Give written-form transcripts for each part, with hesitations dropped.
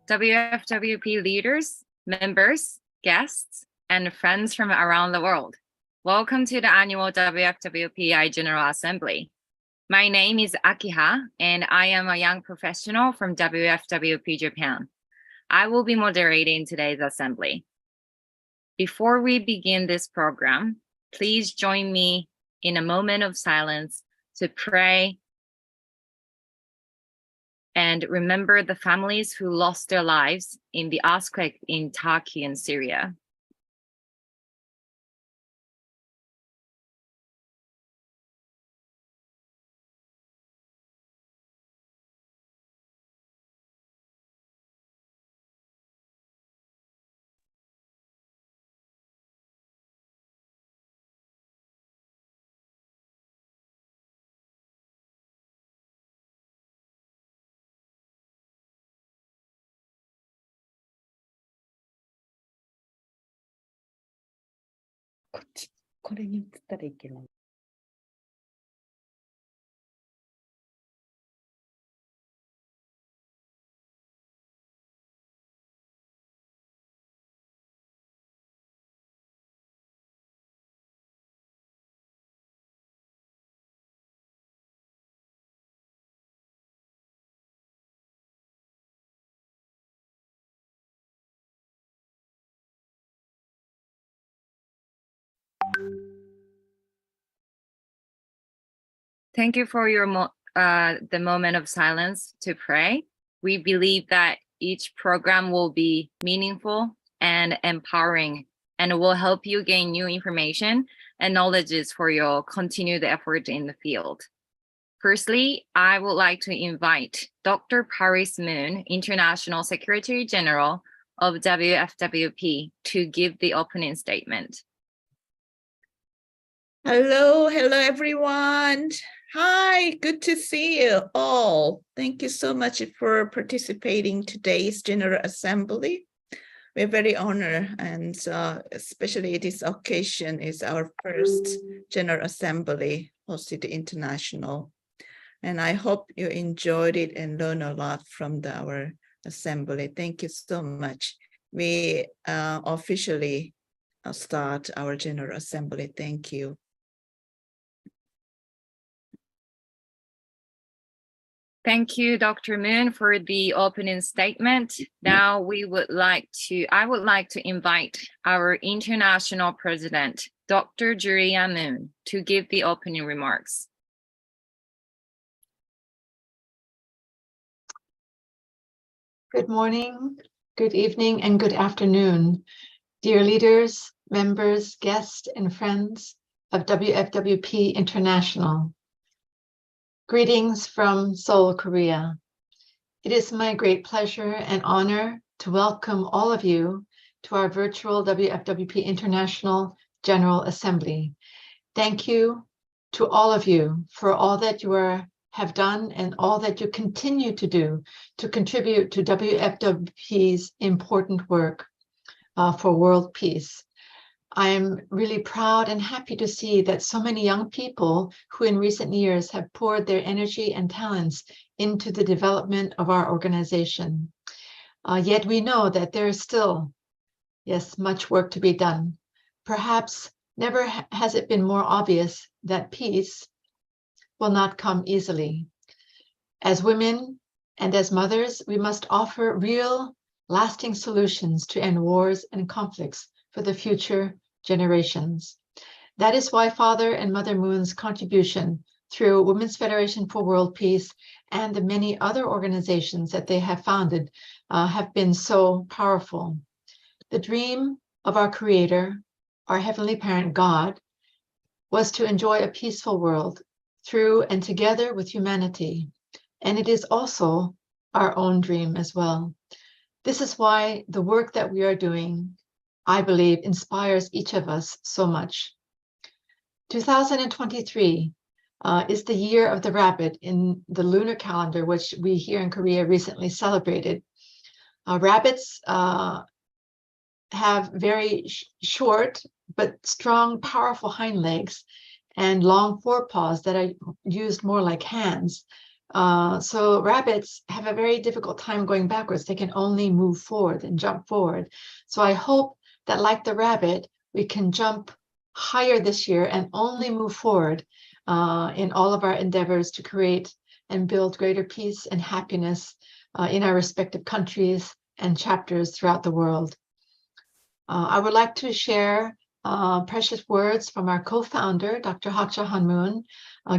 WFWP leaders, members, guests, and friends from around the world. Welcome to the annual WFWPI General Assembly. My name is Akiha, and I am a young professional from WFWP Japan. I will be moderating today's assembly. Before we begin this program, please join me in a moment of silence to pray and remember the families who lost their lives in the earthquake in Turkey and Syria. Thank you for your the moment of silence to pray. We believe that each program will be meaningful and empowering and will help you gain new information and knowledges for your continued effort in the field. Firstly, I would like to invite Dr. Paris Moon, International Secretary General of WFWP, to give the opening statement. Hello everyone. Hi, good to see you all. Thank you so much for participating in today's General Assembly. We're very honored, and especially this occasion is our first General Assembly hosted international. And I hope you enjoyed it and learned a lot from our assembly. Thank you so much. We officially start our General Assembly. Thank you. Thank you, Dr. Moon, for the opening statement. Now I would like to invite our international president, Dr. Julia Moon, to give the opening remarks. Good morning, good evening, and good afternoon, dear leaders, members, guests, and friends of WFWP International. Greetings from Seoul, Korea. It is my great pleasure and honor to welcome all of you to our virtual WFWP International General Assembly. Thank you to all of you for all that you have done and all that you continue to do to contribute to WFWP's important work for world peace. I am really proud and happy to see that so many young people who in recent years have poured their energy and talents into the development of our organization. Yet we know that there is still, yes, much work to be done. Perhaps never has it been more obvious that peace will not come easily. As women and as mothers, we must offer real, lasting solutions to end wars and conflicts for the future generations. That is why Father and Mother Moon's contribution through Women's Federation for World Peace and the many other organizations that they have founded have been so powerful. The dream of our Creator, our Heavenly Parent God, was to enjoy a peaceful world through and together with humanity. And it is also our own dream as well. This is why the work that we are doing, I believe, inspires each of us so much. 2023 is the year of the rabbit in the lunar calendar, which we here in Korea recently celebrated. Rabbits have very short but strong, powerful hind legs and long forepaws that are used more like hands, So rabbits have a very difficult time going backwards. They can only move forward and jump forward. So I hope that, like the rabbit, we can jump higher this year and only move forward in all of our endeavors to create and build greater peace and happiness in our respective countries and chapters throughout the world. I would like to share precious words from our co-founder, Dr. Hakcha Hanmoon,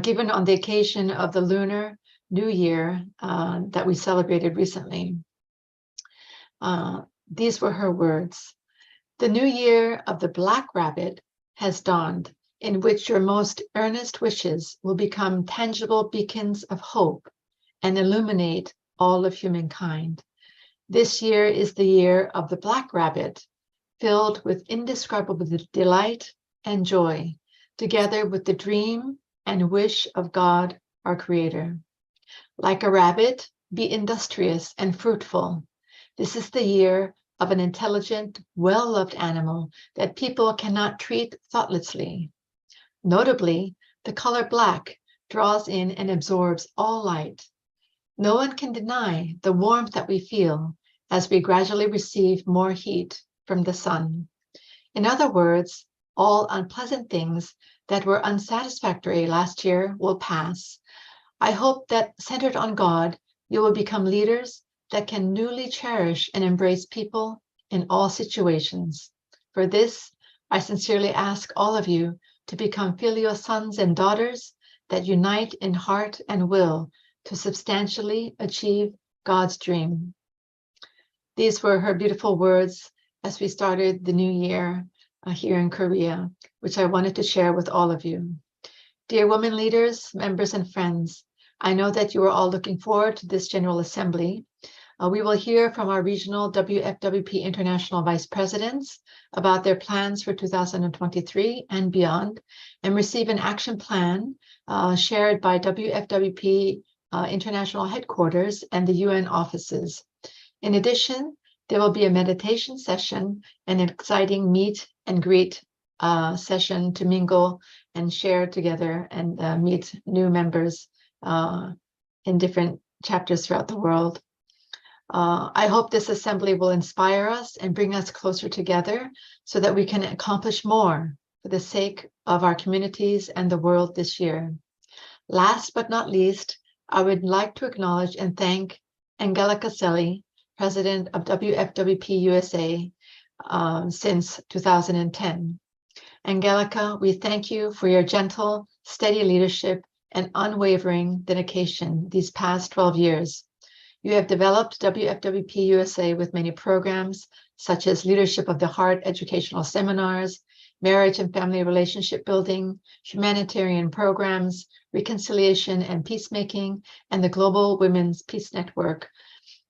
given on the occasion of the Lunar New Year that we celebrated recently. These were her words. The new year of the Black Rabbit has dawned, in which your most earnest wishes will become tangible beacons of hope and illuminate all of humankind. This year is the year of the Black Rabbit, filled with indescribable delight and joy, together with the dream and wish of God, our Creator. Like a rabbit, be industrious and fruitful. This is the year of an intelligent, well-loved animal that people cannot treat thoughtlessly. Notably, the color black draws in and absorbs all light. No one can deny the warmth that we feel as we gradually receive more heat from the sun. In other words, all unpleasant things that were unsatisfactory last year will pass. I hope that, centered on God, you will become leaders that can newly cherish and embrace people in all situations. For this, I sincerely ask all of you to become filial sons and daughters that unite in heart and will to substantially achieve God's dream. These were her beautiful words as we started the new year here in Korea, which I wanted to share with all of you. Dear women leaders, members, and friends, I know that you are all looking forward to this General Assembly. We will hear from our regional WFWP International Vice Presidents about their plans for 2023 and beyond, and receive an action plan shared by WFWP International Headquarters and the UN offices. In addition, there will be a meditation session and an exciting meet and greet session to mingle and share together and meet new members in different chapters throughout the world. I hope this assembly will inspire us and bring us closer together so that we can accomplish more for the sake of our communities and the world this year. Last but not least, I would like to acknowledge and thank Angelica Selly, President of WFWP USA since 2010. Angelica, we thank you for your gentle, steady leadership and unwavering dedication these past 12 years. You have developed WFWP USA with many programs, such as Leadership of the Heart educational seminars, marriage and family relationship building, humanitarian programs, reconciliation and peacemaking, and the Global Women's Peace Network.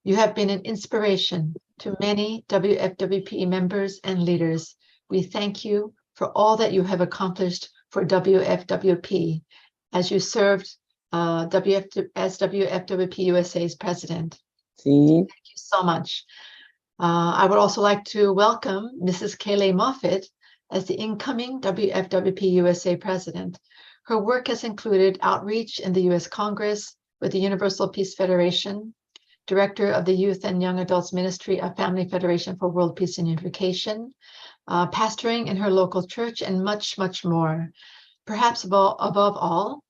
You have been an inspiration to many WFWP members and leaders. We thank you for all that you have accomplished for WFWP as you served as WFWP USA's president. Thank you so much. I would also like to welcome Mrs. Kayleigh Moffitt as the incoming WFWP USA president. Her work has included outreach in the US Congress with the Universal Peace Federation, director of the Youth and Young Adults Ministry of Family Federation for World Peace and Unification, pastoring in her local church, and much, much more. Perhaps above all,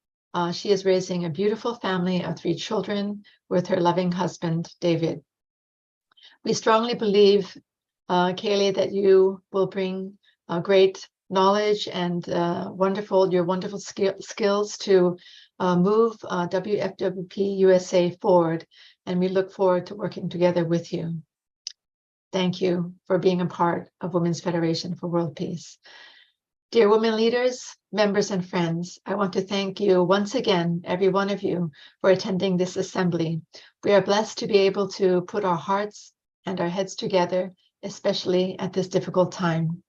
she is raising a beautiful family of 3 children with her loving husband, David. We strongly believe, Kayleigh, that you will bring great knowledge and your wonderful skills to move WFWP USA forward, and we look forward to working together with you. Thank you for being a part of Women's Federation for World Peace. Dear women leaders, members, and friends, I want to thank you once again, every one of you, for attending this assembly. We are blessed to be able to put our hearts and our heads together, especially at this difficult time.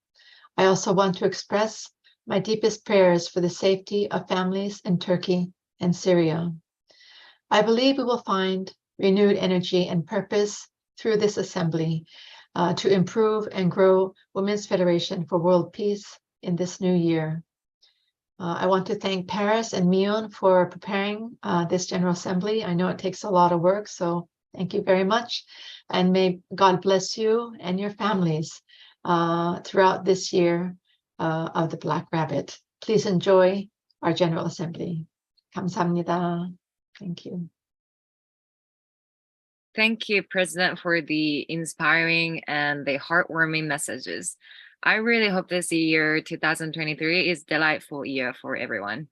I also want to express my deepest prayers for the safety of families in Turkey and Syria. I believe we will find renewed energy and purpose through this assembly to improve and grow Women's Federation for World Peace in this new year. I want to thank Paris and Mion for preparing this General Assembly. I know it takes a lot of work, so thank you very much. And may God bless you and your families throughout this year of the Black Rabbit. Please enjoy our General Assembly. 감사합니다. Thank you. Thank you, President, for the inspiring and the heartwarming messages. I really hope this year, 2023, is a delightful year for everyone.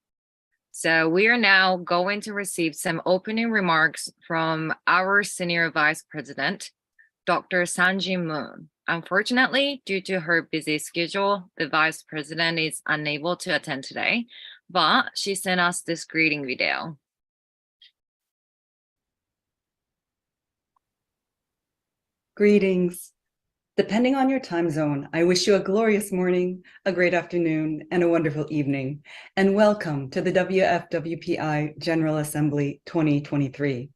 So we are now going to receive some opening remarks from our Senior Vice President, Dr. Sanji Moon. Unfortunately, due to her busy schedule, the Vice President is unable to attend today, but she sent us this greeting video. Greetings. Depending on your time zone, I wish you a glorious morning, a great afternoon, and a wonderful evening, and welcome to the WFWPI General Assembly 2023.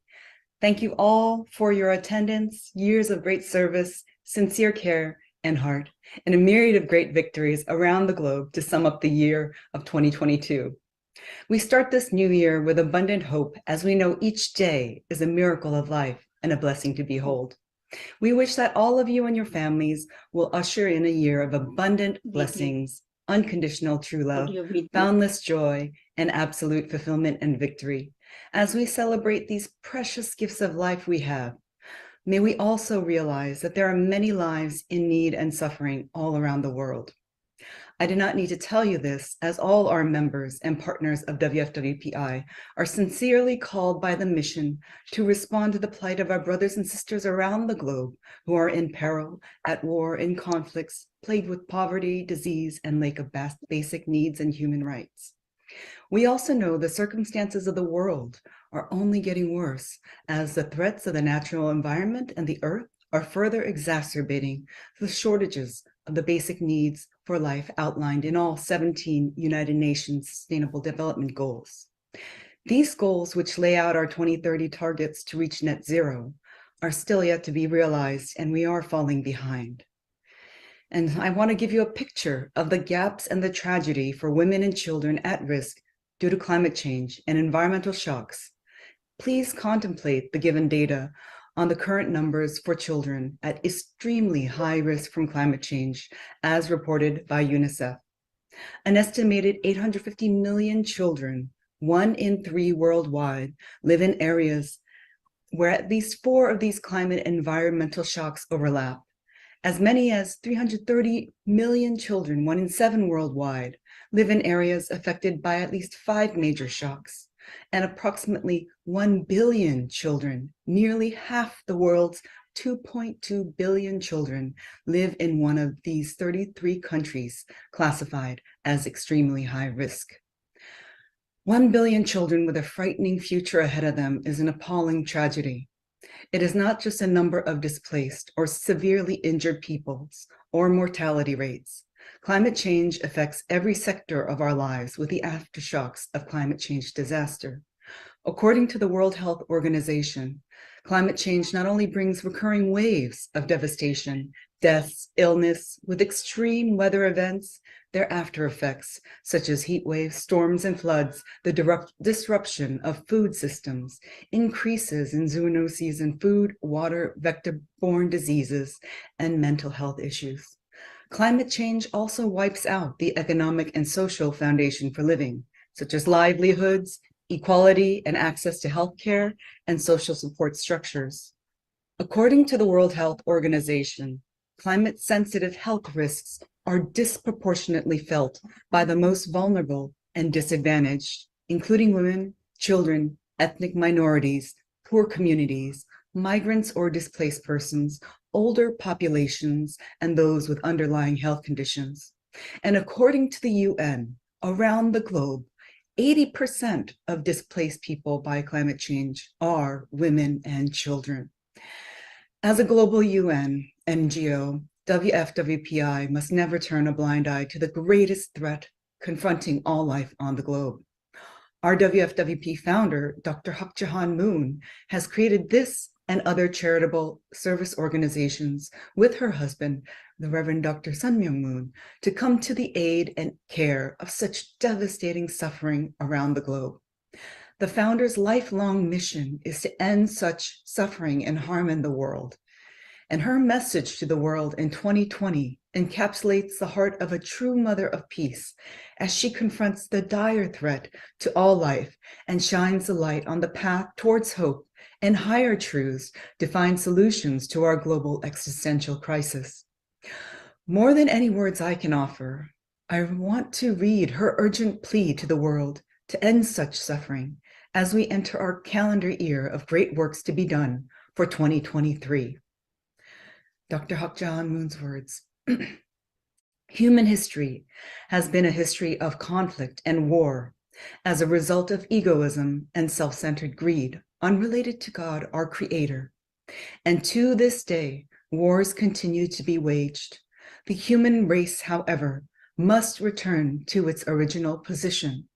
Thank you all for your attendance, years of great service, sincere care, and heart, and a myriad of great victories around the globe to sum up the year of 2022. We start this new year with abundant hope, as we know each day is a miracle of life and a blessing to behold. We wish that all of you and your families will usher in a year of abundant blessings, unconditional true love, boundless joy, and absolute fulfillment and victory. As we celebrate these precious gifts of life we have, may we also realize that there are many lives in need and suffering all around the world. I do not need to tell you this, as all our members and partners of WFWPI are sincerely called by the mission to respond to the plight of our brothers and sisters around the globe who are in peril, at war, in conflicts, plagued with poverty, disease, and lack of basic needs and human rights. We also know the circumstances of the world are only getting worse as the threats of the natural environment and the earth are further exacerbating the shortages of the basic needs for life outlined in all 17 United Nations Sustainable Development Goals. These goals, which lay out our 2030 targets to reach net zero, are still yet to be realized, and we are falling behind. And I want to give you a picture of the gaps and the tragedy for women and children at risk due to climate change and environmental shocks. Please contemplate the given data on the current numbers for children at extremely high risk from climate change, as reported by UNICEF. An estimated 850 million children, 1 in 3 worldwide, live in areas where at least 4 of these climate and environmental shocks overlap. As many as 330 million children, 1 in 7 worldwide, live in areas affected by at least 5 major shocks. And approximately 1 billion children, nearly half the world's 2.2 billion children, live in one of these 33 countries classified as extremely high risk. 1 billion children with a frightening future ahead of them is an appalling tragedy. It is not just a number of displaced or severely injured peoples or mortality rates. Climate change affects every sector of our lives with the aftershocks of climate change disaster. According to the World Health Organization, climate change not only brings recurring waves of devastation, deaths, illness, with extreme weather events, their after effects, such as heat waves, storms, and floods, the disruption of food systems, increases in zoonoses in food, water, vector-borne diseases, and mental health issues. Climate change also wipes out the economic and social foundation for living, such as livelihoods, equality and access to healthcare, and social support structures. According to the World Health Organization, climate-sensitive health risks are disproportionately felt by the most vulnerable and disadvantaged, including women, children, ethnic minorities, poor communities, migrants or displaced persons, older populations, and those with underlying health conditions. And according to the UN, around the globe, 80% of displaced people by climate change are women and children. As a global UN NGO, WFWPI must never turn a blind eye to the greatest threat confronting all life on the globe. Our WFWP founder, Dr. Hak Jahan Moon, has created this and other charitable service organizations with her husband, the Reverend Dr. Sun Myung Moon, to come to the aid and care of such devastating suffering around the globe. The founder's lifelong mission is to end such suffering and harm in the world. And her message to the world in 2020 encapsulates the heart of a true mother of peace as she confronts the dire threat to all life and shines the light on the path towards hope and higher truths to find solutions to our global existential crisis. More than any words I can offer, I want to read her urgent plea to the world to end such suffering as we enter our calendar year of great works to be done for 2023. Dr. Hak Ja Moon's words, human history has been a history of conflict and war as a result of egoism and self-centered greed, unrelated to God, our creator. And to this day, wars continue to be waged. The human race, however, must return to its original position.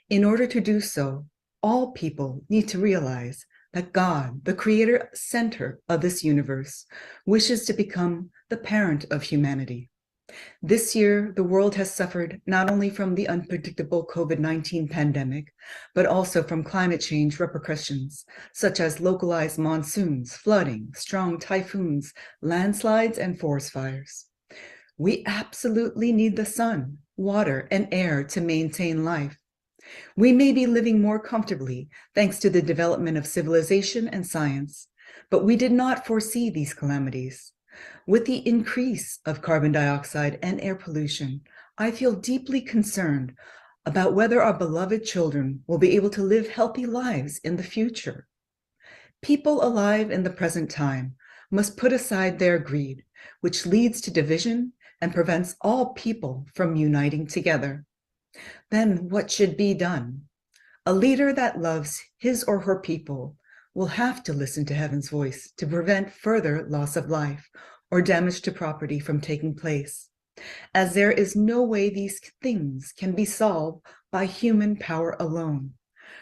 In order to do so, all people need to realize that God, the creator center of this universe, wishes to become the parent of humanity. This year, the world has suffered not only from the unpredictable COVID-19 pandemic, but also from climate change repercussions, such as localized monsoons, flooding, strong typhoons, landslides, and forest fires. We absolutely need the sun, water, and air to maintain life. We may be living more comfortably thanks to the development of civilization and science, but we did not foresee these calamities. With the increase of carbon dioxide and air pollution, I feel deeply concerned about whether our beloved children will be able to live healthy lives in the future. People alive in the present time must put aside their greed, which leads to division and prevents all people from uniting together. Then what should be done? A leader that loves his or her people will have to listen to heaven's voice to prevent further loss of life or damage to property from taking place, as there is no way these things can be solved by human power alone.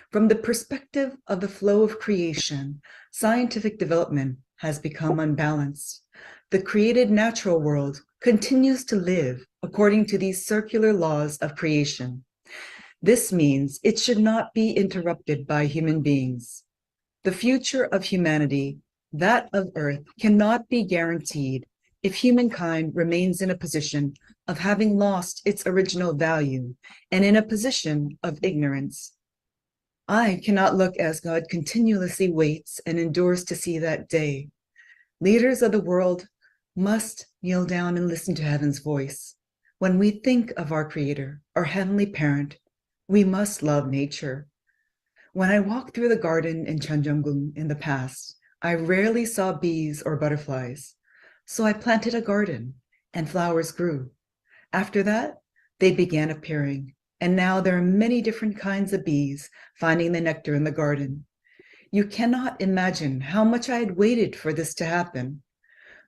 From the perspective of the flow of creation, scientific development has become unbalanced. The created natural world continues to live according to these circular laws of creation. This means it should not be interrupted by human beings. The future of humanity, that of Earth, cannot be guaranteed if humankind remains in a position of having lost its original value and in a position of ignorance. I cannot look as God continuously waits and endures to see that day. Leaders of the world must kneel down and listen to heaven's voice. When we think of our Creator, our Heavenly Parent, we must love nature. When I walked through the garden in Cheonjeonggung in the past, I rarely saw bees or butterflies. So I planted a garden and flowers grew. After that, they began appearing, and now there are many different kinds of bees finding the nectar in the garden. You cannot imagine how much I had waited for this to happen.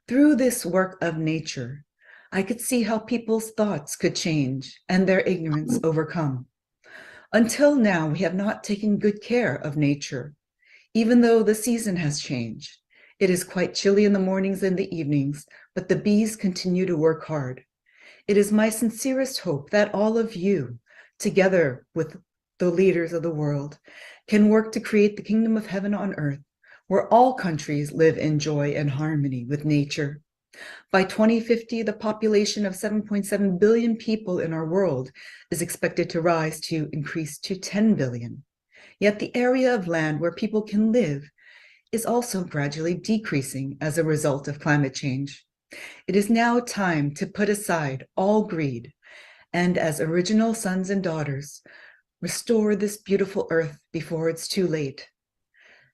Through this work of nature, I could see how people's thoughts could change and their ignorance overcome. Until now, we have not taken good care of nature. Even though the season has changed, it is quite chilly in the mornings and the evenings, but the bees continue to work hard. It is my sincerest hope that all of you, together with the leaders of the world, can work to create the kingdom of heaven on earth, where all countries live in joy and harmony with nature. By 2050, the population of 7.7 billion people in our world is expected to rise to increase to 10 billion. Yet the area of land where people can live is also gradually decreasing as a result of climate change. It is now time to put aside all greed and, as original sons and daughters, restore this beautiful earth before it's too late.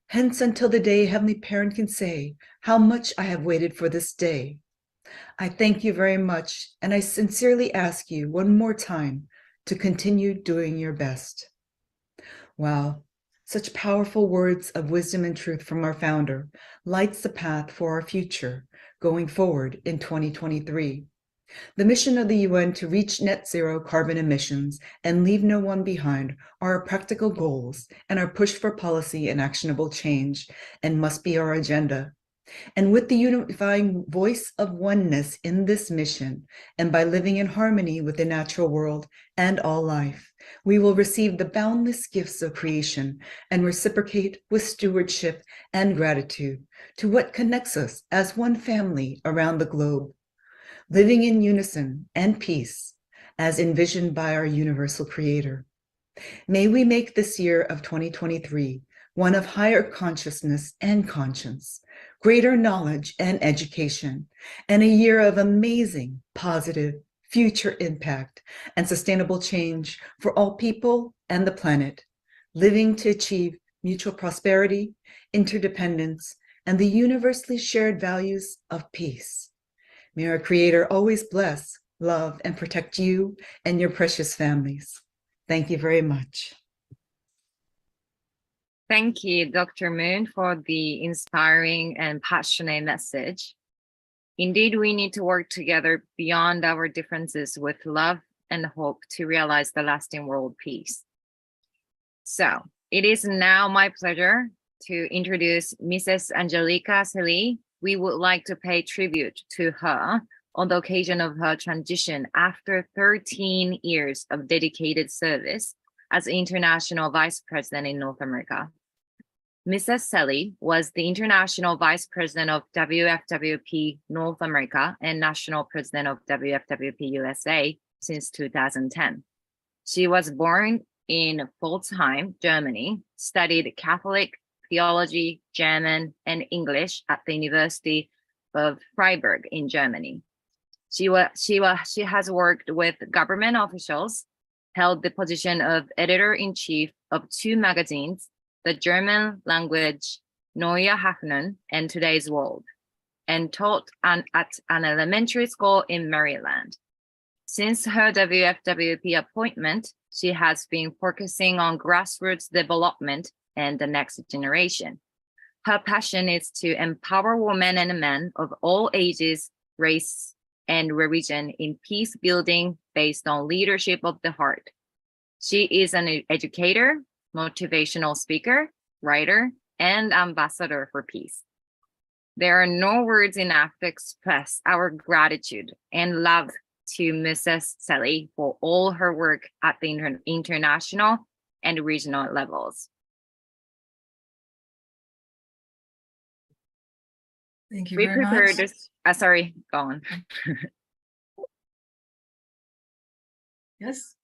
Hence, until the day Heavenly Parent can say, how much I have waited for this day. I thank you very much, and I sincerely ask you one more time to continue doing your best. Wow, such powerful words of wisdom and truth from our founder lights the path for our future going forward in 2023. The mission of the UN to reach net zero carbon emissions and leave no one behind are our practical goals and our push for policy and actionable change and must be our agenda. And with the unifying voice of oneness in this mission, and by living in harmony with the natural world and all life, we will receive the boundless gifts of creation and reciprocate with stewardship and gratitude to what connects us as one family around the globe, living in unison and peace as envisioned by our universal creator. May we make this year of 2023 one of higher consciousness and conscience, greater knowledge and education, and a year of amazing, positive, future impact and sustainable change for all people and the planet, living to achieve mutual prosperity, interdependence, and the universally shared values of peace. May our Creator always bless, love, and protect you and your precious families. Thank you very much. Thank you, Dr. Moon, for the inspiring and passionate message. Indeed, we need to work together beyond our differences with love and hope to realize the lasting world peace. So, it is now my pleasure to introduce Mrs. Angelica Celi. We would like to pay tribute to her on the occasion of her transition after 13 years of dedicated service as International Vice President in North America. Mrs. Celi was the International Vice President of WFWP North America and National President of WFWP USA since 2010. She was born in Pforzheim, Germany, studied Catholic theology, German, and English at the University of Freiburg in Germany. She has worked with government officials, held the position of editor-in-chief of 2 magazines, the German language Neue Hoffnung and Today's World, and taught at an elementary school in Maryland. Since her WFWP appointment, she has been focusing on grassroots development and the next generation. Her passion is to empower women and men of all ages, race, and religion in peace building based on leadership of the heart. She is an educator, motivational speaker, writer, and ambassador for peace. There are no words enough to express our gratitude and love to Mrs. Celi for all her work at the international and regional levels. Thank you We very prepared much. this. Sorry, go on. Yes.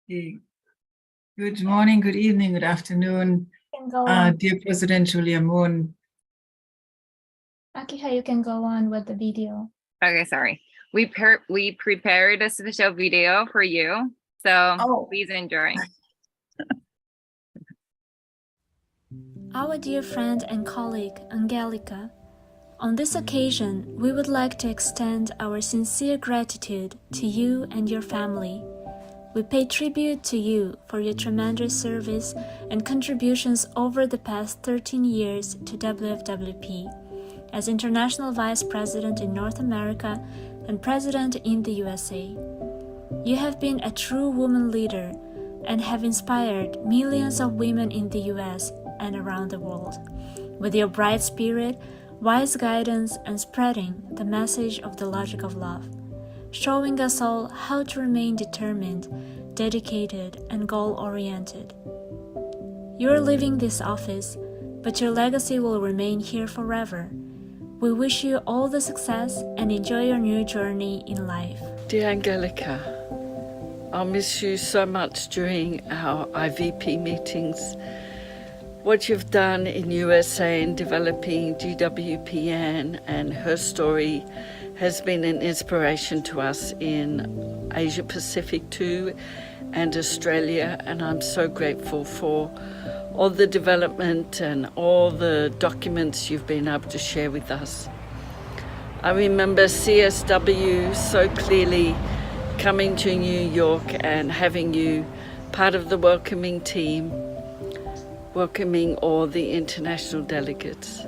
Okay. Good morning, good evening, good afternoon, Can go on. dear President Julia Moon. Akiha, you can go on with the video. Okay, sorry. We prepared a special video for you, so Oh. please enjoy. Our dear friend and colleague, Angelica, on this occasion, we would like to extend our sincere gratitude to you and your family. We pay tribute to you for your tremendous service and contributions over the past 13 years to WFWP as International Vice President in North America and President in the USA. You have been a true woman leader and have inspired millions of women in the US and around the world with your bright spirit, wise guidance, and spreading the message of the logic of love, showing us all how to remain determined, dedicated, and goal-oriented. You are leaving this office, but your legacy will remain here forever. We wish you all the success and enjoy your new journey in life. Dear Angelica, I'll miss you so much during our IVP meetings. What you've done in USA in developing GWPN and her story has been an inspiration to us in Asia Pacific too, and Australia, and I'm so grateful for all the development and all the documents you've been able to share with us. I remember CSW so clearly coming to New York and having you part of the welcoming team, welcoming all the international delegates.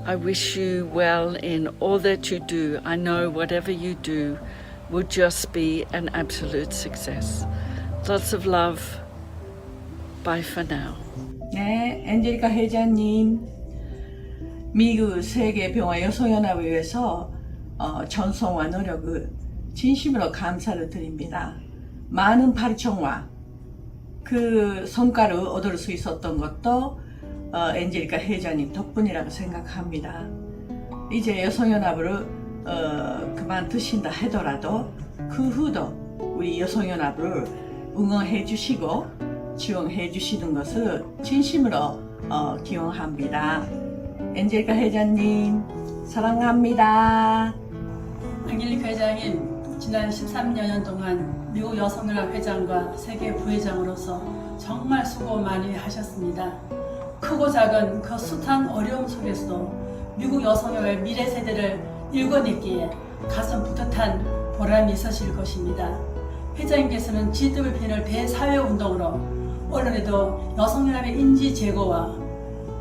I wish you well in all that you do. I know whatever you do will just be an absolute success. Lots of love. Bye for now. 네, 엔젤리카 회장님, 미국 세계병화 여성연합회에서 전송과 노력을 진심으로 감사를 드립니다. 많은 파리청과 그 성과를 얻을 수 있었던 것도 엔젤리카 회장님 덕분이라고 생각합니다. 이제 여성연합을 그만두신다 하더라도 그 후도 우리 여성연합을 응원해 주시고 지원해 주시는 것을 진심으로 기원합니다. 엔젤리카 회장님 사랑합니다. 안겔리카 회장님, 지난 13년 동안 미국 여성연합 회장과 세계 부회장으로서 정말 수고 많이 하셨습니다. 크고 작은 그 숱한 어려움 속에서도 미국 여성연합의 미래 세대를 일궈냈기에 가슴 뿌듯한 보람이 있으실 것입니다. 회장님께서는 GWPN을 대사회운동으로 언론에도 여성연합의 인지 제고와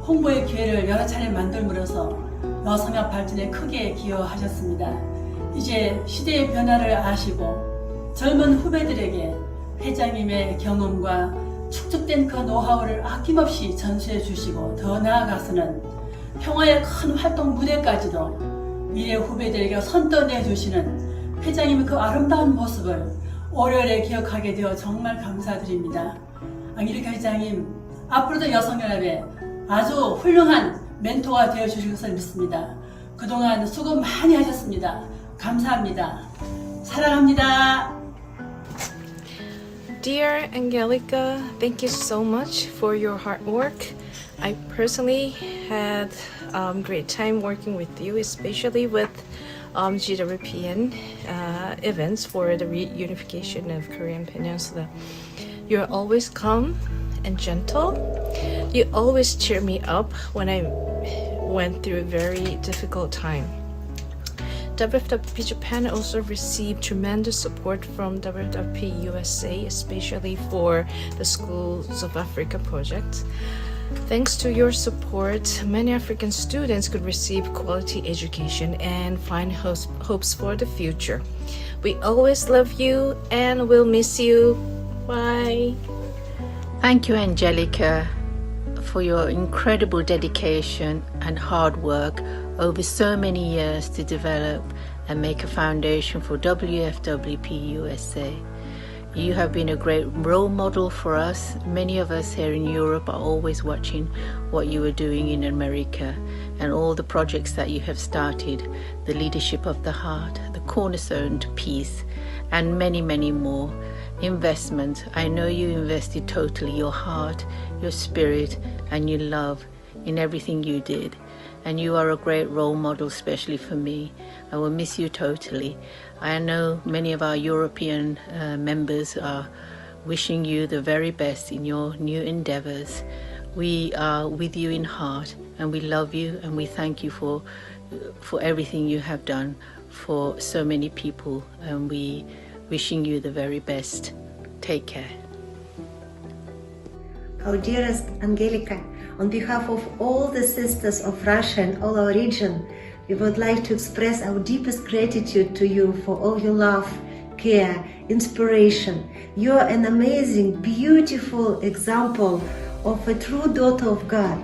홍보의 기회를 여러 차례 만들므로써 여성연합 발전에 크게 기여하셨습니다. 이제 시대의 변화를 아시고 젊은 후배들에게 회장님의 경험과 축적된 그 노하우를 아낌없이 전수해 주시고 더 나아가서는 평화의 큰 활동 무대까지도 미래 후배들에게 선떠내 주시는 회장님의 그 아름다운 모습을 오래오래 기억하게 되어 정말 감사드립니다. 안겔리카 회장님, 앞으로도 여성연합에 아주 훌륭한 멘토가 되어 주실 것을 믿습니다. 그동안 수고 많이 하셨습니다. 감사합니다. 사랑합니다. Dear Angelica, thank you so much for your hard work. I personally had great time working with you, especially with GWPN events for the reunification of Korean Peninsula. You're always calm and gentle. You always cheer me up when I went through a very difficult time. WFWP Japan also received tremendous support from WFWP USA, especially for the Schools of Africa project. Thanks to your support, many African students could receive quality education and find hopes for the future. We always love you and we'll miss you. Bye. Thank you, Angelica, for your incredible dedication and hard work over so many years to develop and make a foundation for WFWP USA. You have been a great role model for us. Many of us here in Europe are always watching what you are doing in America and all the projects that you have started, the Leadership of the Heart, the Cornerstone to Peace, and many, many more. Investment. I know you invested totally your heart, your spirit, and your love in everything you did. And you are a great role model, especially for me. I will miss you totally. I know many of our European members are wishing you the very best in your new endeavors. We are with you in heart, and we love you, and we thank you for everything you have done for so many people, and we wishing you the very best. Take care. Our dearest Angelica, on behalf of all the sisters of Russia and all our region, we would like to express our deepest gratitude to you for all your love, care, inspiration. You are an amazing, beautiful example of a true daughter of God,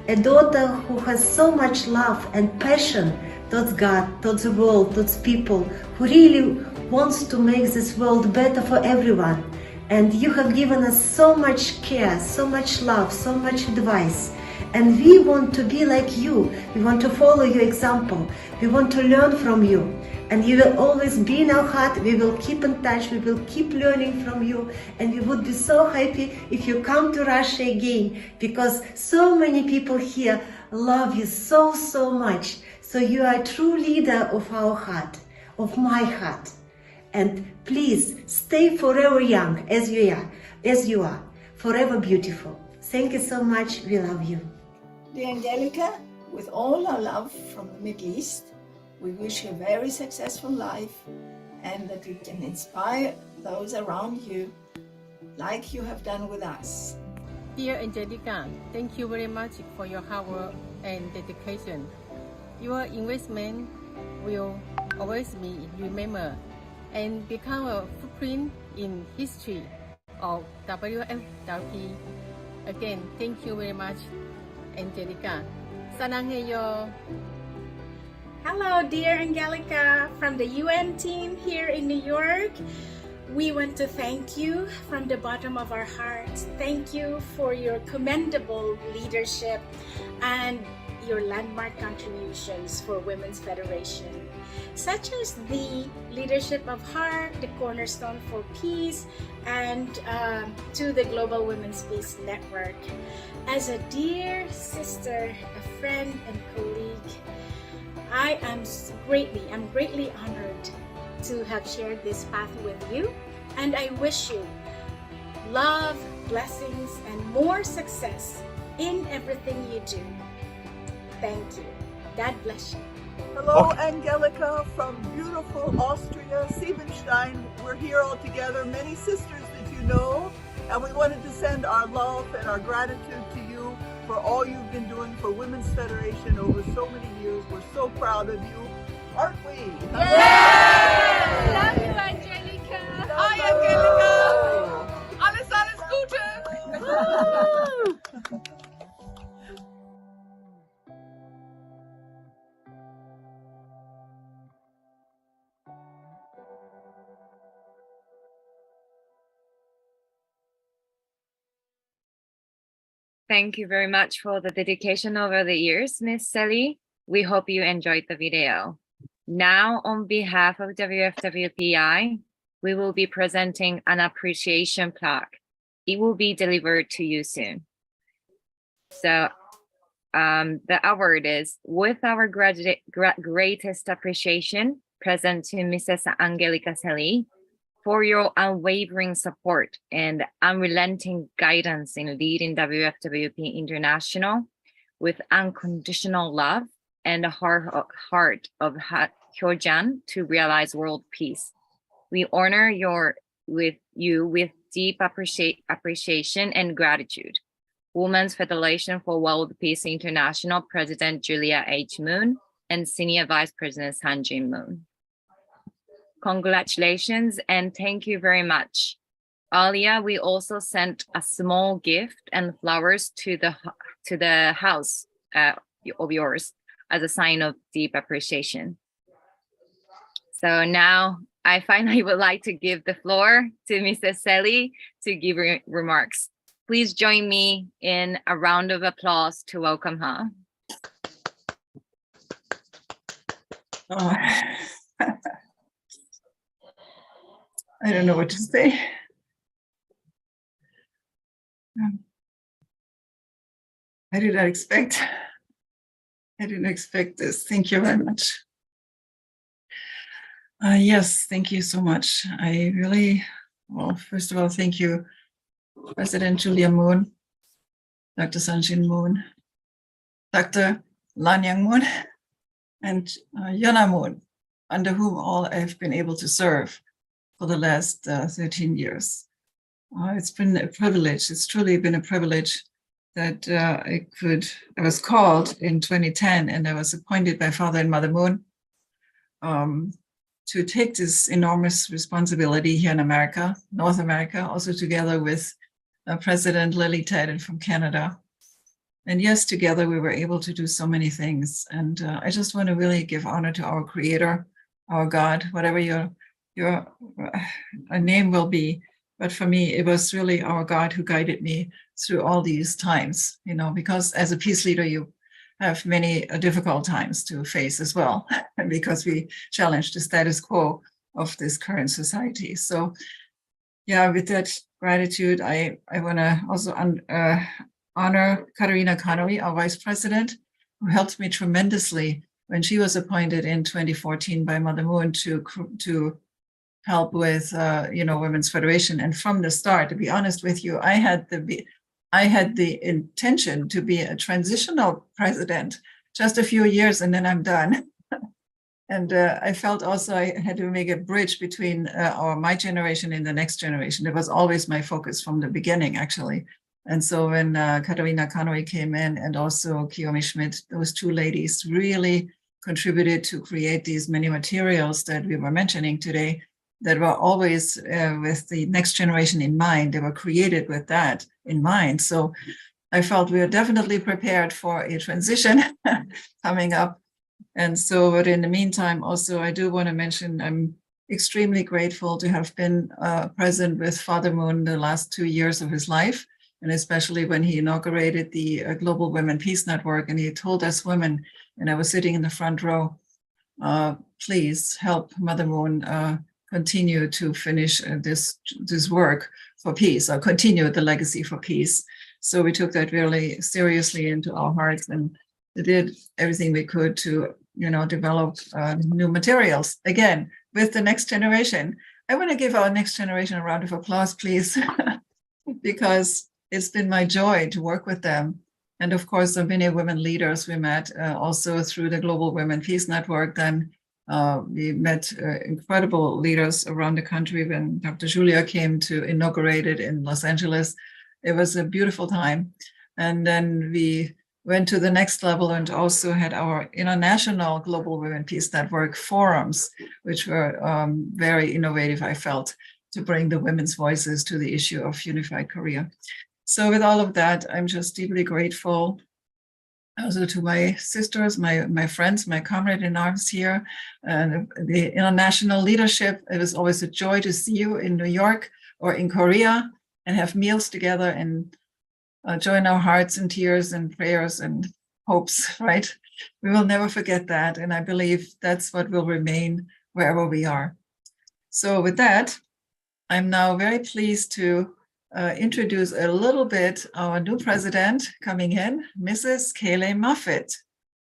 a daughter who has so much love and passion towards God, towards the world, towards people, who really wants to make this world better for everyone. And you have given us so much care, so much love, so much advice. And we want to be like you. We want to follow your example. We want to learn from you. And you will always be in our heart. We will keep in touch. We will keep learning from you. And we would be so happy if you come to Russia again, because so many people here love you so, so much. So you are a true leader of our heart, of my heart. And please stay forever young as you are, forever beautiful. Thank you so much. We love you. Dear Angelica, with all our love from the Middle East, we wish you a very successful life and that you can inspire those around you like you have done with us. Dear Angelica, thank you very much for your hard work and dedication. your investment will always be remembered and become a footprint in history of WFWP. Again, thank you very much, Angelica. Saranhayo. Hello, dear Angelica from the UN team here in New York. We want to thank you from the bottom of our hearts. Thank you for your commendable leadership and your landmark contributions for Women's Federation, such as the Leadership of Heart, the Cornerstone for Peace, and to the Global Women's Peace Network. As a dear sister, a friend, and colleague, I'm greatly honored to have shared this path with you, and I wish you love, blessings, and more success in everything you do. Thank you. God bless you. Hello, Angelica from beautiful Austria, Siebenstein. We're here all together, many sisters that you know, and we wanted to send our love and our gratitude to you for all you've been doing for Women's Federation over so many years. We're so proud of you, aren't we? Yay! Love you, Angelica. Hi, Angelica. Alles Gute. Thank you very much for the dedication over the years, Miss Sally. We hope you enjoyed the video. Now, on behalf of WFWPI, we will be presenting an appreciation plaque. It will be delivered to you soon. So the award is, with our greatest appreciation, present to Mrs. Angelica Sally, for your unwavering support and unrelenting guidance in leading WFWP International with unconditional love and a heart of Hyojan to realize world peace. We honor you with deep appreciation and gratitude. Women's Federation for World Peace International President Julia H. Moon and Senior Vice President Sanjin Moon. Congratulations and thank you very much. Earlier, we also sent a small gift and flowers to the house of yours as a sign of deep appreciation. So now I finally would like to give the floor to Mrs. Sally to give remarks. Please join me in a round of applause to welcome her. Oh. I don't know what to say. I didn't expect this. Thank you very much. Yes, thank you so much. I really, well, first of all, thank you, President Julia Moon, Dr. Sanjin Moon, Dr. Lanyang Moon, and Yona Moon, under whom all I've been able to serve for the last 13 years. It's been a privilege. It's truly been a privilege that I was called in 2010 and I was appointed by Father and Mother Moon to take this enormous responsibility here in America, North America, also together with President Lily Tiden from Canada. And yes, together we were able to do so many things. And I just want to really give honor to our Creator, our God, whatever your name will be. But for me, it was really our God who guided me through all these times, you know, because as a peace leader, you have many difficult times to face as well, because we challenge the status quo of this current society. So yeah, with that gratitude, I want to also honor Katarina Connery, our vice president, who helped me tremendously when she was appointed in 2014 by Mother Moon to help with, Women's Federation. And from the start, to be honest with you, I had the intention to be a transitional president, just a few years, and then I'm done. And I felt also I had to make a bridge between my generation and the next generation. It was always my focus from the beginning, actually. And so when Katarina Connery came in and also Kiyomi Schmidt, those two ladies really contributed to create these many materials that we were mentioning today that were always with the next generation in mind. They were created with that in mind. So I felt we are definitely prepared for a transition coming up. And so, but in the meantime, also, I do want to mention, I'm extremely grateful to have been present with Father Moon the last 2 years of his life, and especially when he inaugurated the Global Women Peace Network, and he told us women, and I was sitting in the front row, please help Mother Moon continue to finish this work for peace, or continue the legacy for peace. So we took that really seriously into our hearts and did everything we could to, develop new materials. Again, with the next generation. I want to give our next generation a round of applause, please, because it's been my joy to work with them. And of course, the many women leaders we met also through the Global Women Peace Network. Then we met incredible leaders around the country when Dr. Julia came to inaugurate it in Los Angeles. It was a beautiful time. And then we went to the next level and also had our international Global Women Peace Network forums, which were very innovative, I felt, to bring the women's voices to the issue of unified Korea. So with all of that, I'm just deeply grateful also to my sisters, my friends, my comrade in arms here, and the international leadership. It was always a joy to see you in New York or in Korea and have meals together and join our hearts and tears and prayers and hopes, right? We will never forget that. And I believe that's what will remain wherever we are. So with that, I'm now very pleased to introduce a little bit our new president coming in, Mrs. Kayleigh Moffitt.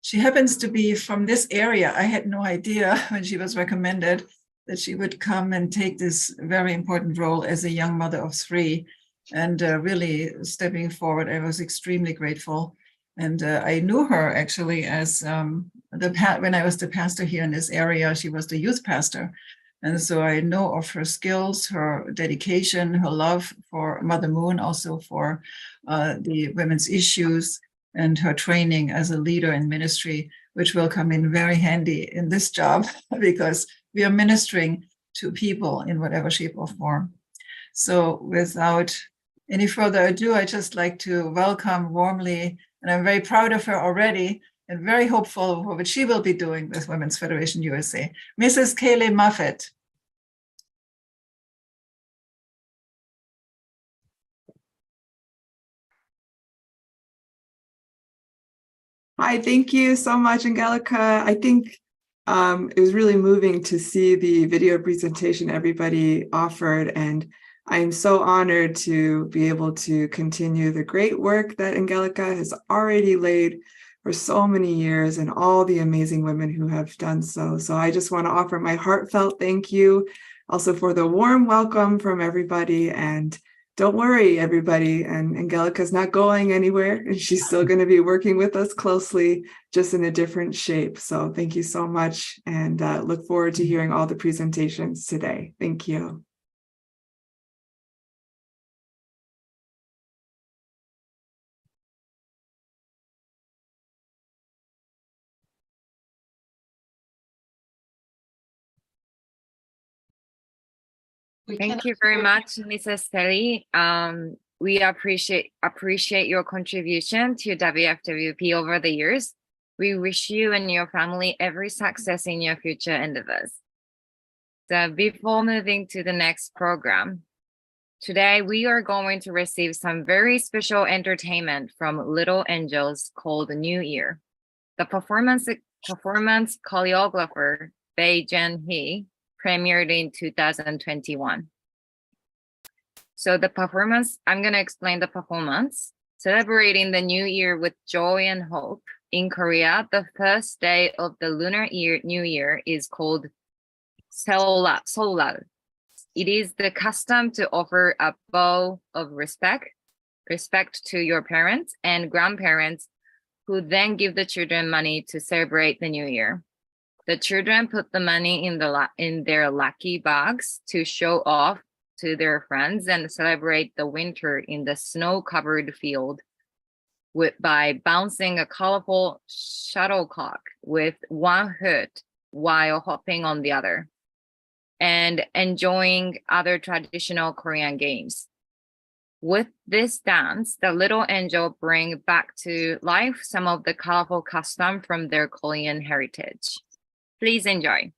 She happens to be from this area. I had no idea when she was recommended that she would come and take this very important role as a young mother of 3. And really stepping forward, I was extremely grateful. And I knew her actually as when I was the pastor here in this area. She was the youth pastor. And so I know of her skills, her dedication, her love for Mother Moon, also for the women's issues, and her training as a leader in ministry, which will come in very handy in this job because we are ministering to people in whatever shape or form. So without any further ado, I just like to welcome warmly, and I'm very proud of her already and very hopeful for what she will be doing with Women's Federation USA, Mrs. Kayleigh Moffitt. Hi, thank you so much, Angelica. I think it was really moving to see the video presentation everybody offered, and I'm so honored to be able to continue the great work that Angelica has already laid for so many years and all the amazing women who have done so. So I just want to offer my heartfelt thank you also for the warm welcome from everybody. And don't worry, everybody, and Angelica's not going anywhere, and she's still going to be working with us closely, just in a different shape. So thank you so much, and look forward to hearing all the presentations today. Thank you. Thank you very much, Mrs. Kelly. We appreciate your contribution to WFWP over the years. We wish you and your family every success in your future endeavors. So before moving to the next program, today we are going to receive some very special entertainment from Little Angels called New Year. The performance choreographer Bae Jen-hee premiered in 2021. So the performance, I'm going to explain the performance. Celebrating the new year with joy and hope. In Korea, the first day of the lunar new year is called Seollal. It is the custom to offer a bow of respect to your parents and grandparents, who then give the children money to celebrate the new year. The children put the money in their lucky bags to show off to their friends and celebrate the winter in the snow-covered field. by bouncing a colorful shuttlecock with one foot while hopping on the other, and enjoying other traditional Korean games. With this dance, the little angel bring back to life some of the colorful custom from their Korean heritage. Please enjoy.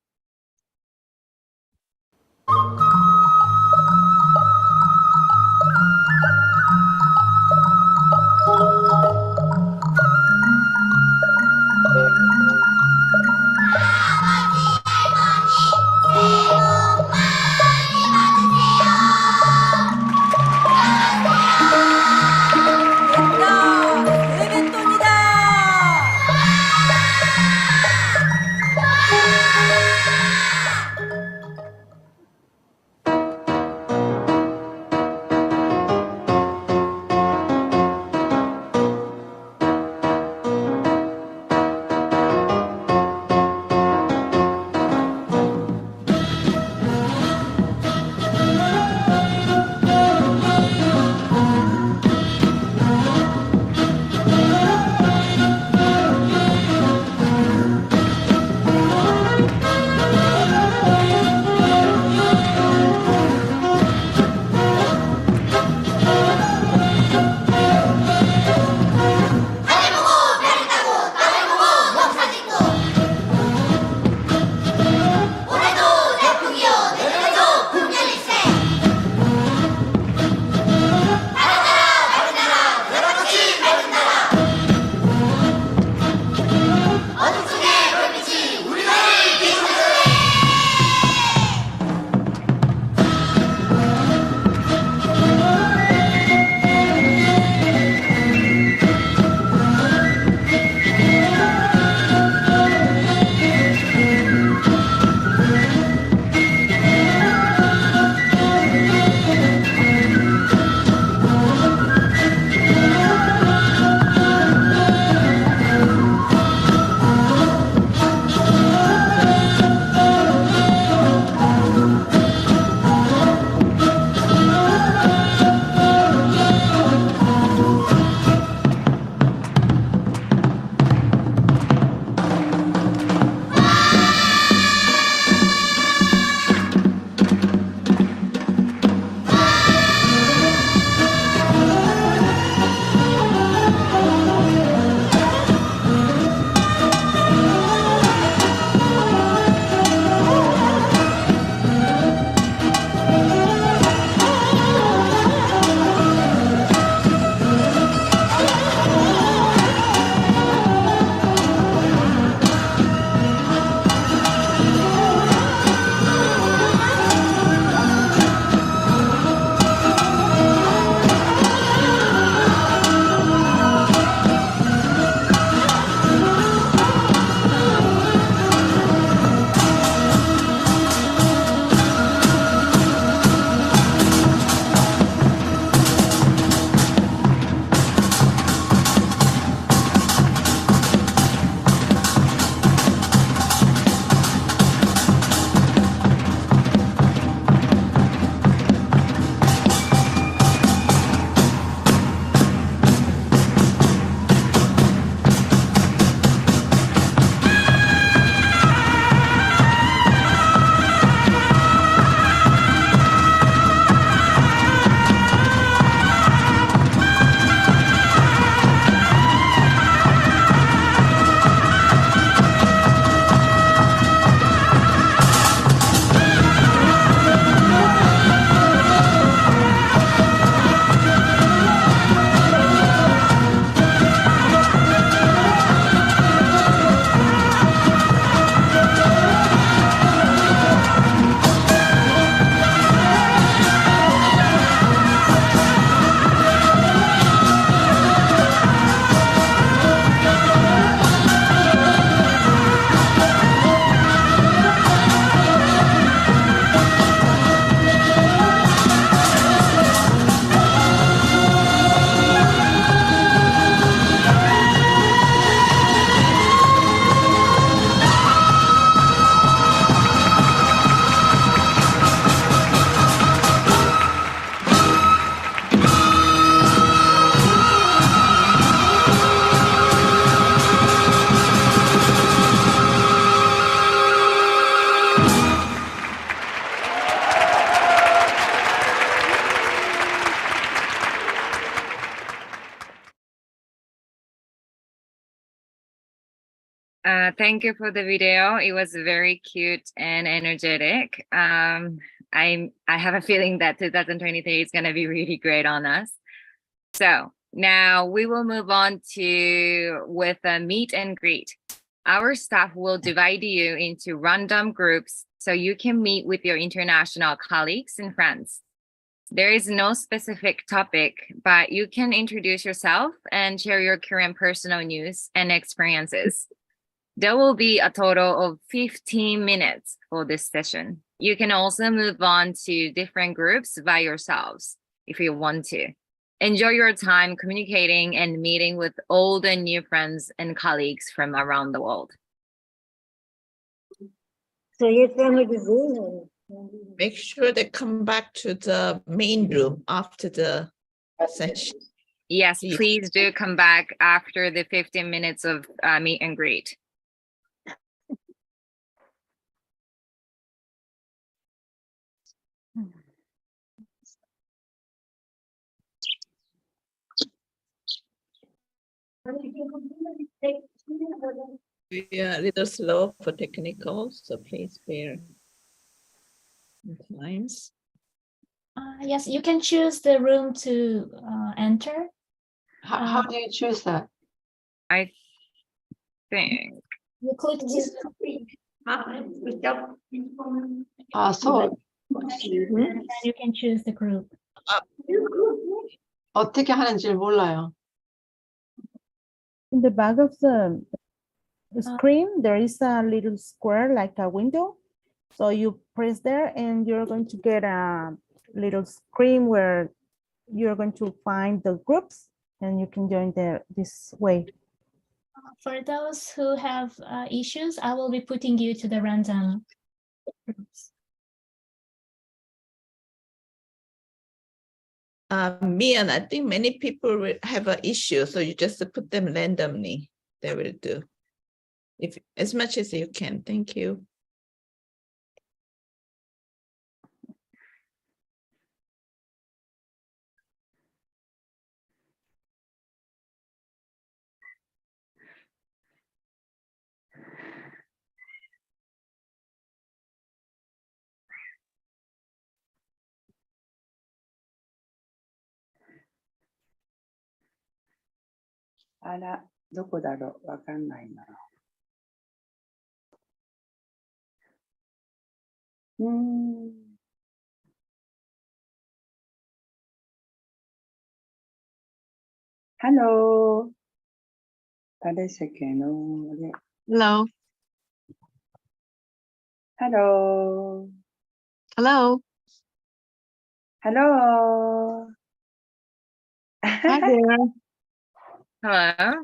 Thank you for the video. It was very cute and energetic. I have a feeling that 2023 is going to be really great on us. So now we will move on with a meet and greet. Our staff will divide you into random groups so you can meet with your international colleagues and friends. There is no specific topic, but you can introduce yourself and share your current personal news and experiences. There will be a total of 15 minutes for this session. You can also move on to different groups by yourselves if you want to. Enjoy your time communicating and meeting with old and new friends and colleagues from around the world. Make sure they come back to the main room after the session. Yes, please do come back after the 15 minutes of meet and greet. We are a little slow for technical, so please bear in times. Yes, you can choose the room to enter. How do you choose that? I think. You click this. So You can choose the group. 어떻게 하는지 몰라요. In the back of the screen, there is a little square like a window. So you press there and you're going to get a little screen where you're going to find the groups and you can join there this way. For those who have issues, I will be putting you to the random groups. Mian, I think many people will have an issue, so you just put them randomly. They will do. If as much as you can. Thank you. Hello. Hello. Hello. Hello. Hello. Hi there. Hello.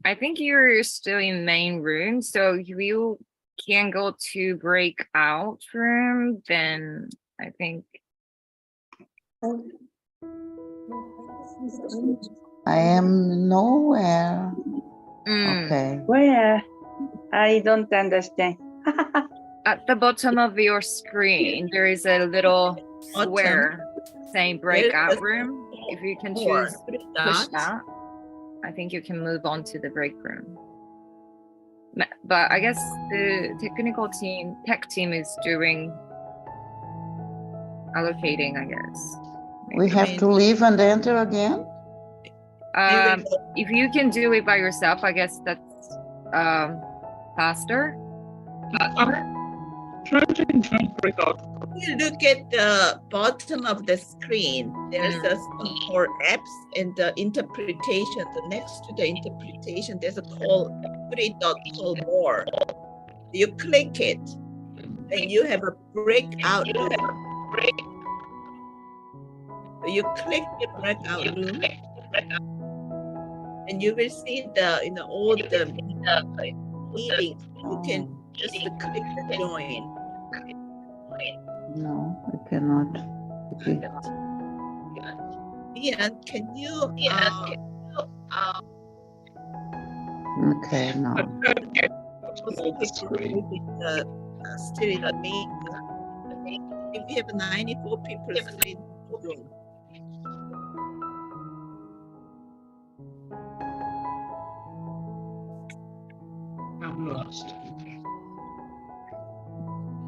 I think you're still in main room, so if you can go to breakout room, then I think. I am nowhere. Okay. Where? I don't understand. At the bottom of your screen, there is a little square saying breakout room. If you can choose push that, I think you can move on to the break room. But I guess the tech team is doing allocating, I guess. We have to leave and enter again? If you can do it by yourself, I guess that's faster. You look at the bottom of the screen. There's a thing called apps and the interpretation. The next to the interpretation, there's a three dot called more. You click it, and you have a breakout room. You click the breakout room, and you will see all the meetings. You can just click the join. No, I cannot. Okay. Ian, can you? Okay, no. Still in the main. If you have 94 people in the room.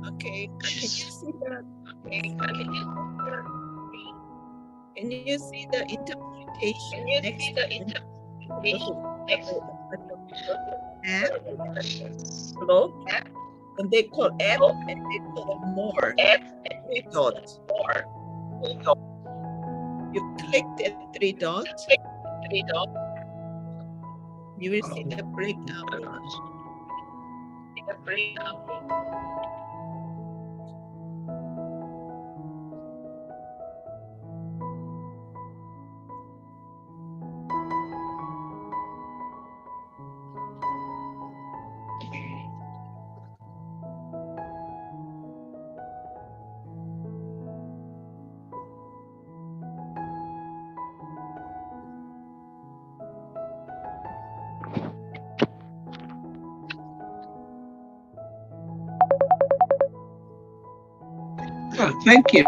Okay, can you see the can you see the interpretation next to hello? And they call app and they call more. 3 dots. You click the 3 dots. You will see the breakdown. Oh, thank you.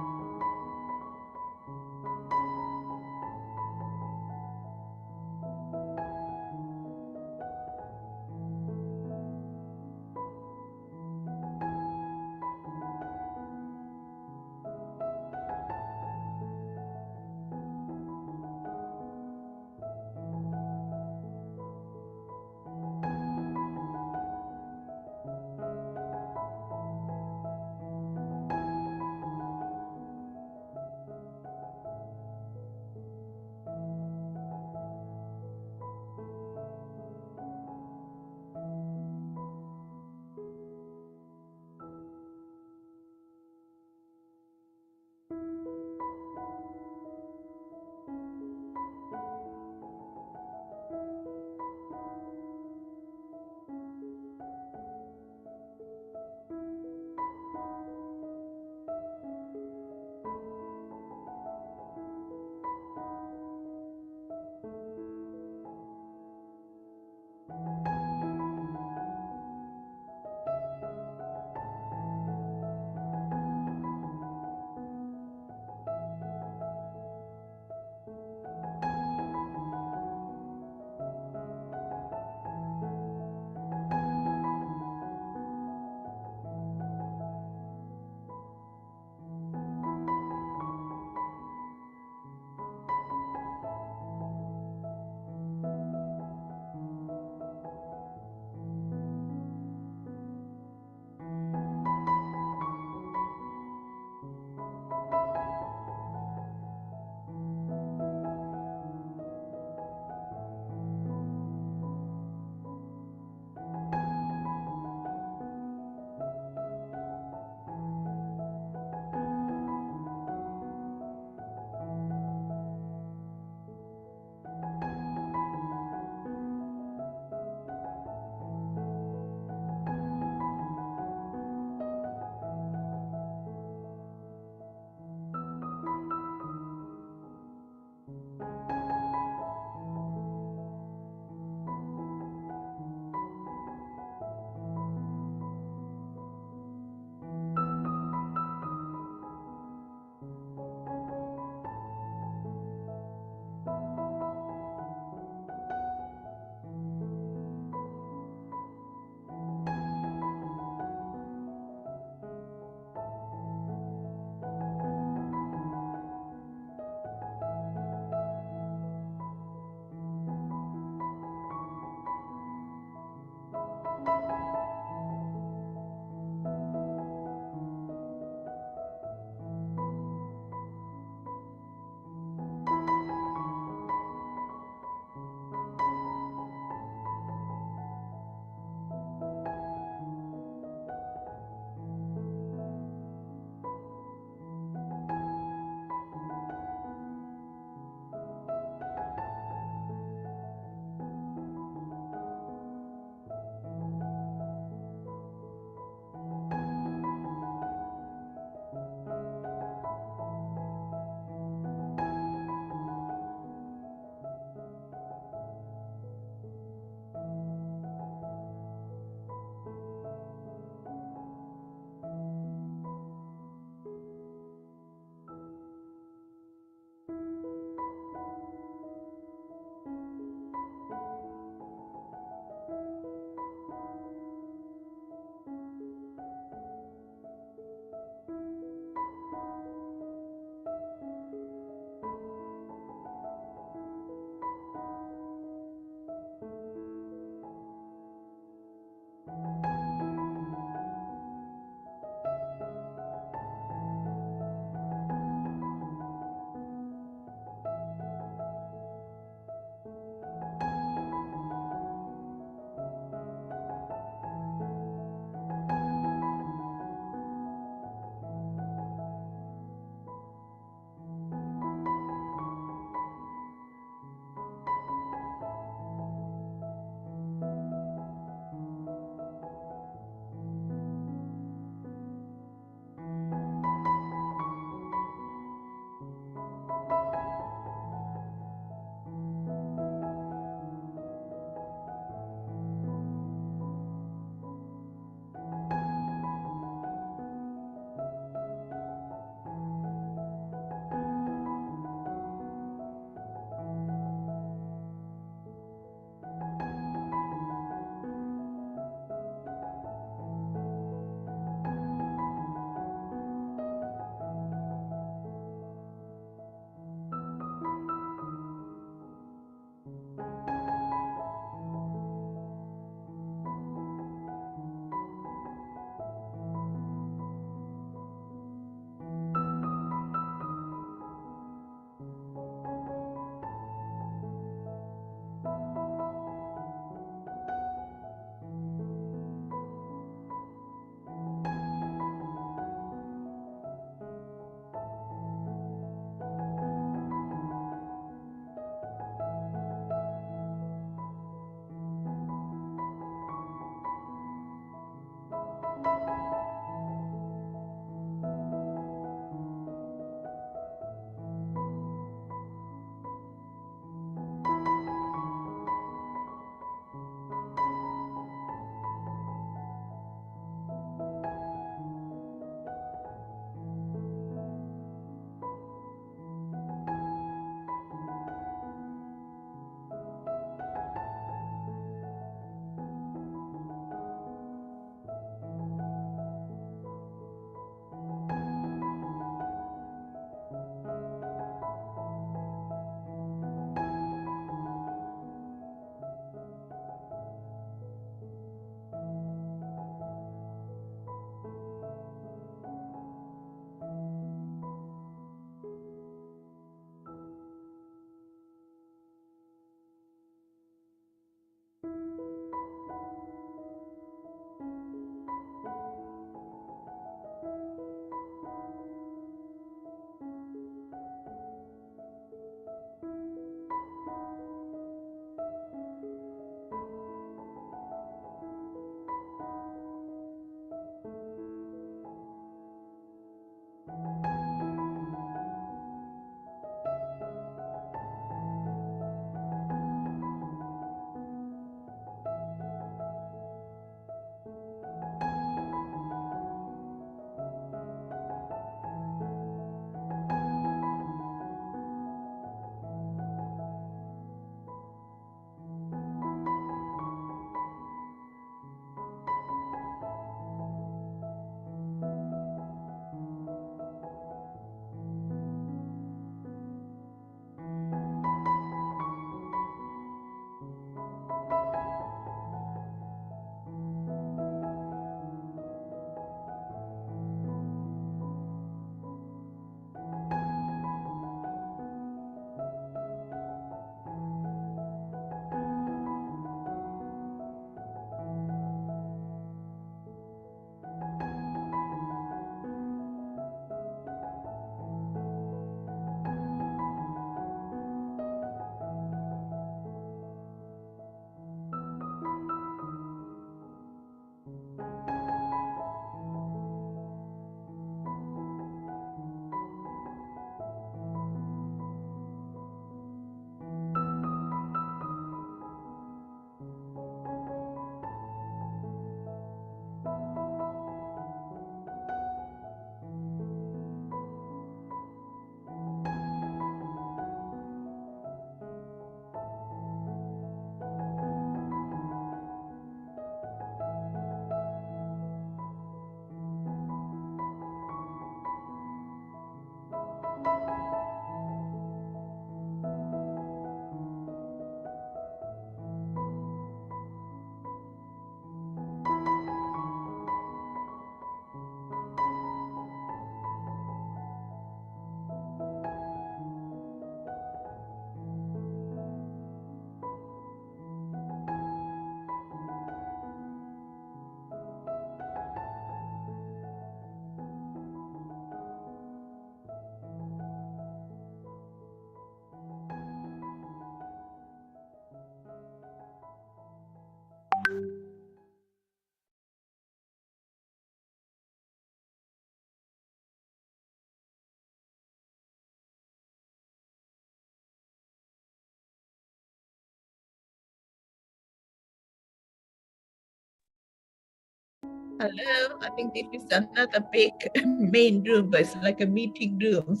Hello, I think this is not a big main room, but it's like a meeting room.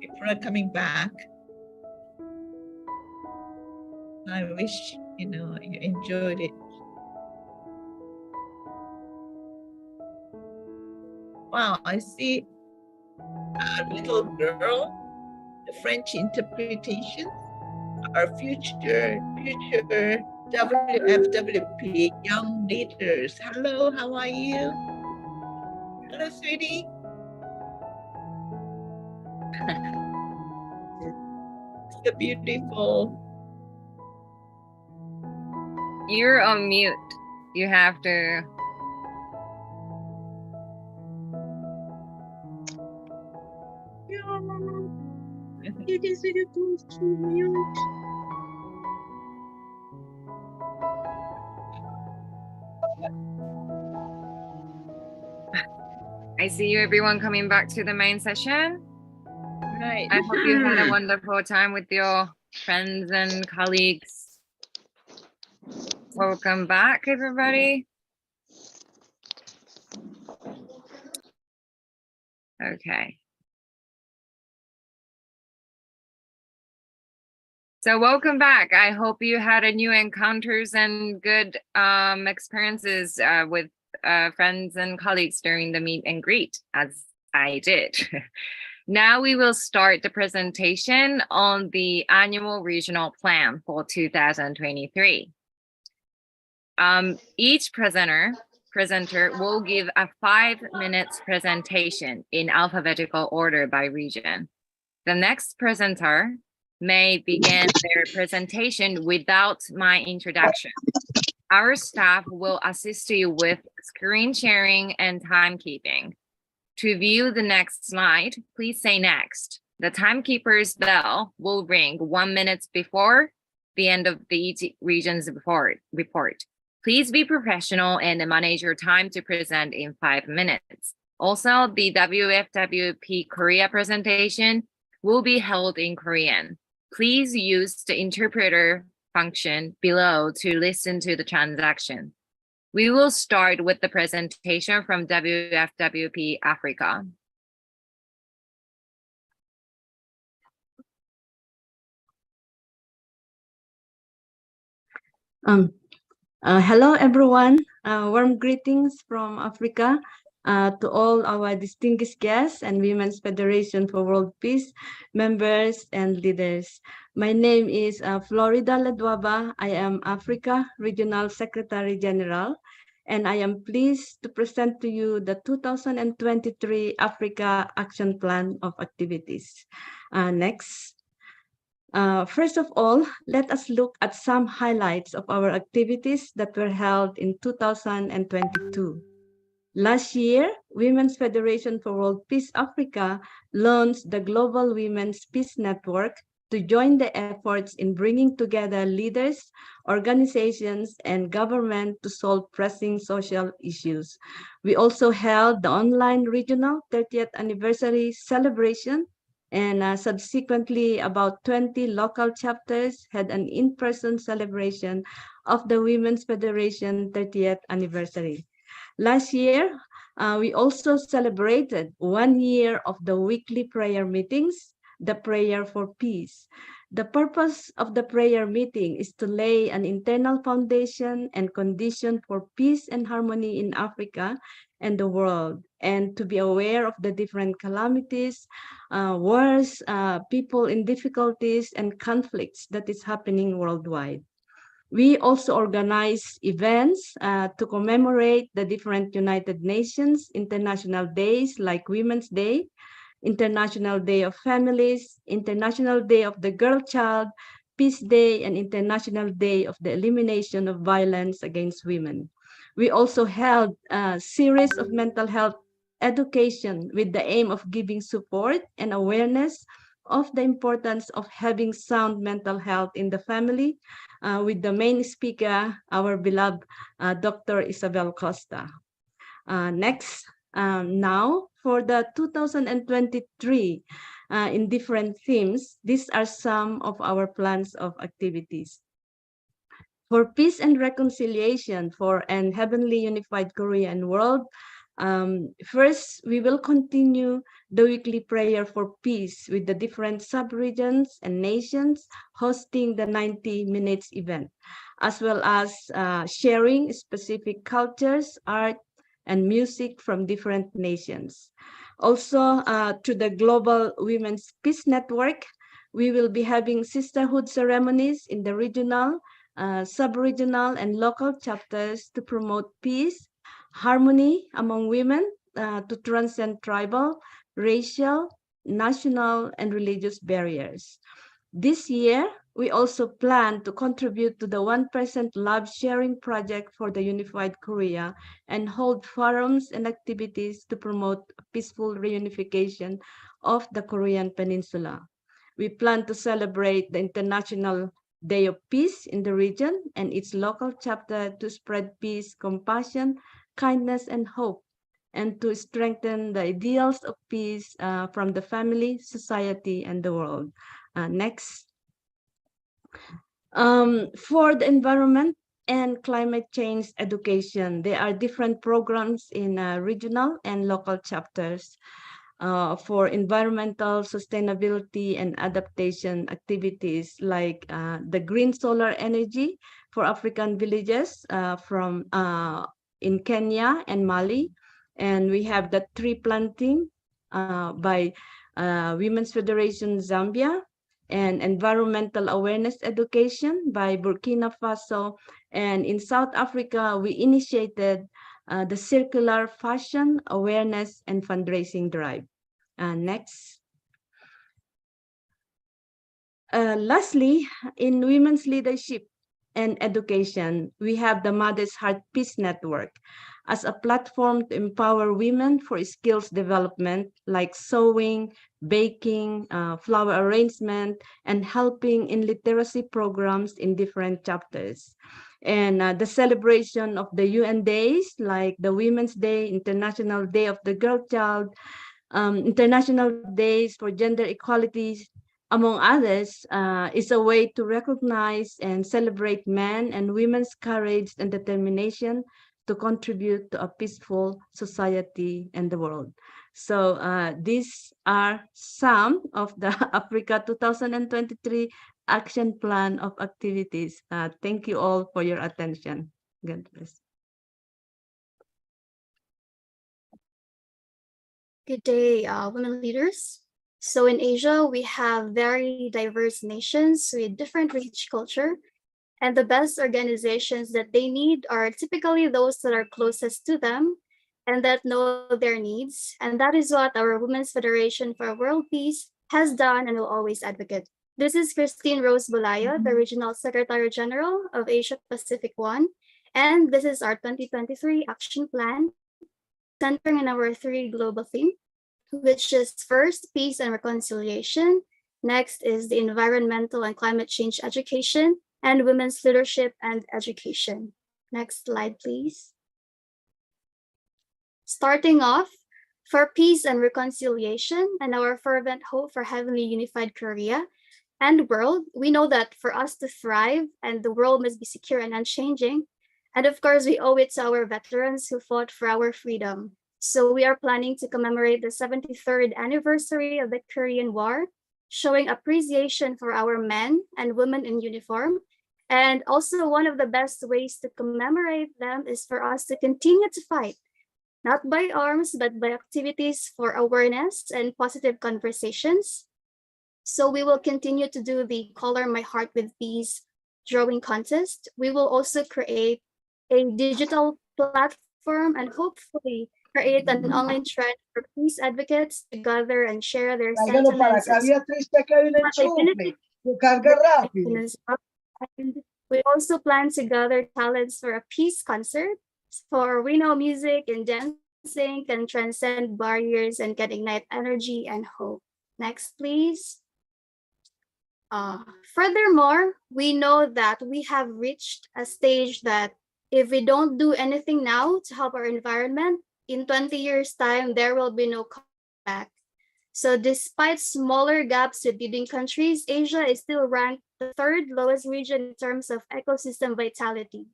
People are coming back. I wish, you enjoyed it. Wow, I see a little girl, the French interpretation, our future WFWP young leaders. Hello, how are you? Hello, sweetie. So beautiful. You're on mute. You have to. It is very close to mute. I see you, everyone, coming back to the main session. Right. I hope you had a wonderful time with your friends and colleagues. Welcome back, everybody. Okay. So welcome back. I hope you had a new encounters and good experiences with friends and colleagues during the meet and greet, as I did. Now we will start the presentation on the annual regional plan for 2023. Each presenter will give a 5-minute presentation in alphabetical order by region. The next presenter may begin their presentation without my introduction. Our staff will assist you with screen sharing and timekeeping. To view the next slide, please say next. The timekeeper's bell will ring 1 minute before the end of each region's report. Please be professional and manage your time to present in 5 minutes. Also, the WFWP Korea presentation will be held in Korean. Please use the interpreter function below to listen to the transaction. We will start with the presentation from WFWP Africa. Hello, everyone. Warm greetings from Africa to all our distinguished guests and Women's Federation for World Peace members and leaders. My name is Florida Ledwaba. I am Africa Regional Secretary General, and I am pleased to present to you the 2023 Africa Action Plan of Activities. Next. First of all, let us look at some highlights of our activities that were held in 2022. Last year, Women's Federation for World Peace Africa launched the Global Women's Peace Network to join the efforts in bringing together leaders, organizations, and government to solve pressing social issues. We also held the online regional 30th anniversary celebration, and subsequently about 20 local chapters had an in-person celebration of the Women's Federation 30th anniversary. Last year, we also celebrated 1 year of the weekly prayer meetings, the Prayer for Peace. The purpose of the prayer meeting is to lay an internal foundation and condition for peace and harmony in Africa and the world, and to be aware of the different calamities, wars, people in difficulties, and conflicts that is happening worldwide. We also organize events to commemorate the different United Nations international days like Women's Day, International Day of Families, International Day of the Girl Child, Peace Day, and International Day of the Elimination of Violence Against Women. We also held a series of mental health education with the aim of giving support and awareness of the importance of having sound mental health in the family, with the main speaker, our beloved Dr. Isabel Costa. Next, now for the 2023 in different themes, these are some of our plans of activities. For peace and reconciliation for an heavenly unified Korea and world, first, we will continue the weekly prayer for peace with the different sub-regions and nations hosting the 90 minutes event, as well as sharing specific cultures, art, and music from different nations. Also, to the Global Women's Peace Network, we will be having sisterhood ceremonies in the regional, sub-regional, and local chapters to promote peace, harmony among women, to transcend tribal, racial, national, and religious barriers. This year, we also plan to contribute to the 1% Love Sharing Project for the Unified Korea and hold forums and activities to promote peaceful reunification of the Korean Peninsula. We plan to celebrate the International Day of Peace in the region and its local chapter to spread peace, compassion, kindness, and hope, and to strengthen the ideals of peace from the family, society, and the world. Next. For the environment and climate change education, there are different programs in regional and local chapters. For environmental sustainability and adaptation activities like the green solar energy for African villages from in Kenya and Mali. And we have the tree planting by Women's Federation Zambia, and environmental awareness education by Burkina Faso. And in South Africa, we initiated the circular fashion awareness and fundraising drive. Next. Lastly, in women's leadership and education, we have the Mother's Heart Peace Network as a platform to empower women for skills development like sewing, baking, flower arrangement, and helping in literacy programs in different chapters. And the celebration of the UN days like the Women's Day, International Day of the Girl Child, International Days for Gender Equality, among others, is a way to recognize and celebrate men and women's courage and determination to contribute to a peaceful society and the world. So these are some of the Africa 2023 action plan of activities. Thank you all for your attention. God bless. Good day, women leaders. So in Asia, we have very diverse nations with different rich culture, and the best organizations that they need are typically those that are closest to them and that know their needs. And that is what our Women's Federation for World Peace has done and will always advocate. This is Christine Rose Bulaya, the Regional Secretary General of Asia Pacific 1, and this is our 2023 action plan centering on our 3 global themes, which is first, peace and reconciliation. Next is the environmental and climate change education, and women's leadership and education. Next slide, please. Starting off, for peace and reconciliation and our fervent hope for heavenly unified Korea and world, we know that for us to thrive and the world must be secure and unchanging. And of course, we owe it to our veterans who fought for our freedom. So we are planning to commemorate the 73rd anniversary of the Korean War, showing appreciation for our men and women in uniform. And also one of the best ways to commemorate them is for us to continue to fight, not by arms, but by activities for awareness and positive conversations. So we will continue to do the Color My Heart with Peace drawing contest. We will also create a digital platform and hopefully create an online thread for peace advocates to gather and share their sentiments. And we also plan to gather talents for a peace concert, for we know music and dancing can transcend barriers and can ignite energy and hope. Next, please. Furthermore, we know that we have reached a stage that if we don't do anything now to help our environment, in 20 years' time, there will be no comeback. So despite smaller gaps with leading countries, Asia is still ranked the third lowest region in terms of ecosystem vitality.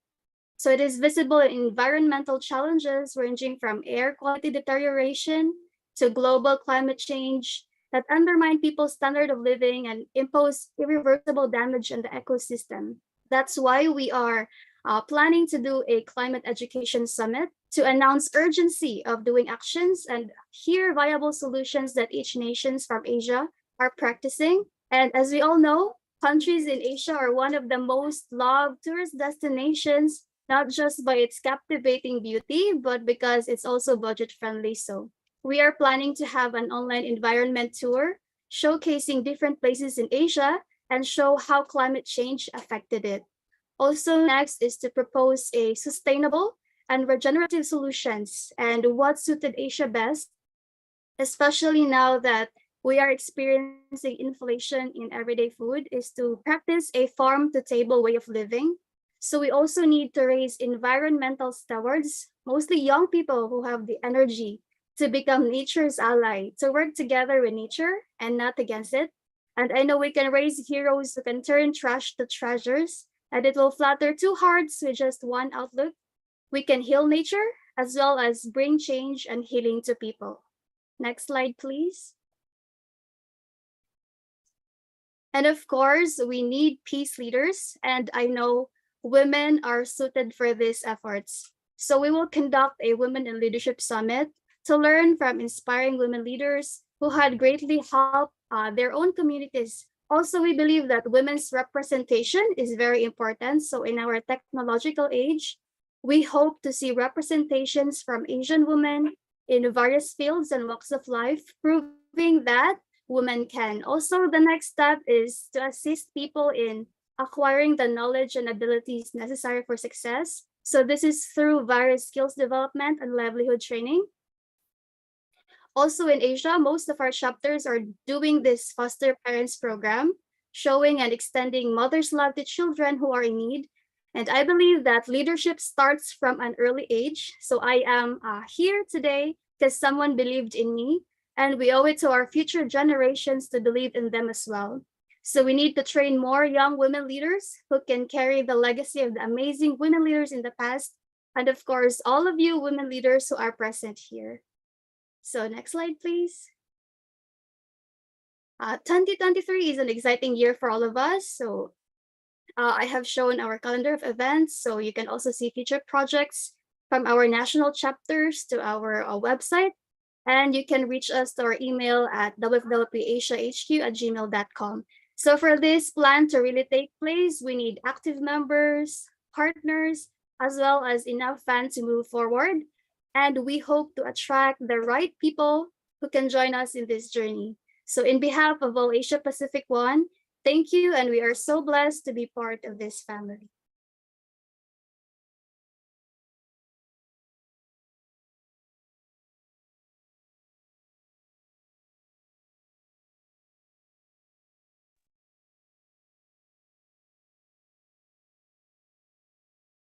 So it is visible in environmental challenges ranging from air quality deterioration to global climate change that undermine people's standard of living and impose irreversible damage on the ecosystem. That's why we are planning to do a climate education summit to announce urgency of doing actions and hear viable solutions that each nations from Asia are practicing. And as we all know, countries in Asia are one of the most loved tourist destinations, not just by its captivating beauty, but because it's also budget friendly. So we are planning to have an online environment tour showcasing different places in Asia and show how climate change affected it. Also, next is to propose a sustainable and regenerative solutions and what suited Asia best, especially now that we are experiencing inflation in everyday food, is to practice a farm-to-table way of living. So we also need to raise environmental stewards, mostly young people who have the energy to become nature's ally, to work together with nature and not against it. And I know we can raise heroes who can turn trash to treasures, and it will flatter two hearts with just one outlook. We can heal nature as well as bring change and healing to people. Next slide, please. And of course, we need peace leaders, and I know women are suited for these efforts. So we will conduct a Women in Leadership Summit to learn from inspiring women leaders who had greatly helped their own communities. Also, we believe that women's representation is very important. So in our technological age, we hope to see representations from Asian women in various fields and walks of life, proving that women can. Also, the next step is to assist people in acquiring the knowledge and abilities necessary for success. So this is through various skills development and livelihood training. Also in Asia, most of our chapters are doing this foster parents program, showing and extending mother's love to children who are in need. And I believe that leadership starts from an early age. So I am here today because someone believed in me, and we owe it to our future generations to believe in them as well. So we need to train more young women leaders who can carry the legacy of the amazing women leaders in the past. And of course, all of you women leaders who are present here. So next slide, please. 2023 is an exciting year for all of us. So I have shown our calendar of events, so you can also see future projects from our national chapters to our website. And you can reach us to our email at wfwpasiahq@gmail.com. So for this plan to really take place, we need active members, partners, as well as enough funds to move forward. And we hope to attract the right people who can join us in this journey. So in behalf of all Asia Pacific One, thank you, and we are so blessed to be part of this family.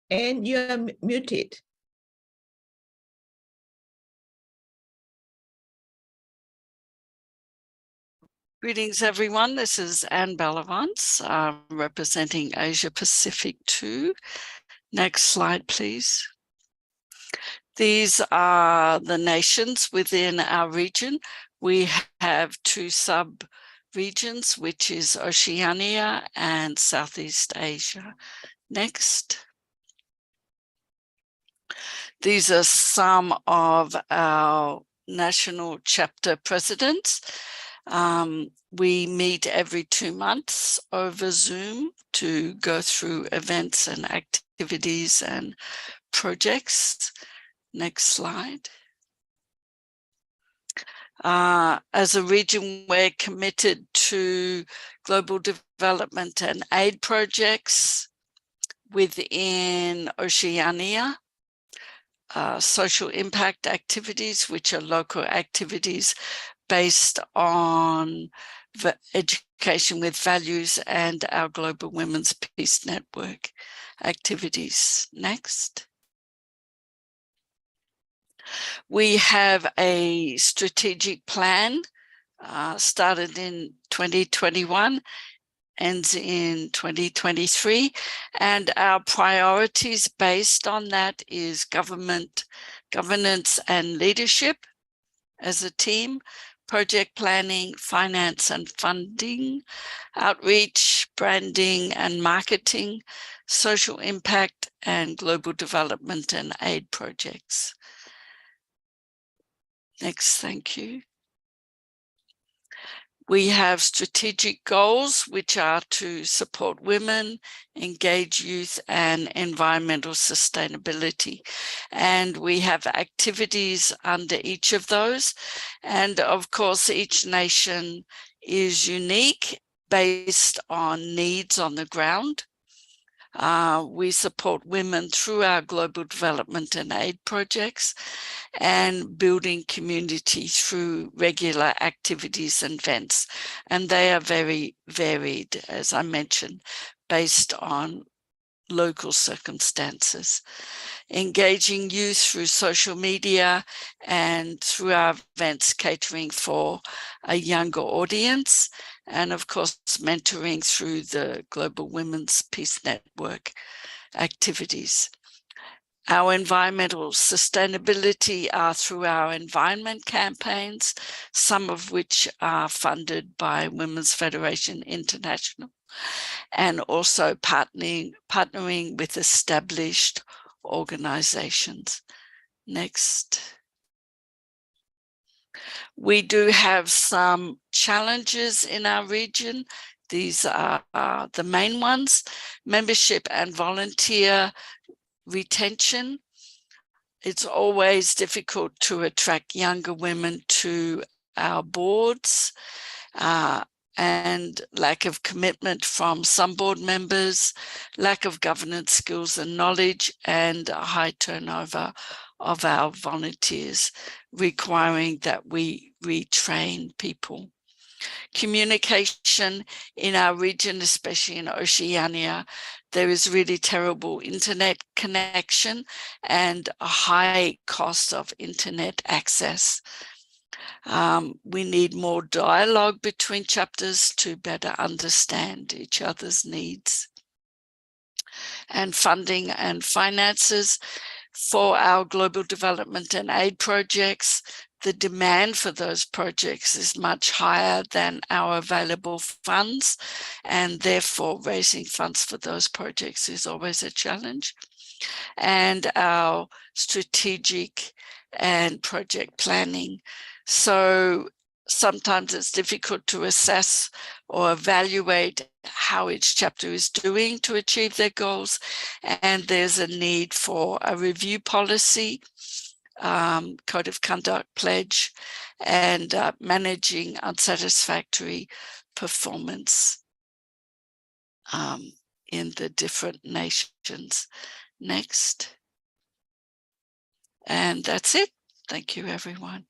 And you are muted. Greetings, everyone. This is Anne Bellavance, representing Asia Pacific 2. Next slide, please. These are the nations within our region. We have two sub-regions, which is Oceania and Southeast Asia. Next. These are some of our national chapter presidents. We meet every 2 months over Zoom to go through events and activities and projects. Next slide. As a region, we're committed to global development and aid projects within Oceania, social impact activities, which are local activities based on education with values, and our Global Women's Peace Network activities. Next. We have a strategic plan started in 2021. ends in 2023. And our priorities based on that is government, governance and leadership as a team, project planning, finance and funding, outreach, branding and marketing, social impact, and global development and aid projects. Next, thank you. We have strategic goals, which are to support women, engage youth, and environmental sustainability. And we have activities under each of those. And of course, each nation is unique based on needs on the ground. We support women through our global development and aid projects and building community through regular activities and events. And they are very varied, as I mentioned, based on local circumstances. Engaging youth through social media and through our events catering for a younger audience, and of course mentoring through the Global Women's Peace Network activities. Our environmental sustainability are through our environment campaigns, some of which are funded by Women's Federation International, and also partnering with established organizations. Next. We do have some challenges in our region. These are the main ones: membership and volunteer retention. It's always difficult to attract younger women to our boards, and lack of commitment from some board members, lack of governance skills and knowledge, and a high turnover of our volunteers, requiring that we retrain people. Communication in our region, especially in Oceania, there is really terrible internet connection and a high cost of internet access. We need more dialogue between chapters to better understand each other's needs. And funding and finances for our global development and aid projects. The demand for those projects is much higher than our available funds, and therefore raising funds for those projects is always a challenge. And our strategic and project planning. So sometimes it's difficult to assess or evaluate how each chapter is doing to achieve their goals. And there's a need for a review policy, code of conduct pledge, and managing unsatisfactory performance in the different nations. Next. And that's it. Thank you, everyone.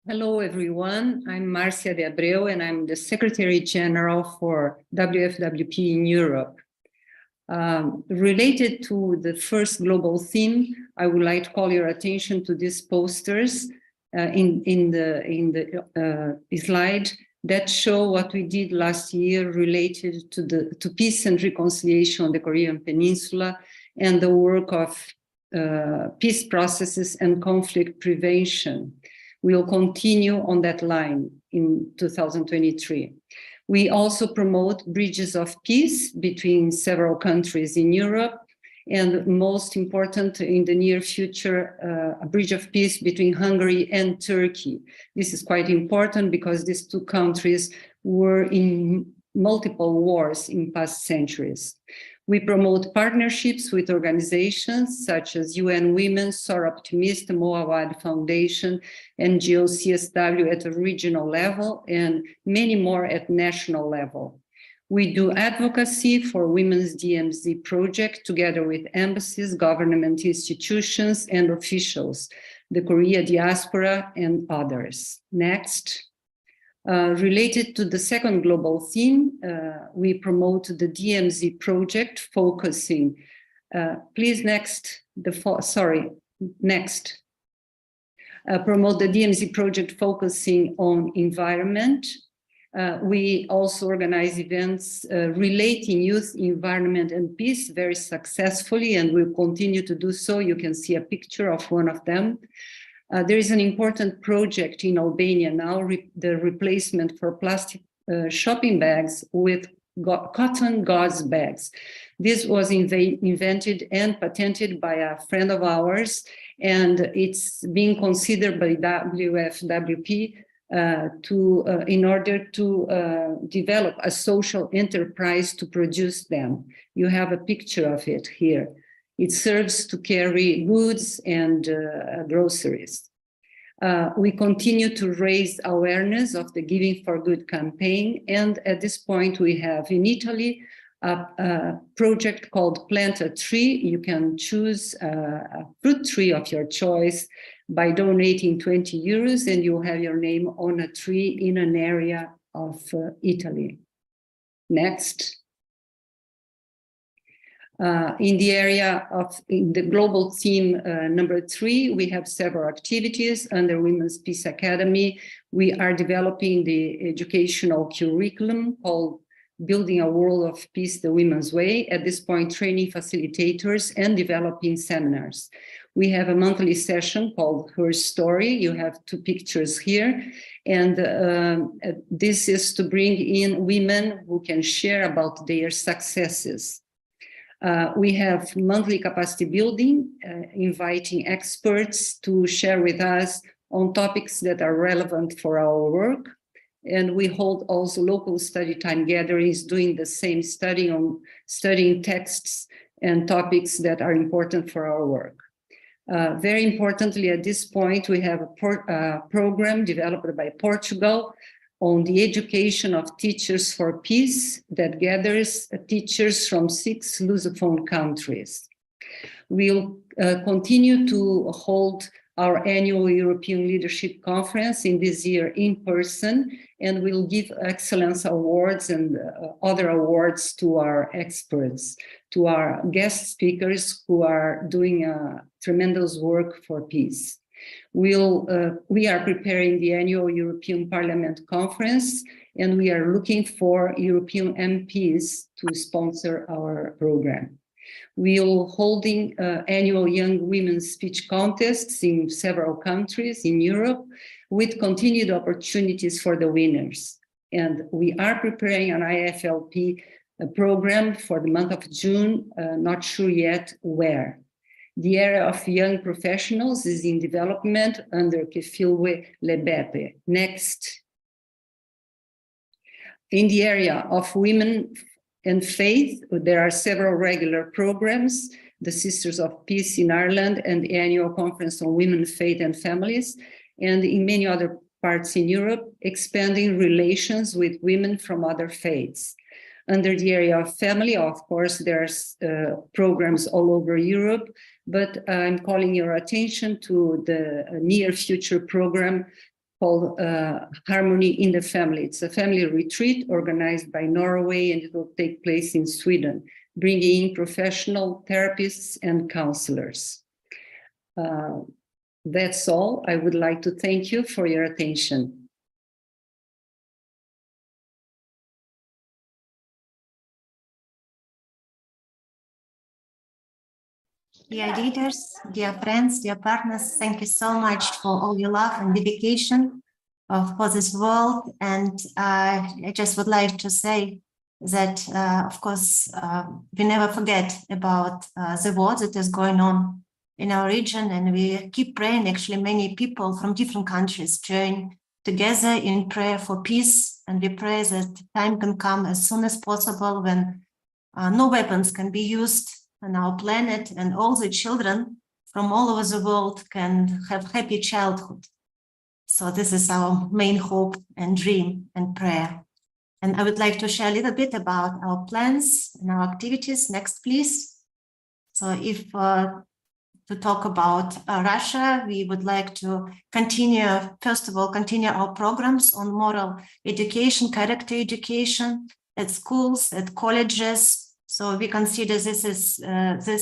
Hello, everyone. I'm Marcia de Abreu, and I'm the Secretary General for WFWP in Europe. Related to the first global theme, I would like to call your attention to these posters in the slide that show what we did last year related to peace and reconciliation on the Korean Peninsula and the work of peace processes and conflict prevention. We will continue on that line in 2023. We also promote bridges of peace between several countries in Europe, and most important in the near future, a bridge of peace between Hungary and Turkey. This is quite important because these two countries were in multiple wars in past centuries. We promote partnerships with organizations such as UN Women, SOAR Optimist, Moawad Foundation, NGO CSW at a regional level, and many more at national level. We do advocacy for Women's DMZ project together with embassies, government institutions, and officials, the Korea diaspora, and others. Next. Related to the second global theme, we promote the DMZ project focusing, please next, next. promote the DMZ project focusing on environment. We also organize events relating youth, environment, and peace very successfully, and we'll continue to do so. You can see a picture of one of them. There is an important project in Albania now, the replacement for plastic shopping bags with cotton gauze bags. This was invented and patented by a friend of ours, and it's being considered by WFWP in order to develop a social enterprise to produce them. You have a picture of it here. It serves to carry goods and groceries. We continue to raise awareness of the Giving for Good campaign, and at this point we have in Italy a project called Plant a Tree. You can choose a fruit tree of your choice by donating 20 euros, and you have your name on a tree in an area of Italy. Next. In the area of the global theme number 3, we have several activities under Women's Peace Academy. We are developing the educational curriculum called Building a World of Peace the Women's Way. At this point, training facilitators and developing seminars. We have a monthly session called Her Story. You have 2 pictures here. And this is to bring in women who can share about their successes. We have monthly capacity building, inviting experts to share with us on topics that are relevant for our work. And we hold also local study time gatherings, doing the same studying texts and topics that are important for our work. Very importantly, at this point, we have a program developed by Portugal on the education of teachers for peace that gathers teachers from 6 Lusophone countries. We'll continue to hold our annual European Leadership Conference in this year in person, and we'll give excellence awards and other awards to our experts, to our guest speakers who are doing tremendous work for peace. We are preparing the annual European Parliament Conference, and we are looking for European MPs to sponsor our program. We'll holding annual Young Women's Speech Contests in several countries in Europe with continued opportunities for the winners. And we are preparing an IFLP program for the month of June, not sure yet where. The area of young professionals is in development under Kefilwe Lebepe. Next. In the area of women and faith, there are several regular programs, the Sisters of Peace in Ireland and the annual conference on women, faith and families, and in many other parts in Europe, expanding relations with women from other faiths. Under the area of family, of course, there's programs all over Europe, but I'm calling your attention to the near future program called Harmony in the Family. It's a family retreat organized by Norway, and it will take place in Sweden, bringing in professional therapists and counselors. That's all. I would like to thank you for your attention. Dear leaders, dear friends, dear partners, thank you so much for all your love and dedication for this world. And I just would like to say that, of course, we never forget about the war that is going on in our region, and we keep praying. Actually, many people from different countries join together in prayer for peace, and we pray that time can come as soon as possible when no weapons can be used on our planet, and all the children from all over the world can have happy childhood. So this is our main hope and dream and prayer. And I would like to share a little bit about our plans and our activities. Next, please. So if to talk about Russia, we would like to continue, first of all, continue our programs on moral education, character education at schools, at colleges. So we consider this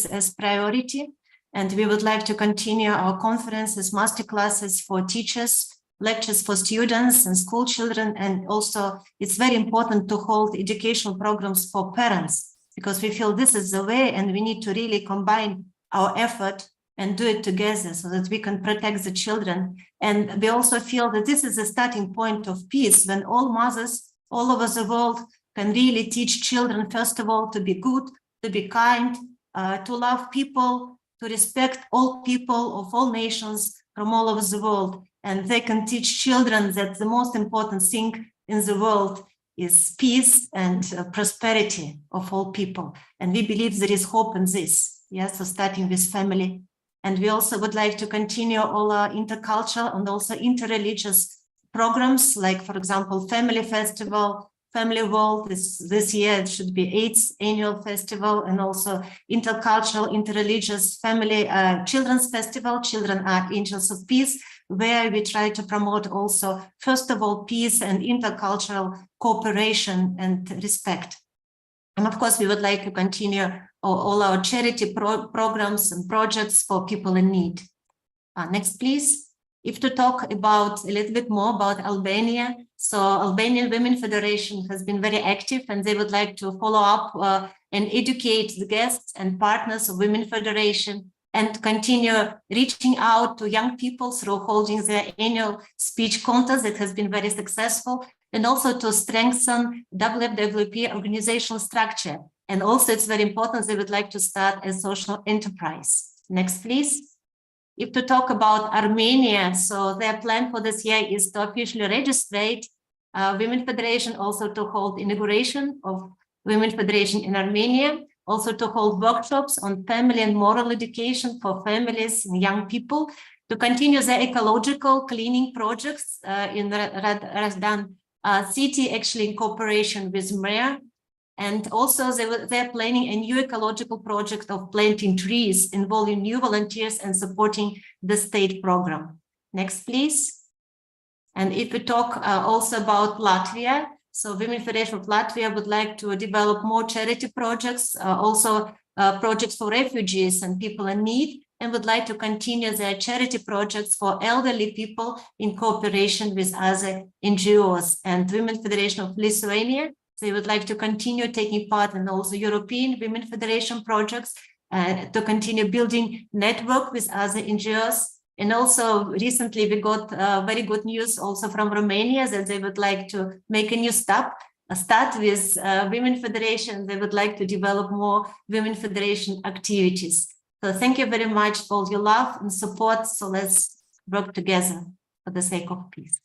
as priority. And we would like to continue our conferences, masterclasses for teachers, lectures for students and school children. And also it's very important to hold educational programs for parents, because we feel this is the way, and we need to really combine our effort and do it together so that we can protect the children. And we also feel that this is a starting point of peace, when all mothers all over the world can really teach children, first of all, to be good, to be kind, to love people, to respect all people of all nations from all over the world. And they can teach children that the most important thing in the world is peace and prosperity of all people. And we believe there is hope in this. Yes, so starting with family. And we also would like to continue all our intercultural and also interreligious programs, like, for example, Family Festival, Family World. This year it should be 8th annual festival, and also intercultural, interreligious family children's festival, Children Are Angels of Peace, where we try to promote also, first of all, peace and intercultural cooperation and respect. And of course, we would like to continue all our charity programs and projects for people in need. Next, please. If to talk about a little bit more about Albania, so Albanian Women Federation has been very active, and they would like to follow up and educate the guests and partners of Women Federation, and continue reaching out to young people through holding their annual speech contest that has been very successful, and also to strengthen WFWP organizational structure. And also it's very important, they would like to start a social enterprise. Next, please. If to talk about Armenia, so their plan for this year is to officially register Women Federation, also to hold inauguration of Women Federation in Armenia, also to hold workshops on family and moral education for families and young people, to continue the ecological cleaning projects in Razdan city, actually in cooperation with mayor. And also they're planning a new ecological project of planting trees, involving new volunteers and supporting the state program. Next, please. And if we talk also about Latvia, so Women Federation of Latvia would like to develop more charity projects, also projects for refugees and people in need, and would like to continue their charity projects for elderly people in cooperation with other NGOs. And Women Federation of Lithuania, they would like to continue taking part in also European Women Federation projects, to continue building network with other NGOs. And also recently we got very good news also from Romania that they would like to make a new start with Women Federation. They would like to develop more Women Federation activities. So thank you very much for your love and support. So let's work together for the sake of peace.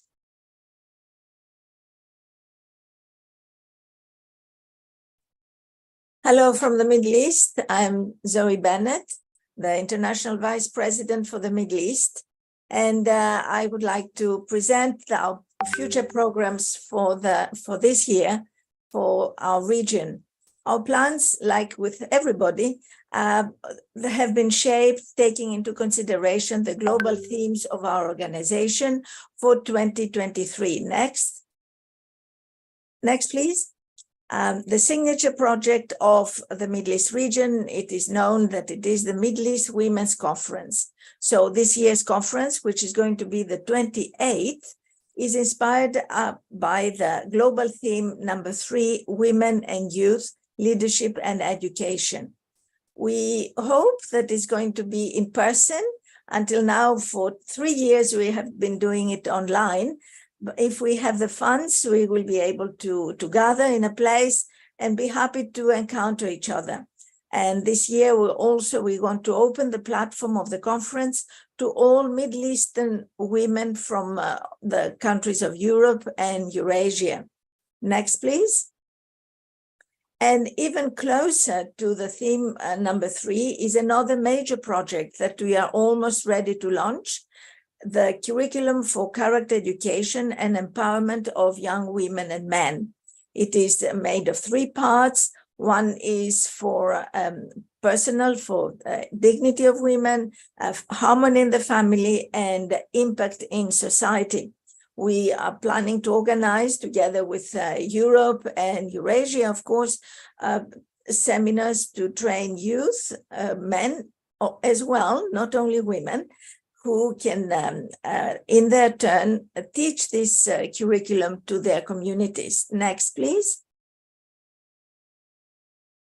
Hello from the Middle East. I'm Zoe Bennett, the International Vice President for the Middle East. And I would like to present our future programs for this year for our region. Our plans, like with everybody, they have been shaped taking into consideration the global themes of our organization for 2023. Next. Next, please. The signature project of the Middle East region, it is known that it is the Middle East Women's Conference. So this year's conference, which is going to be the 28th, is inspired by the global theme number 3, Women and Youth, Leadership and Education. We hope that it's going to be in person. Until now, for 3 years, we have been doing it online. If we have the funds, we will be able to gather in a place and be happy to encounter each other. And this year, we want to open the platform of the conference to all Middle Eastern women from the countries of Europe and Eurasia. Next, please. And even closer to the theme number 3 is another major project that we are almost ready to launch, the curriculum for character education and empowerment of young women and men. It is made of 3 parts. One is for personal, for dignity of women, harmony in the family, and impact in society. We are planning to organize together with Europe and Eurasia, of course, seminars to train youth, men as well, not only women, who can, in their turn, teach this curriculum to their communities. Next, please.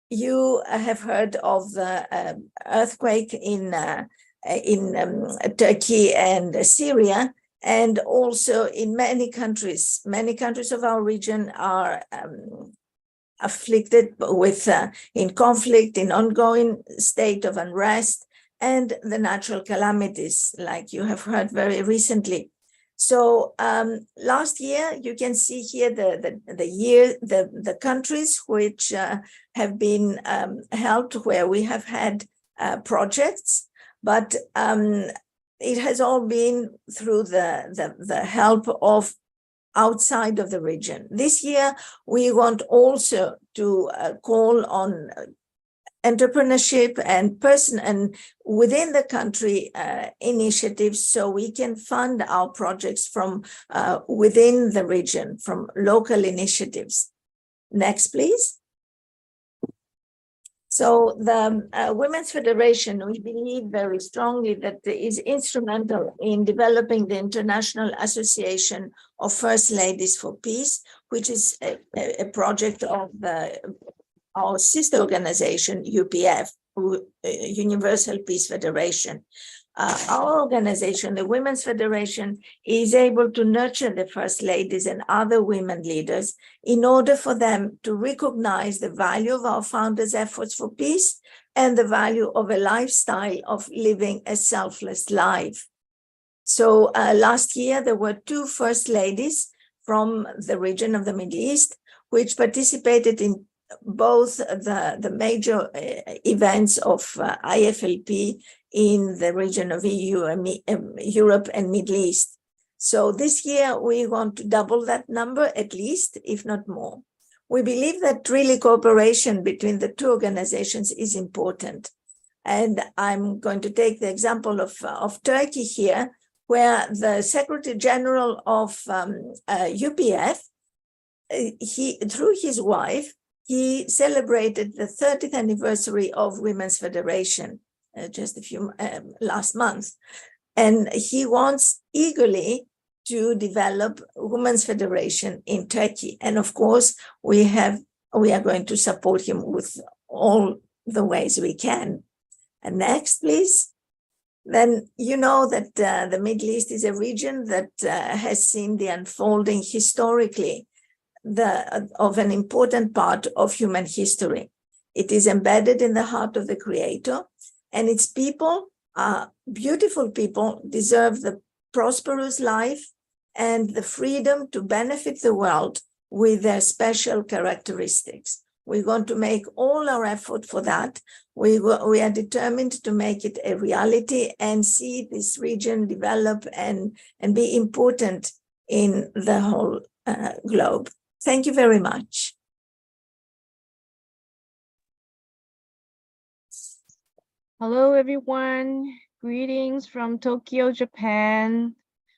You have heard of the earthquake in Turkey and Syria, and also in many countries. Many countries of our region are afflicted with in conflict, in ongoing state of unrest, and the natural calamities, like you have heard very recently. So last year, you can see here the countries which have been helped, where we have had projects, but it has all been through the help of outside of the region. This year, we want also to call on entrepreneurship and within the country initiatives, so we can fund our projects from within the region, from local initiatives. Next, please. So the Women's Federation, we believe very strongly that is instrumental in developing the International Association of First Ladies for Peace, which is a project of our sister organization, UPF, Universal Peace Federation. Our organization, the Women's Federation, is able to nurture the First Ladies and other women leaders in order for them to recognize the value of our founders' efforts for peace and the value of a lifestyle of living a selfless life. So last year, there were 2 First Ladies from the region of the Middle East, which participated in both the major events of IFLP in the region of EU and Europe and Middle East. So this year we want to double that number at least, if not more. We believe that really cooperation between the 2 organizations is important. And I'm going to take the example of Turkey here, where the Secretary General of UPF, through his wife, he celebrated the 30th anniversary of Women's Federation just last month. And he wants eagerly to develop Women's Federation in Turkey. And of course, we are going to support him with all the ways we can. And next, please. Then you know that the Middle East is a region that has seen the unfolding historically of an important part of human history. It is embedded in the heart of the Creator, and its people, beautiful people, deserve the prosperous life and the freedom to benefit the world with their special characteristics. We're going to make all our effort for that. We are determined to make it a reality and see this region develop and be important in the whole globe. Thank you very much. Hello, everyone. Greetings from Tokyo, Japan.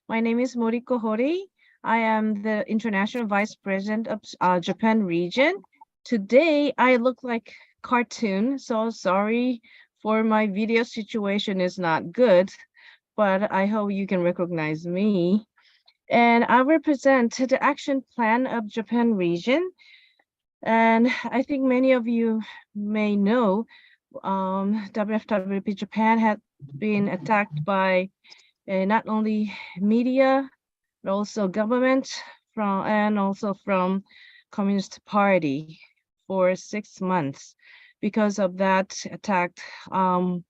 My name is Moriko Hori. I am the International Vice President of Japan region. Today, I look like cartoon, so sorry for my video situation is not good, but I hope you can recognize me. And I represent the action plan of Japan region. And I think many of you may know WFWP Japan had been attacked by not only media, but also government and also from Communist Party for 6 months. Because of that attack, our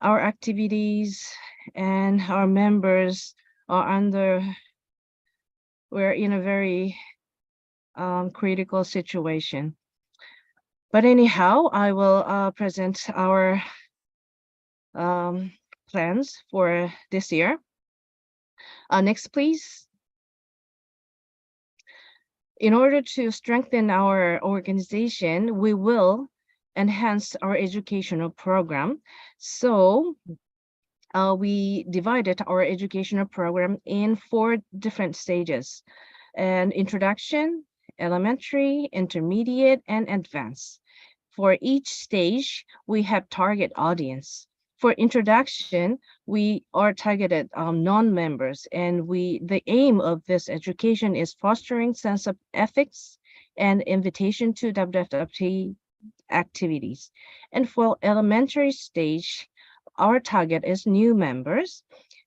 activities and our members are we're in a very critical situation. But anyhow, I will present our plans for this year. Next, please. In order to strengthen our organization, we will enhance our educational program. So we divided our educational program in 4 different stages: an introduction, elementary, intermediate, and advanced. For each stage, we have target audience. For introduction, we are targeted non-members, and the aim of this education is fostering sense of ethics and invitation to WFWP activities. And for elementary stage, our target is new members,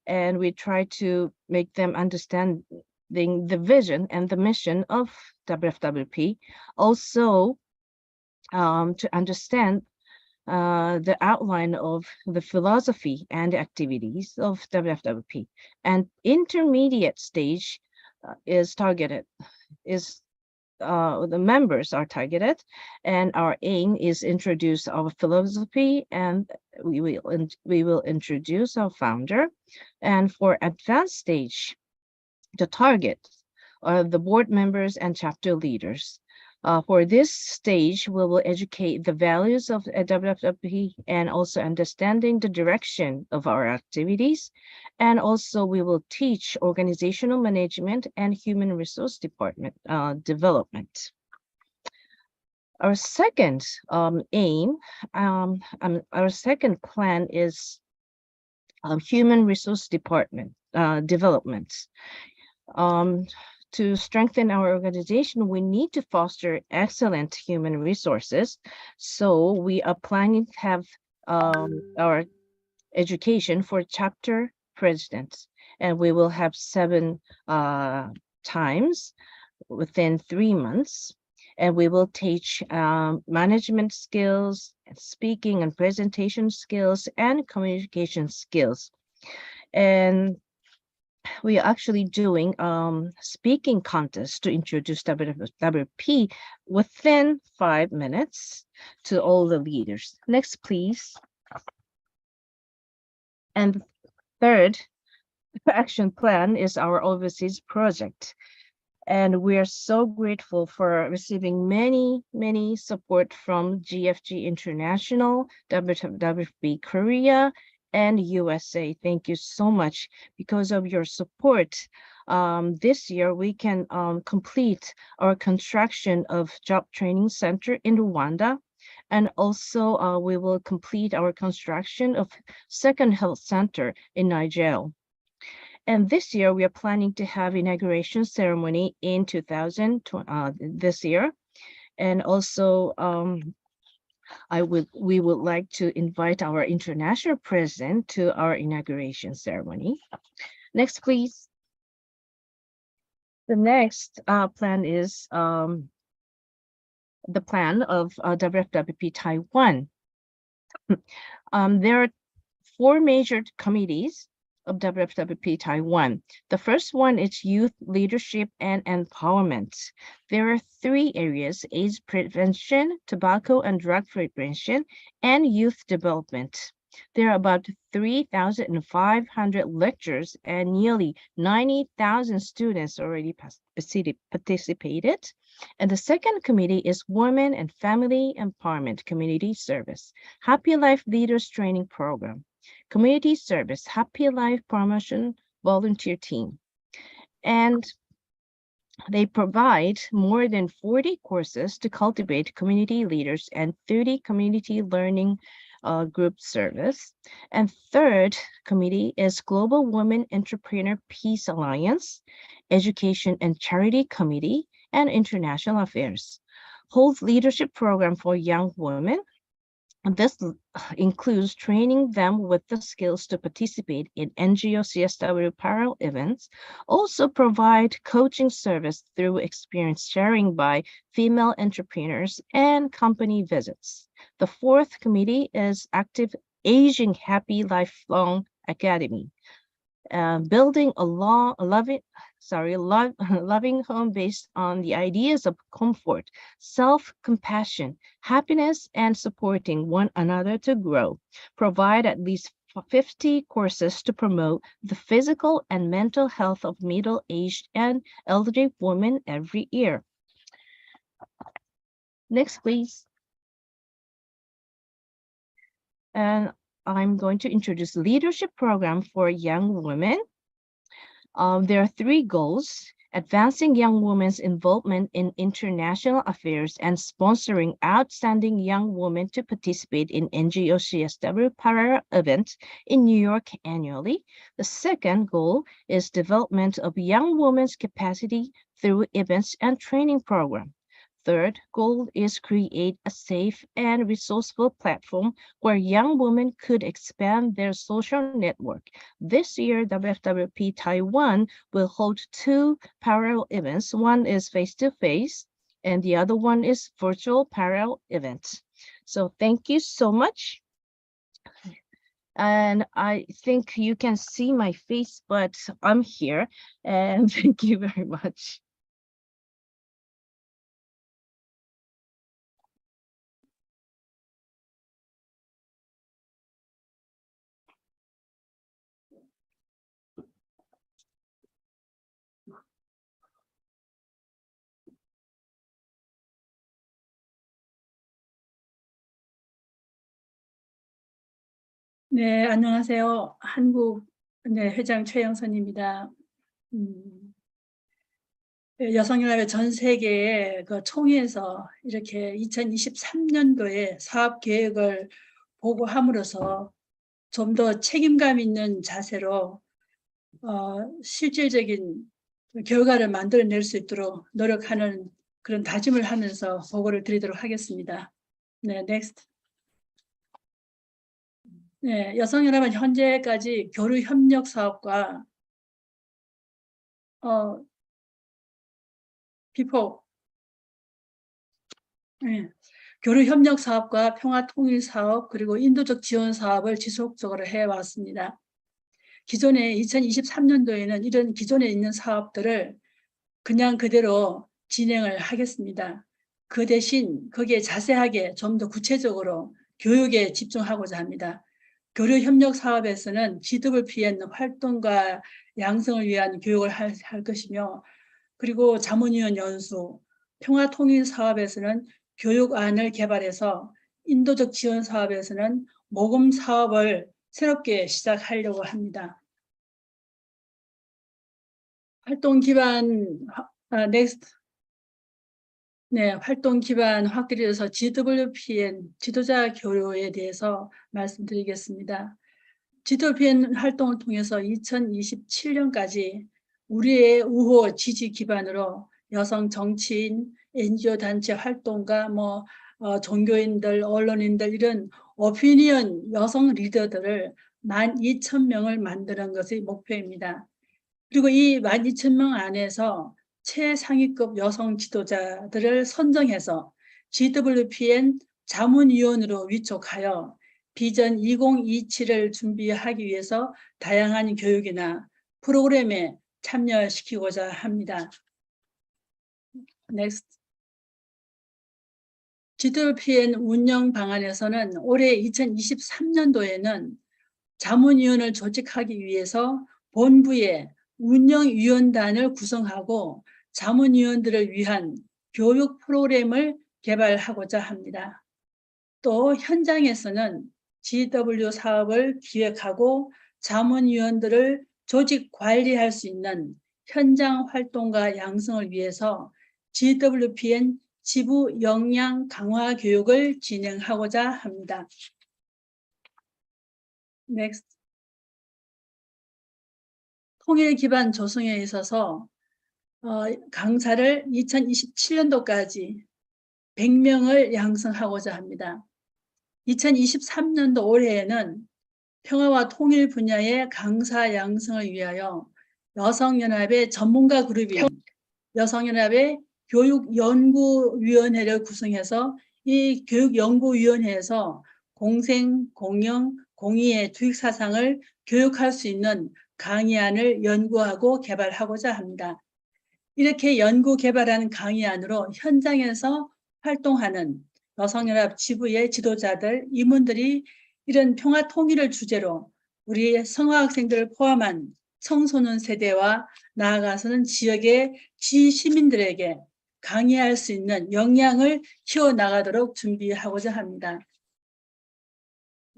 and we try to make them understand the vision and the mission of WFWP. Also, to understand the outline of the philosophy and activities of WFWP. And intermediate stage the members are targeted, and our aim is introduce our philosophy, and we will introduce our founder. And for advanced stage, the target are the board members and chapter leaders. For this stage, we will educate the values of WFWP and also understanding the direction of our activities. And also we will teach organizational management and human resource department development. Our second our second plan is human resource department development. To strengthen our organization, we need to foster excellent human resources. So we are planning to have our education for chapter presidents, and we will have 7 times within 3 months. And we will teach management skills, speaking and presentation skills, and communication skills. And we are actually doing speaking contests to introduce WFWP within 5 minutes to all the leaders. Next, please. And third action plan is our overseas project. And we are so grateful for receiving many support from GFG International, WFWP Korea, and USA. Thank you so much. Because of your support, this year we can complete our construction of job training center in Rwanda. And also we will complete our construction of second health center in Niger. And this year we are planning to have inauguration ceremony in this year. And also we would like to invite our international president to our inauguration ceremony. Next, please. The next plan is the plan of WFWP Taiwan. There are 4 major committees of WFWP Taiwan. The first one is youth leadership and empowerment. There are 3 areas: AIDS prevention, tobacco and drug prevention, and youth development. There are about 3,500 lecturers and nearly 90,000 students already participated. And the second committee is Women and Family Empowerment Community Service, Happy Life Leaders Training Program, Community Service, Happy Life Promotion Volunteer Team. And they provide more than 40 courses to cultivate community leaders and 30 community learning group service. And third committee is Global Women Entrepreneur Peace Alliance, Education and Charity Committee, and International Affairs. Holds leadership program for young women. And this includes training them with the skills to participate in NGO CSW parallel events, also provide coaching service through experience sharing by female entrepreneurs and company visits. The fourth committee is Active Aging Happy Lifelong Academy, building a loving home based on the ideas of comfort, self-compassion, happiness, and supporting one another to grow. Provide at least 50 courses to promote the physical and mental health of middle-aged and elderly women every year. Next, please. And I'm going to introduce leadership program for young women. There are 3 goals. advancing young women's involvement in international affairs, and sponsoring outstanding young women to participate in NGO CSW parallel events in New York annually. The second goal is development of young women's capacity through events and training program. Third goal is create a safe and resourceful platform where young women could expand their social network. This year, WFWP Taiwan will hold 2 parallel events. One is face-to-face, and the other one is virtual parallel events. So thank you so much. And I think you can see my face, but I'm here, and thank you very much. 네, 안녕하세요. 한국 회장 최영선입니다. 여성연합의 전 세계의 그 총회에서 이렇게 2023년도에 사업 계획을 보고함으로써 좀 더 책임감 있는 자세로 실질적인 결과를 만들어낼 수 있도록 노력하는 그런 다짐을 하면서 보고를 드리도록 하겠습니다. 네, 넥스트. 네, 여성연합은 현재까지 교류 협력 사업과 교류 협력 사업과 평화 통일 사업 그리고 인도적 지원 사업을 지속적으로 해왔습니다. 기존에 2023년도에는 이런 기존에 있는 사업들을 그냥 그대로 진행을 하겠습니다. 그 대신 거기에 자세하게 좀 더 구체적으로 교육에 집중하고자 합니다. 교류 협력 사업에서는 GWPN 활동과 양성을 위한 교육을 할 것이며, 그리고 자문위원 연수, 평화통일 사업에서는 교육안을 개발해서 인도적 지원 사업에서는 모금 사업을 새롭게 시작하려고 합니다. 활동 기반 활동 기반 확대해서 GWPN 지도자 교류에 대해서 말씀드리겠습니다. GWPN 활동을 통해서 2027년까지 우리의 우호 지지 기반으로 여성 정치인, NGO 단체 활동가, 종교인들, 언론인들 이런 오피니언 여성 리더들을 12,000명을 만드는 것이 목표입니다. 그리고 이 12,000명 안에서 최상위급 여성 지도자들을 선정해서 GWPN 자문위원으로 위촉하여 비전 2027을 준비하기 위해서 다양한 교육이나 프로그램에 참여시키고자 합니다. Next. GWPN 운영 방안에서는 올해 2023년도에는 자문위원을 조직하기 위해서 본부에 운영위원단을 구성하고 자문위원들을 위한 교육 프로그램을 개발하고자 합니다. 또 현장에서는 GW 사업을 기획하고 자문위원들을 조직 관리할 수 있는 현장 활동과 양성을 위해서 GWPN 지부 역량 강화 교육을 진행하고자 합니다. Next. 통일 기반 조성에 있어서 강사를 2027년도까지 100명을 양성하고자 합니다. 2023년도 올해에는 평화와 통일 분야의 강사 양성을 위하여 여성연합의 전문가 그룹인 여성연합의 교육연구위원회를 구성해서 이 교육연구위원회에서 공생, 공영, 공의의 투익사상을 교육할 수 있는 강의안을 연구하고 개발하고자 합니다. 이렇게 연구 개발하는 강의안으로 현장에서 활동하는 여성연합 지부의 지도자들, 임원들이 이런 평화 통일을 주제로 우리 성화학생들을 포함한 청소년 세대와 나아가서는 지역의 시민들에게 강의할 수 있는 역량을 키워나가도록 준비하고자 합니다.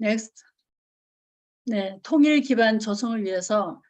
Next. 네, 통일 기반 조성을 위해서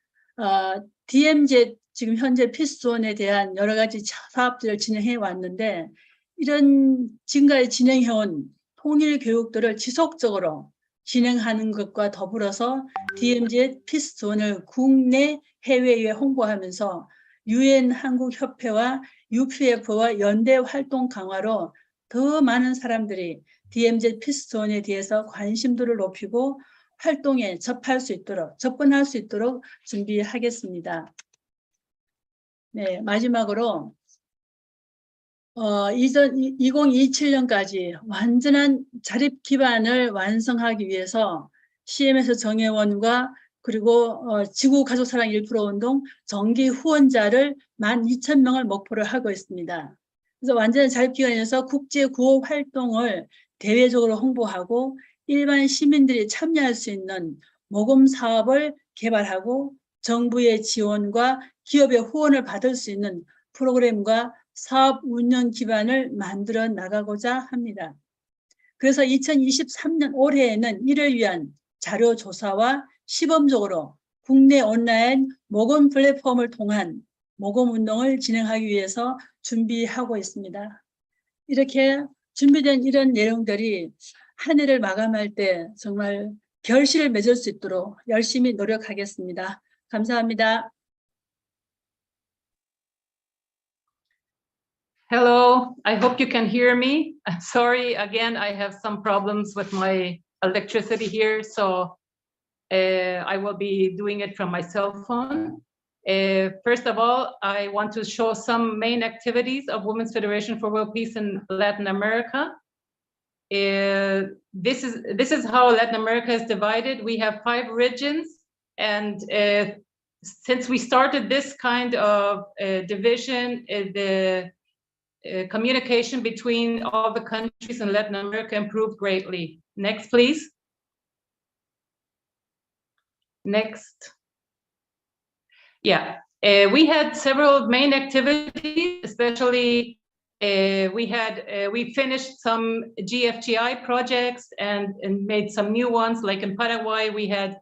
DMZ 지금 현재 피스존에 대한 여러 가지 사업들을 진행해 왔는데 이런 지금까지 진행해온 통일 교육들을 지속적으로 진행하는 것과 더불어서 DMZ 피스존을 국내 해외에 홍보하면서 UN 한국협회와 UPF와 연대 활동 강화로 더 많은 사람들이 DMZ 피스존에 대해서 관심도를 높이고 활동에 접할 수 있도록 접근할 수 있도록 준비하겠습니다. 네, 마지막으로 2027년까지 완전한 자립 기반을 완성하기 위해서 CM에서 정회원과 그리고 지구가족사랑 1% 운동 정기 후원자를 12,000명을 목표로 하고 있습니다. 그래서 완전한 자립 기반에서 국제 구호 활동을 대외적으로 홍보하고 일반 시민들이 참여할 수 있는 모금 사업을 개발하고 정부의 지원과 기업의 후원을 받을 수 있는 프로그램과 사업 운영 기반을 만들어 나가고자 합니다. 그래서 2023년 올해에는 이를 위한 자료 조사와 시범적으로 국내 온라인 모금 플랫폼을 통한 모금 운동을 진행하기 위해서 준비하고 있습니다. 이렇게 준비된 이런 내용들이 한 해를 마감할 때 정말 결실을 맺을 수 있도록 열심히 노력하겠습니다. 감사합니다. Hello, I hope you can hear me. I'm sorry, again, I have some problems with my electricity here, so I will be doing it from my cell phone. First of all, I want to show some main activities of Women's Federation for World Peace in Latin America. This is how Latin America is divided. We have 5 regions, and since we started this kind of division, the communication between all the countries in Latin America improved greatly. Next, please. Next. Yeah, we had several main activities, especially we finished some GFGI projects and made some new ones, like in Paraguay, we had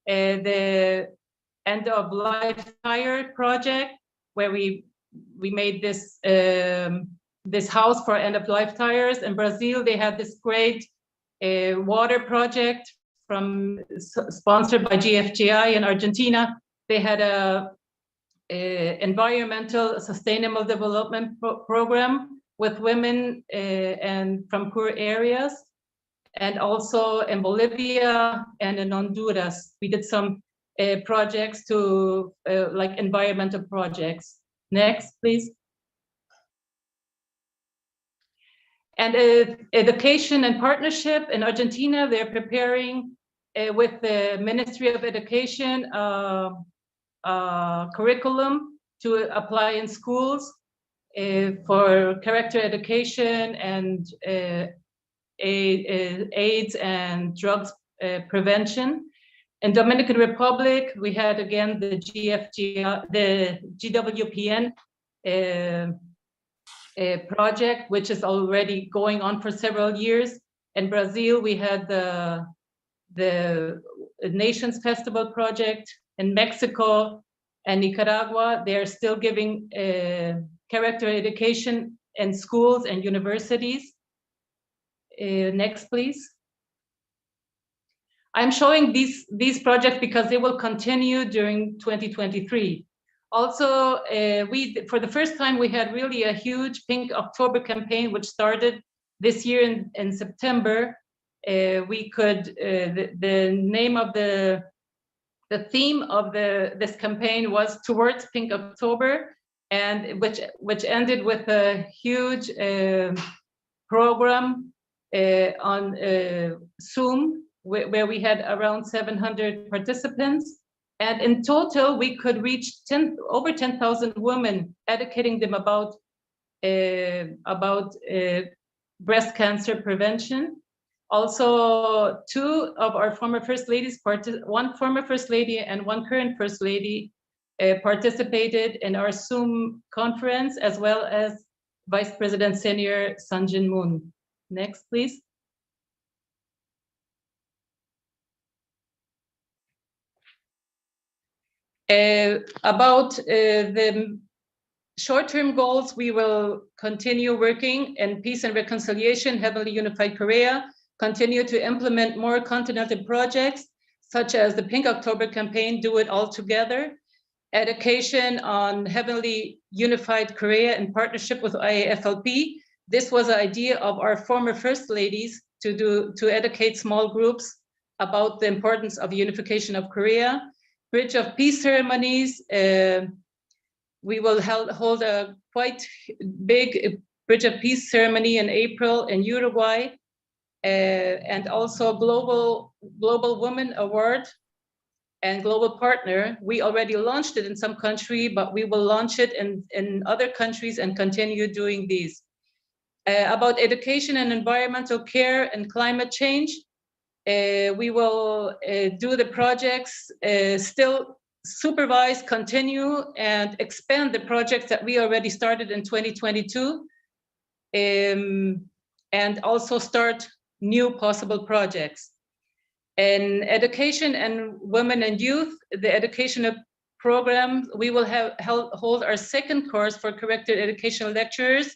the End of Life Tire project, where we made this this house for end-of-life tires. In Brazil, they had this great water project sponsored by GFGI. In Argentina, they had a environmental sustainable development program with women and from poor areas. And also in Bolivia and in Honduras, we did some projects to like environmental projects. Next, please. And education and partnership in Argentina, they're preparing with the Ministry of Education curriculum to apply in schools for character education and AIDS and drugs prevention. In Dominican Republic, we had again the GWPN project, which is already going on for several years. In Brazil, we had the Nations Festival project. In Mexico and Nicaragua, they are still giving character education in schools and universities. Next, please. I'm showing these projects because they will continue during 2023. Also, for the first time, we had really a huge Pink October campaign, which started this year in September. The name of the theme of this campaign was Towards Pink October, and which ended with a huge program on Zoom, where we had around 700 participants. And in total, we could reach over 10,000 women, educating them about breast cancer prevention. Also, 2 of our former First Ladies, one former First Lady and one current First Lady, participated in our Zoom conference, as well as Vice President Senior Sun Jin Moon. Next, please. About the short-term goals, we will continue working in peace and reconciliation, Heavenly Unified Korea, continue to implement more continental projects, such as the Pink October campaign, Do It All Together, education on Heavenly Unified Korea in partnership with IAFLP. This was an idea of our former First Ladies to educate small groups about the importance of unification of Korea. Bridge of Peace ceremonies. We will hold a quite big Bridge of Peace ceremony in April in Uruguay, and also Global Women Award and Global Partner. We already launched it in some country, but we will launch it in other countries and continue doing these. About education and environmental care and climate change, we will do the projects, still supervise, continue, and expand the projects that we already started in 2022, and also start new possible projects. In education and women and youth, the educational program, we will hold our second course for corrected educational lecturers.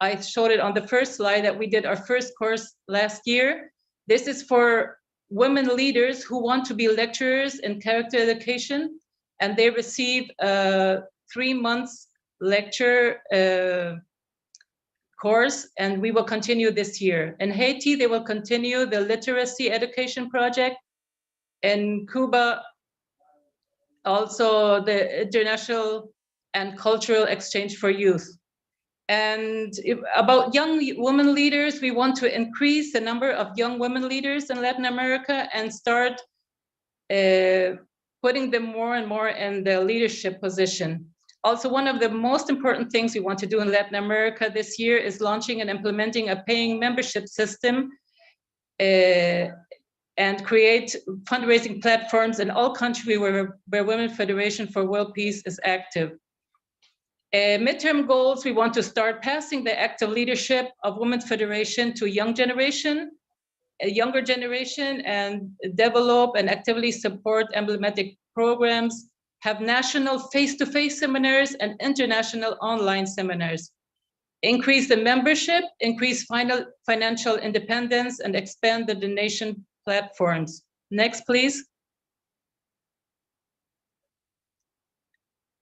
I showed it on the first slide that we did our first course last year. This is for women leaders who want to be lecturers in character education, and they receive a 3 months lecture course, and we will continue this year. In Haiti, they will continue the literacy education project. In Cuba, also the international and cultural exchange for youth. And about young women leaders, we want to increase the number of young women leaders in Latin America and start putting them more and more in the leadership position. Also, one of the most important things we want to do in Latin America this year is launching and implementing a paying membership system and create fundraising platforms in all countries where Women Federation for World Peace is active. Midterm goals, we want to start passing the active leadership of Women's Federation to a younger generation, and develop and actively support emblematic programs, have national face-to-face seminars and international online seminars. Increase the membership, increase financial independence, and expand the donation platforms. Next, please.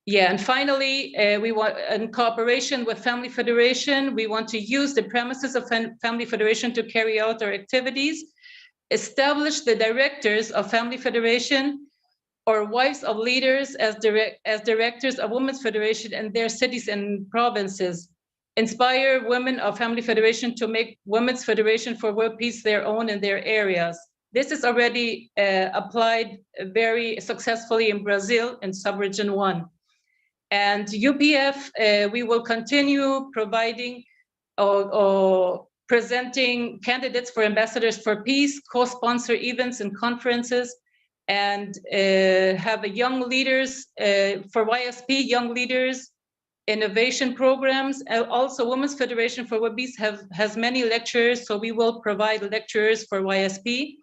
Yeah, and finally, we want, in cooperation with Family Federation, we want to use the premises of Family Federation to carry out our activities, establish the directors of Family Federation or wives of leaders as directors of Women's Federation in their cities and provinces, inspire women of Family Federation to make Women's Federation for World Peace their own in their areas. This is already applied very successfully in Brazil in Subregion 1. And UPF, we will continue providing or presenting candidates for ambassadors for peace, co-sponsor events and conferences, and have a young leaders for YSP, young leaders innovation programs. Also, Women's Federation for World Peace has many lecturers, so we will provide lecturers for YSP,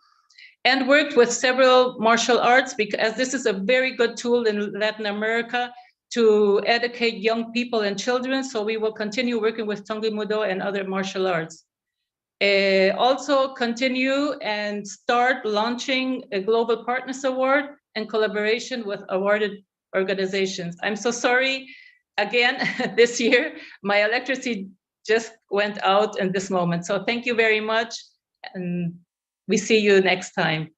and worked with several martial arts, because this is a very good tool in Latin America to educate young people and children. So we will continue working with Tongi Mudo and other martial arts. Also continue and start launching a Global Partners Award in collaboration with awarded organizations. I'm so sorry, again, this year, my electricity just went out in this moment. So thank you very much, and we see you next time.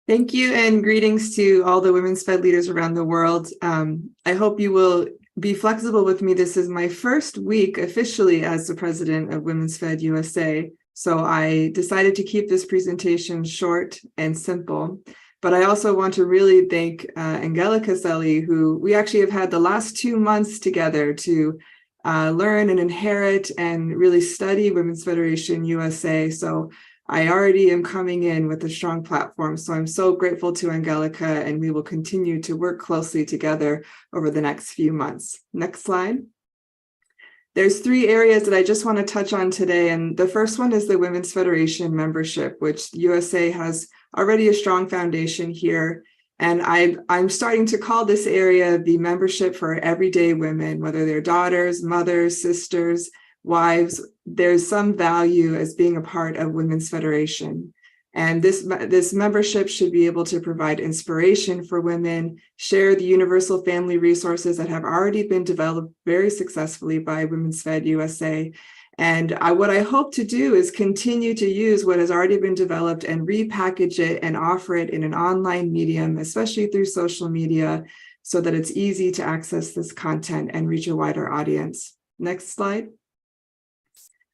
Thank you, and greetings to all the Women's Fed leaders around the world. I hope you will be flexible with me. This is my first week officially as the president of Women's Fed USA, so I decided to keep this presentation short and simple. But I also want to really thank Angelica Selly, who we actually have had the last 2 months together to learn and inherit and really study Women's Federation USA. So I already am coming in with a strong platform. So I'm so grateful to Angelica, and we will continue to work closely together over the next few months. Next slide. There's 3 areas that I just want to touch on today. And the first one is the Women's Federation membership, which the USA has already a strong foundation here. And I'm starting to call this area the membership for everyday women, whether they're daughters, mothers, sisters, wives. There's some value as being a part of Women's Federation. And this membership should be able to provide inspiration for women, share the universal family resources that have already been developed very successfully by Women's Fed USA. And what I hope to do is continue to use what has already been developed and repackage it and offer it in an online medium, especially through social media, so that it's easy to access this content and reach a wider audience. Next slide.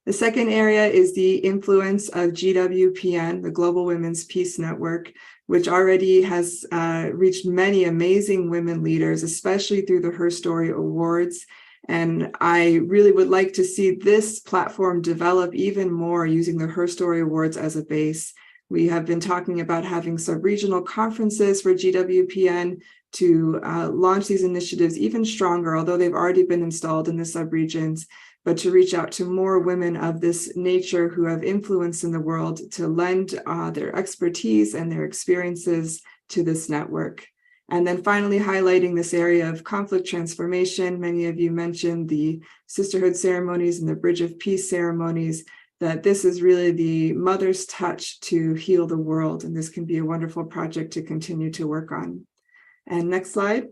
The second area is the influence of GWPN, the Global Women's Peace Network, which already has reached many amazing women leaders, especially through the Her Story Awards. And I really would like to see this platform develop even more using the Her Story Awards as a base. We have been talking about having sub-regional conferences for GWPN to launch these initiatives even stronger, although they've already been installed in the sub-regions, but to reach out to more women of this nature who have influence in the world to lend their expertise and their experiences to this network. And then finally, highlighting this area of conflict transformation. Many of you mentioned the sisterhood ceremonies and the Bridge of Peace ceremonies, that this is really the mother's touch to heal the world. And this can be a wonderful project to continue to work on. And next slide.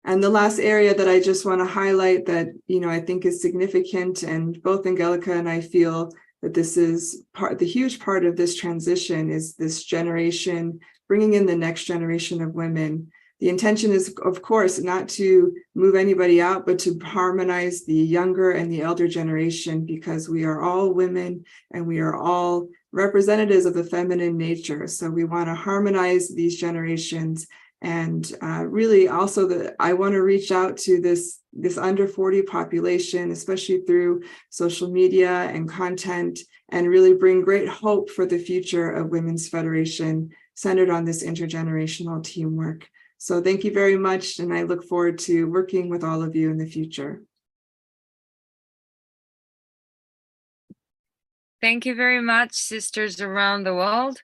And the last area that I just want to highlight that, I think is significant, and both Angelica and I feel that this is the huge part of this transition, is this generation, bringing in the next generation of women. The intention is, of course, not to move anybody out, but to harmonize the younger and the elder generation, because we are all women and we are all representatives of the feminine nature. So we want to harmonize these generations. And really also I want to reach out to this under 40 population, especially through social media and content, and really bring great hope for the future of Women's Federation centered on this intergenerational teamwork. So thank you very much, and I look forward to working with all of you in the future. Thank you very much, sisters around the world,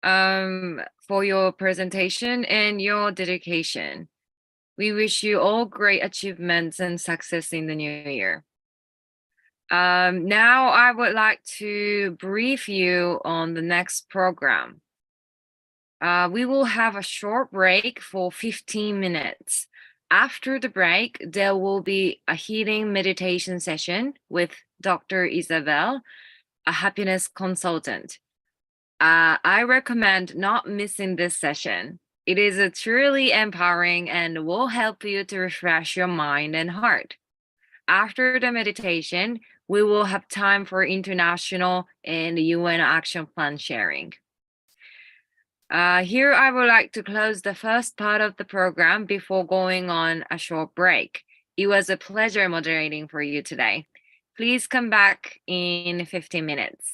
for your presentation and your dedication. We wish you all great achievements and success in the new year. Now I would like to brief you on the next program. We will have a short break for 15 minutes. After the break, there will be a healing meditation session with Dr. Isabel, a happiness consultant. I recommend not missing this session. It is truly empowering and will help you to refresh your mind and heart. After the meditation, we will have time for international and UN action plan sharing. Here I would like to close the first part of the program before going on a short break. It was a pleasure moderating for you today. Please come back in 15 minutes.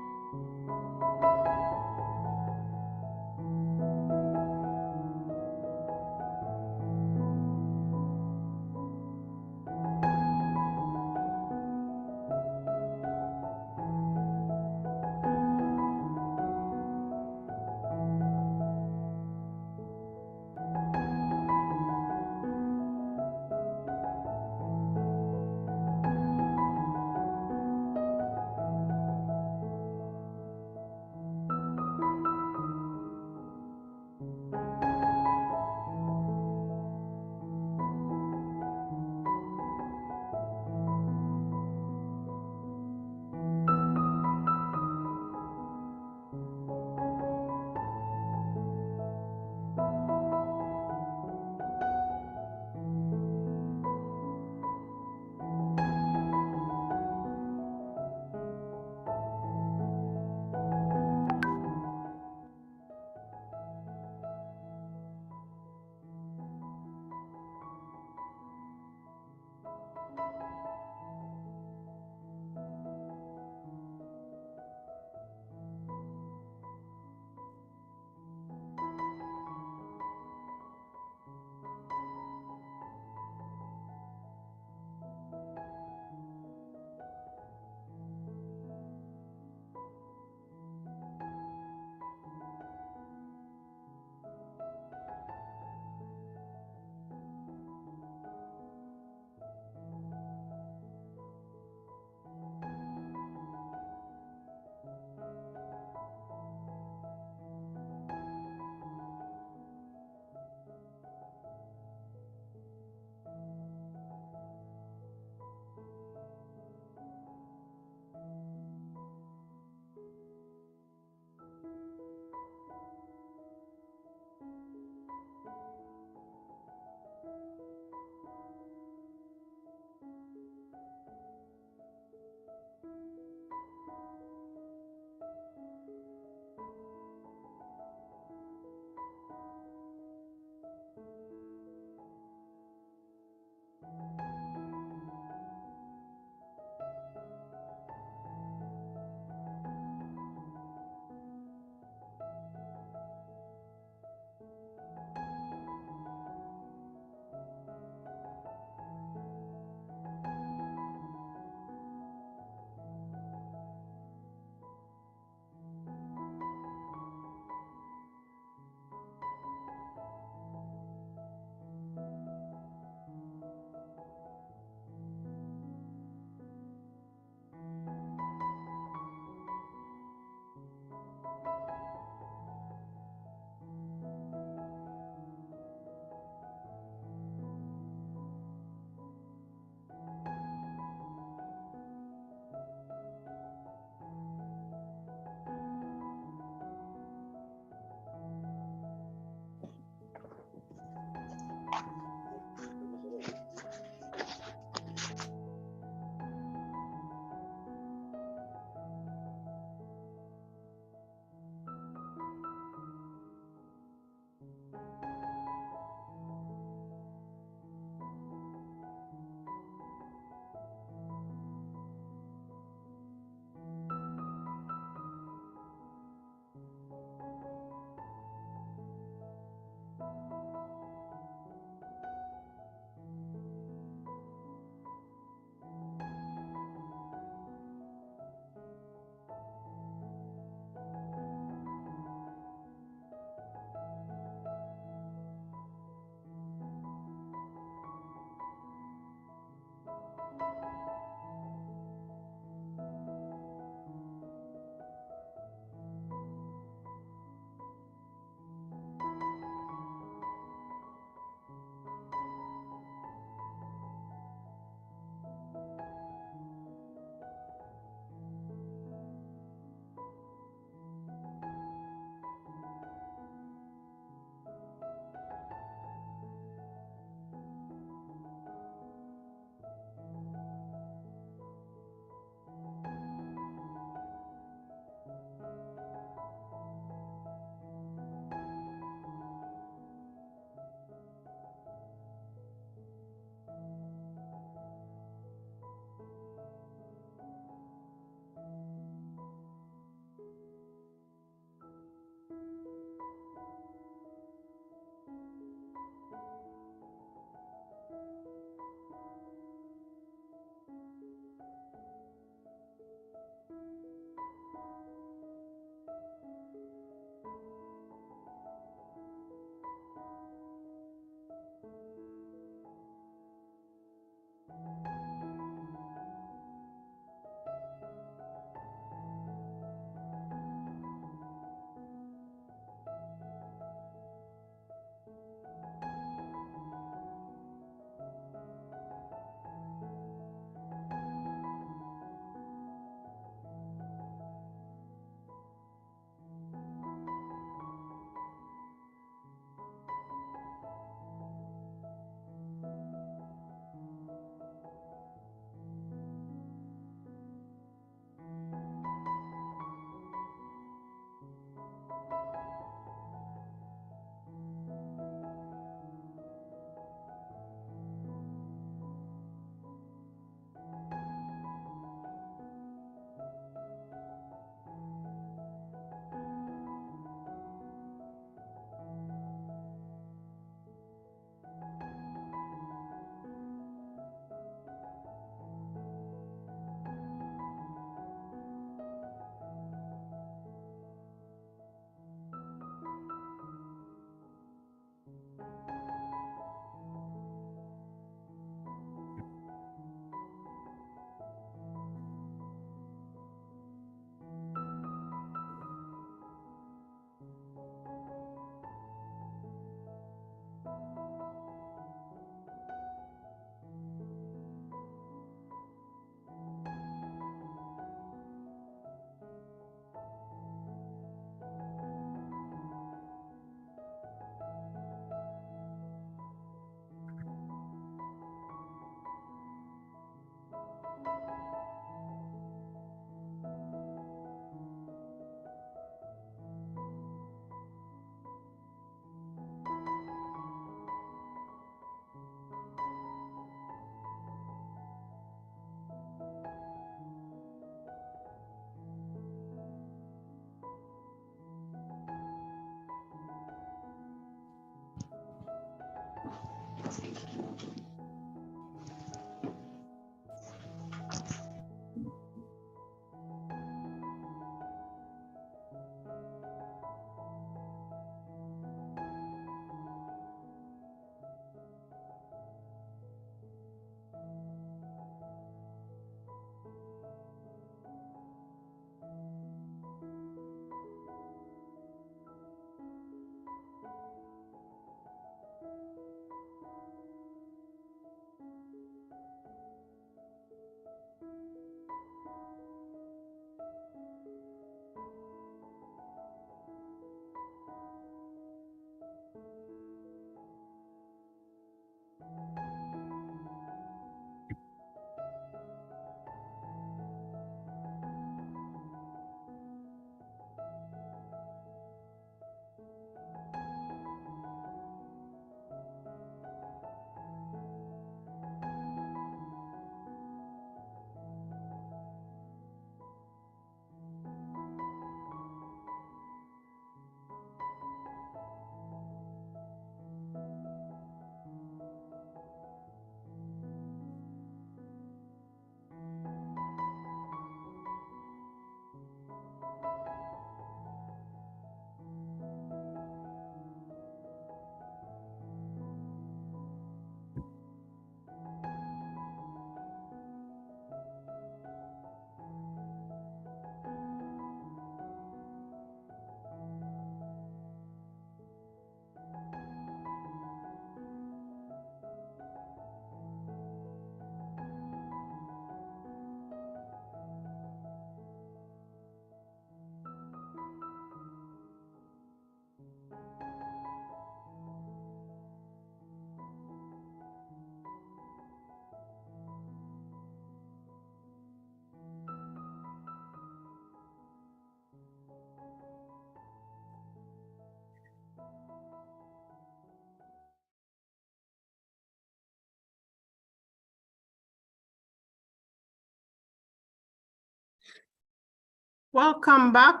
Welcome back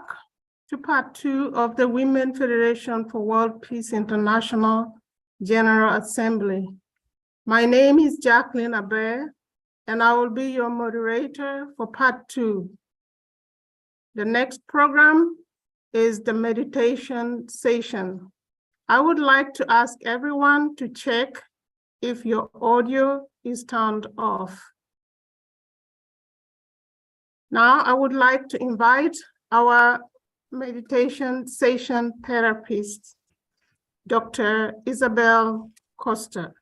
to part 2 of the Women Federation for World Peace International General Assembly. My name is Jacqueline Abe, and I will be your moderator for part 2. The next program is the meditation session. I would like to ask everyone to check if your audio is turned off. Now, I would like to invite our meditation session therapist, Dr. Isabel Costa.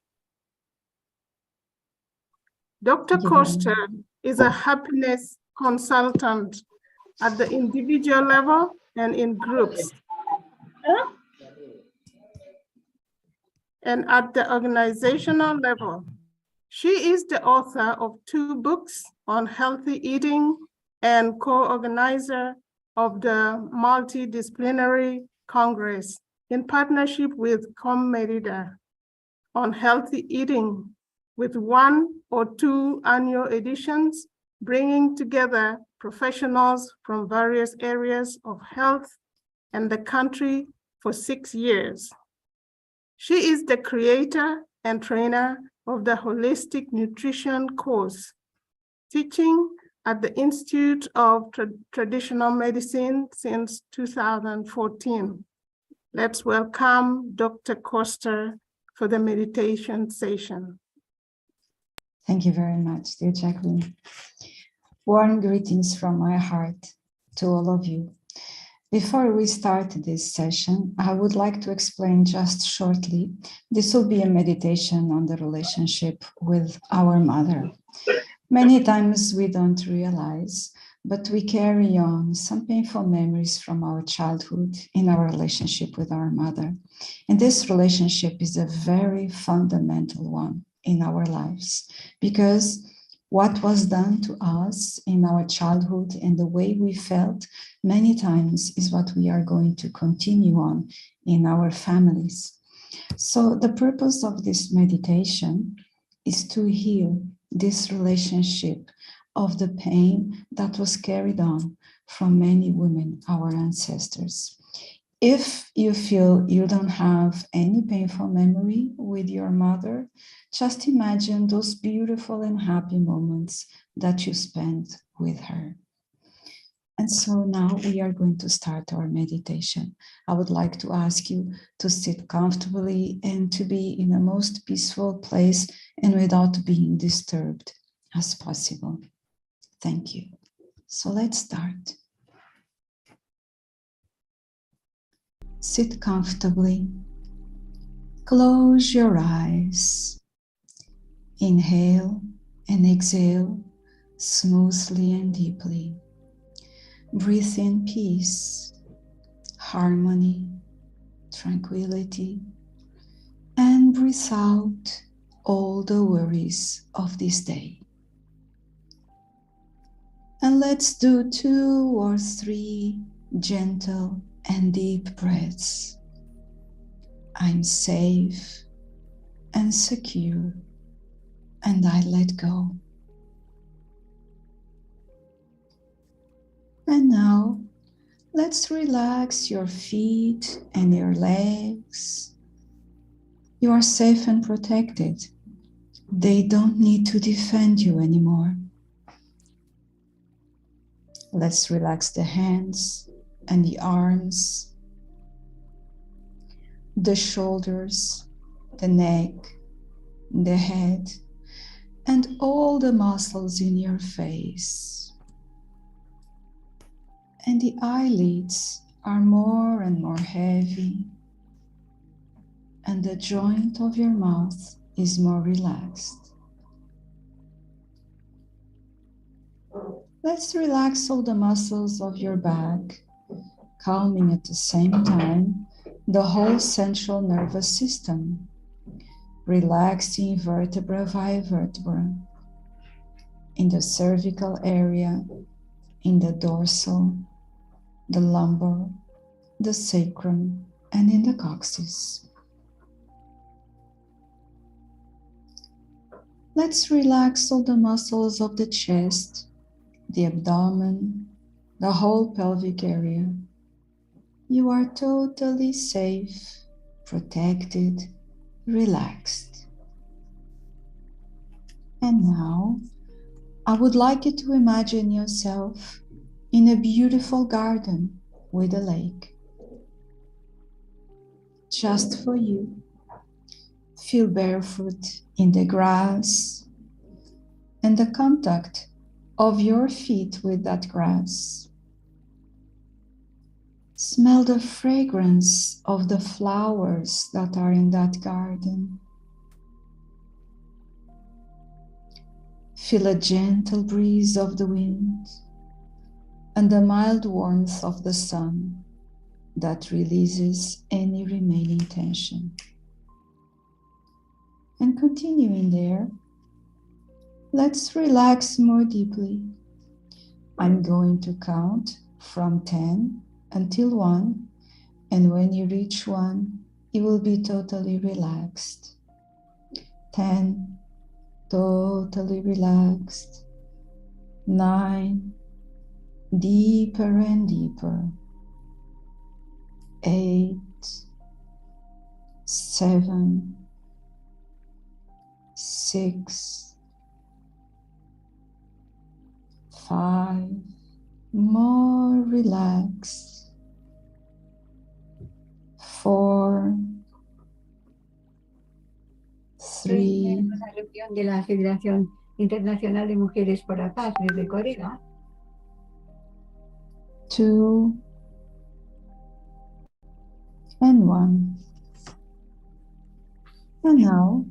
Dr. Costa is a happiness consultant at the individual level and in groups, and at the organizational level. She is the author of 2 books on healthy eating and co-organizer of the Multidisciplinary Congress in partnership with ComMerida on healthy eating, with 1 or 2 annual editions, bringing together professionals from various areas of health and the country for 6 years. She is the creator and trainer of the Holistic Nutrition course, teaching at the Institute of Traditional Medicine since 2014. Let's welcome Dr. Costa for the meditation session. Thank you very much, dear Jacqueline. Warm greetings from my heart to all of you. Before we start this session, I would like to explain just shortly. This will be a meditation on the relationship with our mother. Many times we don't realize, but we carry on some painful memories from our childhood in our relationship with our mother. And this relationship is a very fundamental one in our lives, because what was done to us in our childhood and the way we felt many times is what we are going to continue on in our families. So the purpose of this meditation is to heal this relationship of the pain that was carried on from many women, our ancestors. If you feel you don't have any painful memory with your mother, just imagine those beautiful and happy moments that you spent with her. And so now we are going to start our meditation. I would like to ask you to sit comfortably and to be in the most peaceful place and without being disturbed as possible. Thank you. So let's start. Sit comfortably. Close your eyes. Inhale and exhale smoothly and deeply. Breathe in peace, harmony, tranquility, and breathe out all the worries of this day. And let's do 2 or 3 gentle and deep breaths. I'm safe and secure, and I let go. And now, let's relax your feet and your legs. You are safe and protected. They don't need to defend you anymore. Let's relax the hands and the arms, the shoulders, the neck, the head, and all the muscles in your face. And the eyelids are more and more heavy, and the joint of your mouth is more relaxed. Let's relax all the muscles of your back, calming at the same time the whole central nervous system, relaxing vertebra by vertebra, in the cervical area, in the dorsal, the lumbar, the sacrum, and in the coccyx. Let's relax all the muscles of the chest, the abdomen, the whole pelvic area. You are totally safe, protected, relaxed. And now, I would like you to imagine yourself in a beautiful garden with a lake. Just for you. Feel barefoot in the grass and the contact of your feet with that grass. Smell the fragrance of the flowers that are in that garden. Feel a gentle breeze of the wind and the mild warmth of the sun that releases any remaining tension. And continuing there, let's relax more deeply. I'm going to count from 10 until 1, and when you reach 1, you will be totally relaxed. 10, totally relaxed. 9, deeper and deeper. 8, 7, 6, 5, more relaxed. 4, 3, Una reunión de la Federación Internacional de Mujeres por la Paz desde Corea. 2, and 1. And now,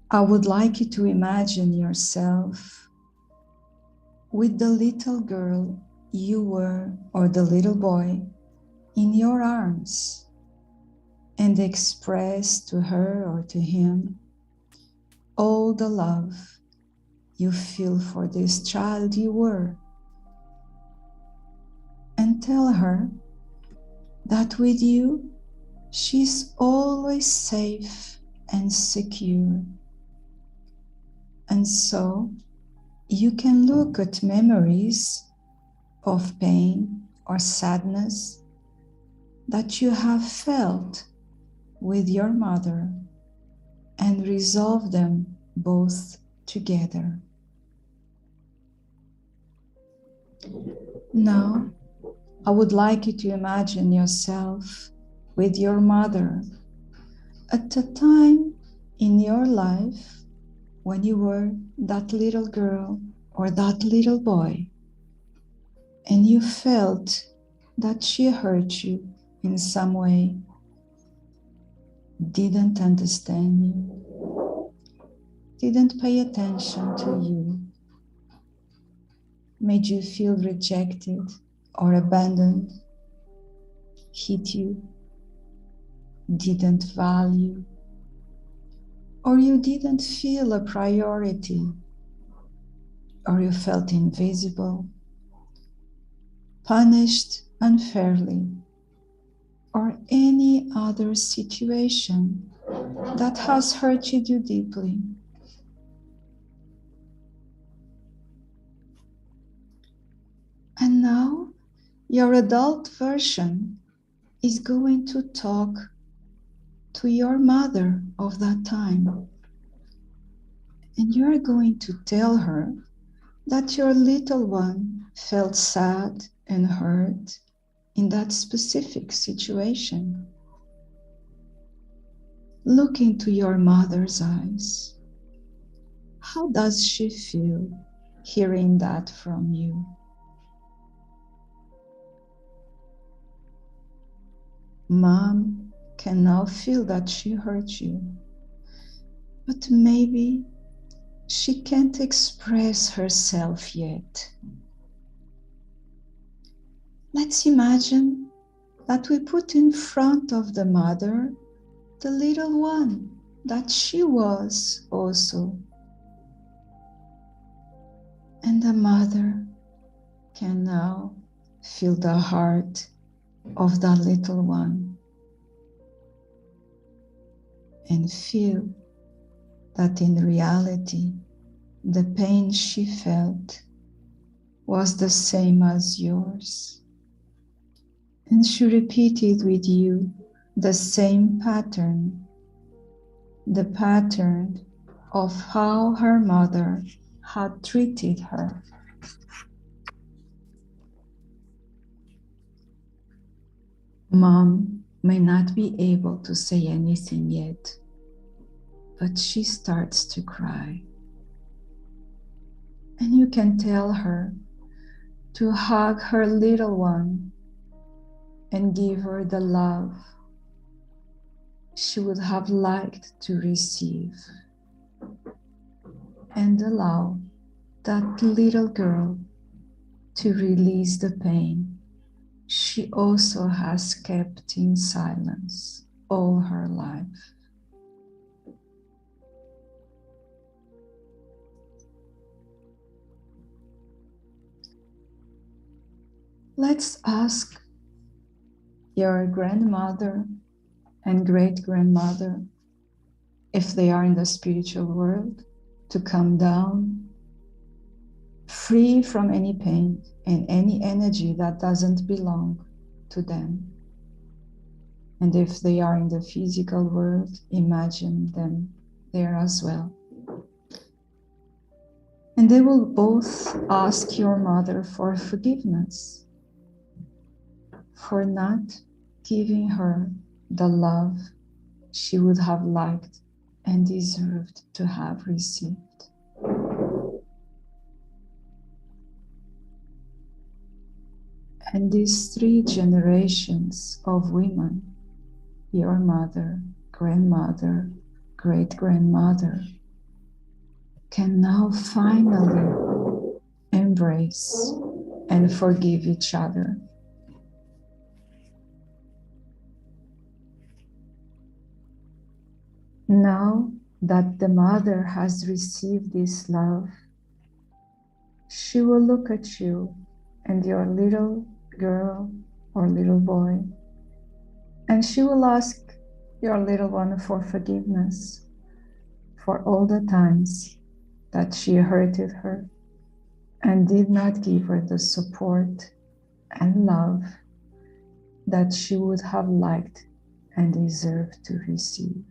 I would like you to imagine yourself with the little girl you were, or the little boy, in your arms, and express to her or to him all the love you feel for this child you were. And tell her that with you, she's always safe and secure. And so you can look at memories of pain or sadness that you have felt with your mother and resolve them both together. Now, I would like you to imagine yourself with your mother at a time in your life when you were that little girl or that little boy, and you felt that she hurt you in some way, didn't understand you, didn't pay attention to you, made you feel rejected or abandoned, hit you, didn't value, or you didn't feel a priority, or you felt invisible, punished unfairly, or any other situation that has hurted you deeply. And now your adult version is going to talk to your mother of that time. And you're going to tell her that your little one felt sad and hurt in that specific situation. Look into your mother's eyes. How does she feel hearing that from you? Mom can now feel that she hurt you, but maybe she can't express herself yet. Let's imagine that we put in front of the mother the little one that she was also. And the mother can now feel the heart of that little one and feel that in reality, the pain she felt was the same as yours. And she repeated with you the same pattern, the pattern of how her mother had treated her. Mom may not be able to say anything yet, but she starts to cry. And you can tell her to hug her little one and give her the love she would have liked to receive, and allow that little girl to release the pain she also has kept in silence all her life. Let's ask your grandmother and great-grandmother, if they are in the spiritual world, to come down, free from any pain and any energy that doesn't belong to them. And if they are in the physical world, imagine them there as well. And they will both ask your mother for forgiveness for not giving her the love she would have liked and deserved to have received. And these 3 generations of women, your mother, grandmother, great-grandmother, can now finally embrace and forgive each other. Now that the mother has received this love, she will look at you and your little girl or little boy, and she will ask your little one for forgiveness for all the times that she hurted her and did not give her the support and love that she would have liked and deserved to receive.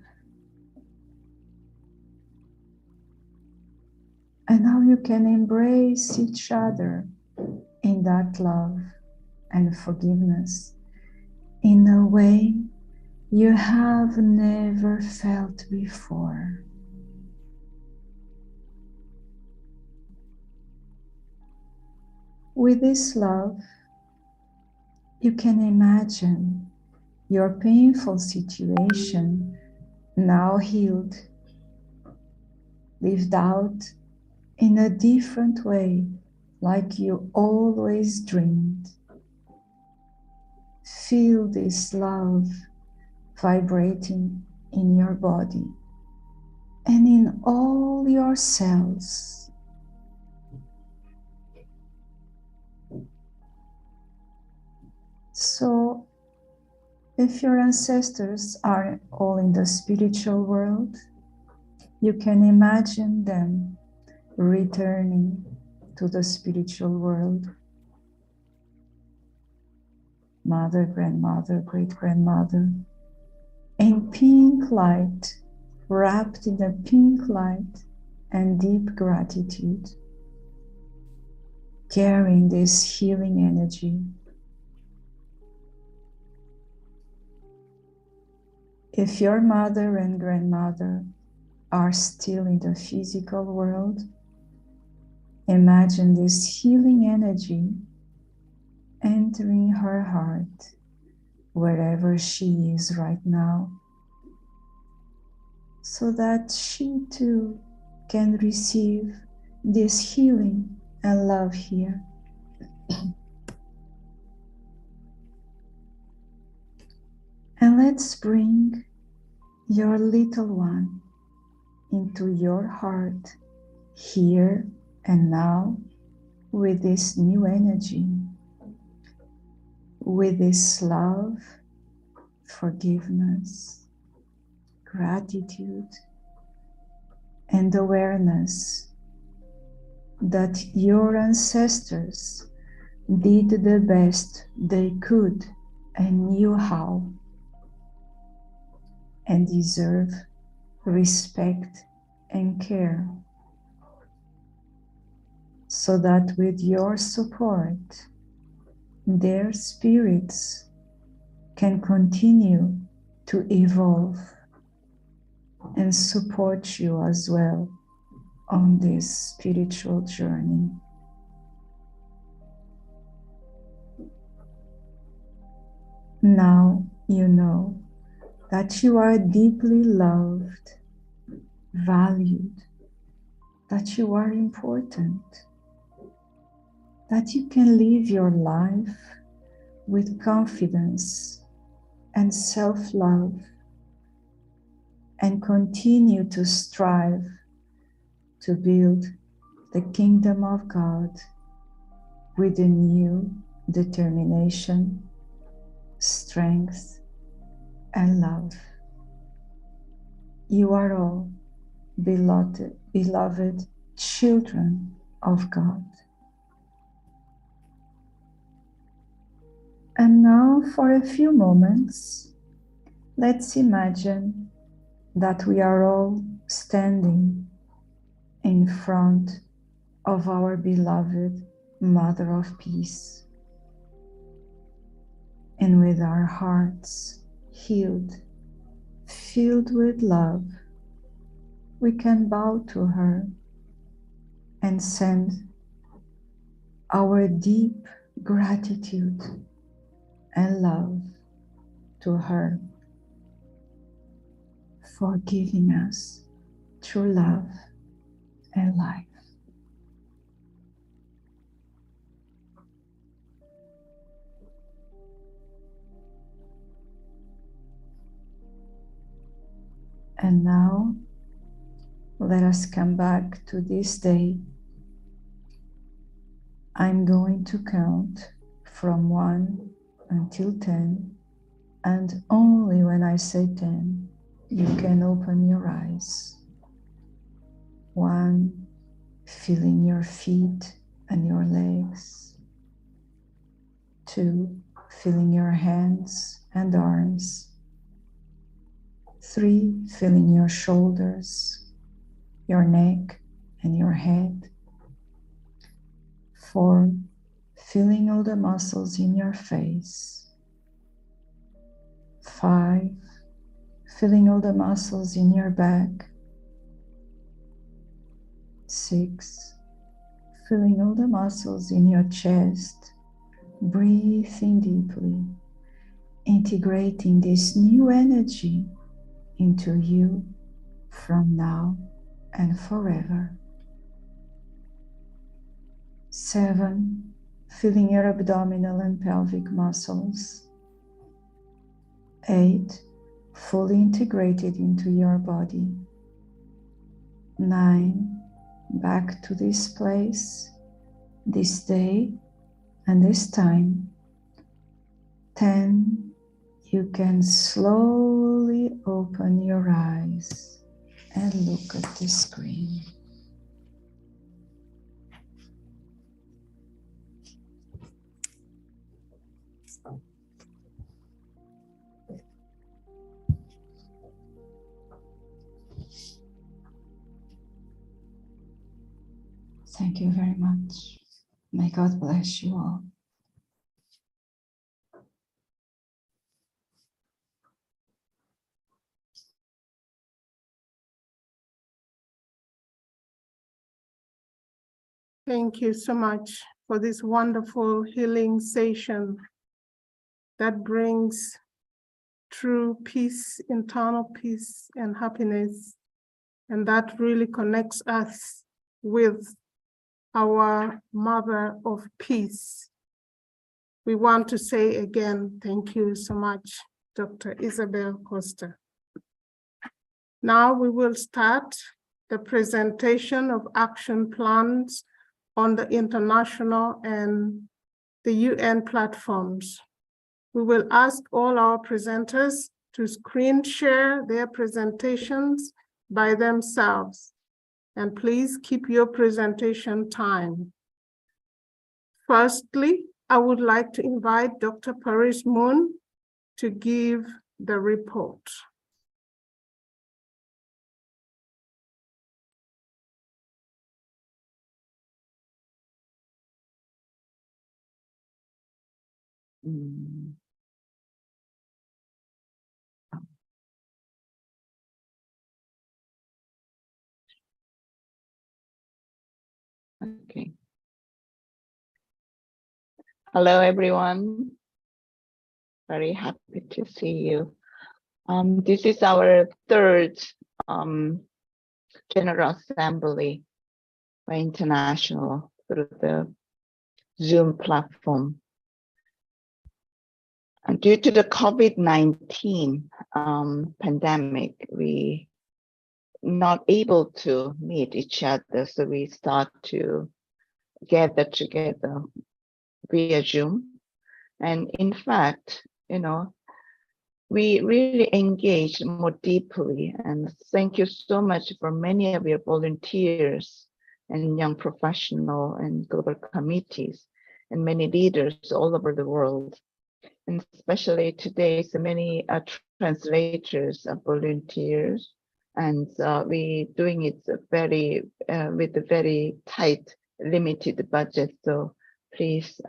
And now you can embrace each other in that love and forgiveness in a way you have never felt before. With this love, you can imagine your painful situation now healed, lived out in a different way, like you always dreamed. Feel this love vibrating in your body and in all your cells. So, if your ancestors are all in the spiritual world, you can imagine them returning to the spiritual world. Mother, grandmother, great-grandmother, in pink light, wrapped in a pink light and deep gratitude, carrying this healing energy. If your mother and grandmother are still in the physical world, imagine this healing energy entering her heart, wherever she is right now, so that she too can receive this healing and love here. And let's bring your little one into your heart here and now with this new energy, with this love, forgiveness, gratitude, and awareness that your ancestors did the best they could and knew how, and deserve respect and care, so that with your support, their spirits can continue to evolve and support you as well on this spiritual journey. Now you know that you are deeply loved, valued, that you are important, that you can live your life with confidence and self-love and continue to strive to build the kingdom of God with a new determination, strength, and love. You are all beloved children of God. And now for a few moments, let's imagine that we are all standing in front of our beloved Mother of Peace. And with our hearts healed, filled with love, we can bow to her and send our deep gratitude and love to her for giving us true love and life. And now, let us come back to this day. I'm going to count from 1 until 10, and only when I say 10, you can open your eyes. 1, feeling your feet and your legs. 2, feeling your hands and arms. 3, feeling your shoulders, your neck and your head. 4, feeling all the muscles in your face. 5, feeling all the muscles in your back. 6, feeling all the muscles in your chest. Breathing deeply, integrating this new energy into you from now and forever. 7, feeling your abdominal and pelvic muscles. 8, fully integrated into your body. 9, back to this place, this day, and this time. 10, you can slowly open your eyes and look at the screen. Thank you very much. May God bless you all. Thank you so much for this wonderful healing session that brings true peace, internal peace and happiness, and that really connects us with our Mother of Peace. We want to say again, thank you so much, Dr. Isabel Costa. Now we will start the presentation of action plans on the international and the UN platforms. We will ask all our presenters to screen share their presentations by themselves. and please keep your presentation time. Firstly, I would like to invite Dr. Paris Moon to give the report. Okay. Hello, everyone. Very happy to see you. This is our third General Assembly by International through the Zoom platform. And due to the COVID-19 pandemic, we not able to meet each other, so we start to gather together via Zoom. And in fact, you know, we really engage more deeply, and thank you so much for many of your volunteers and young professional and global committees and many leaders all over the world. And especially today, so many translators are volunteers, and we doing it very with a very tight, limited budget. So please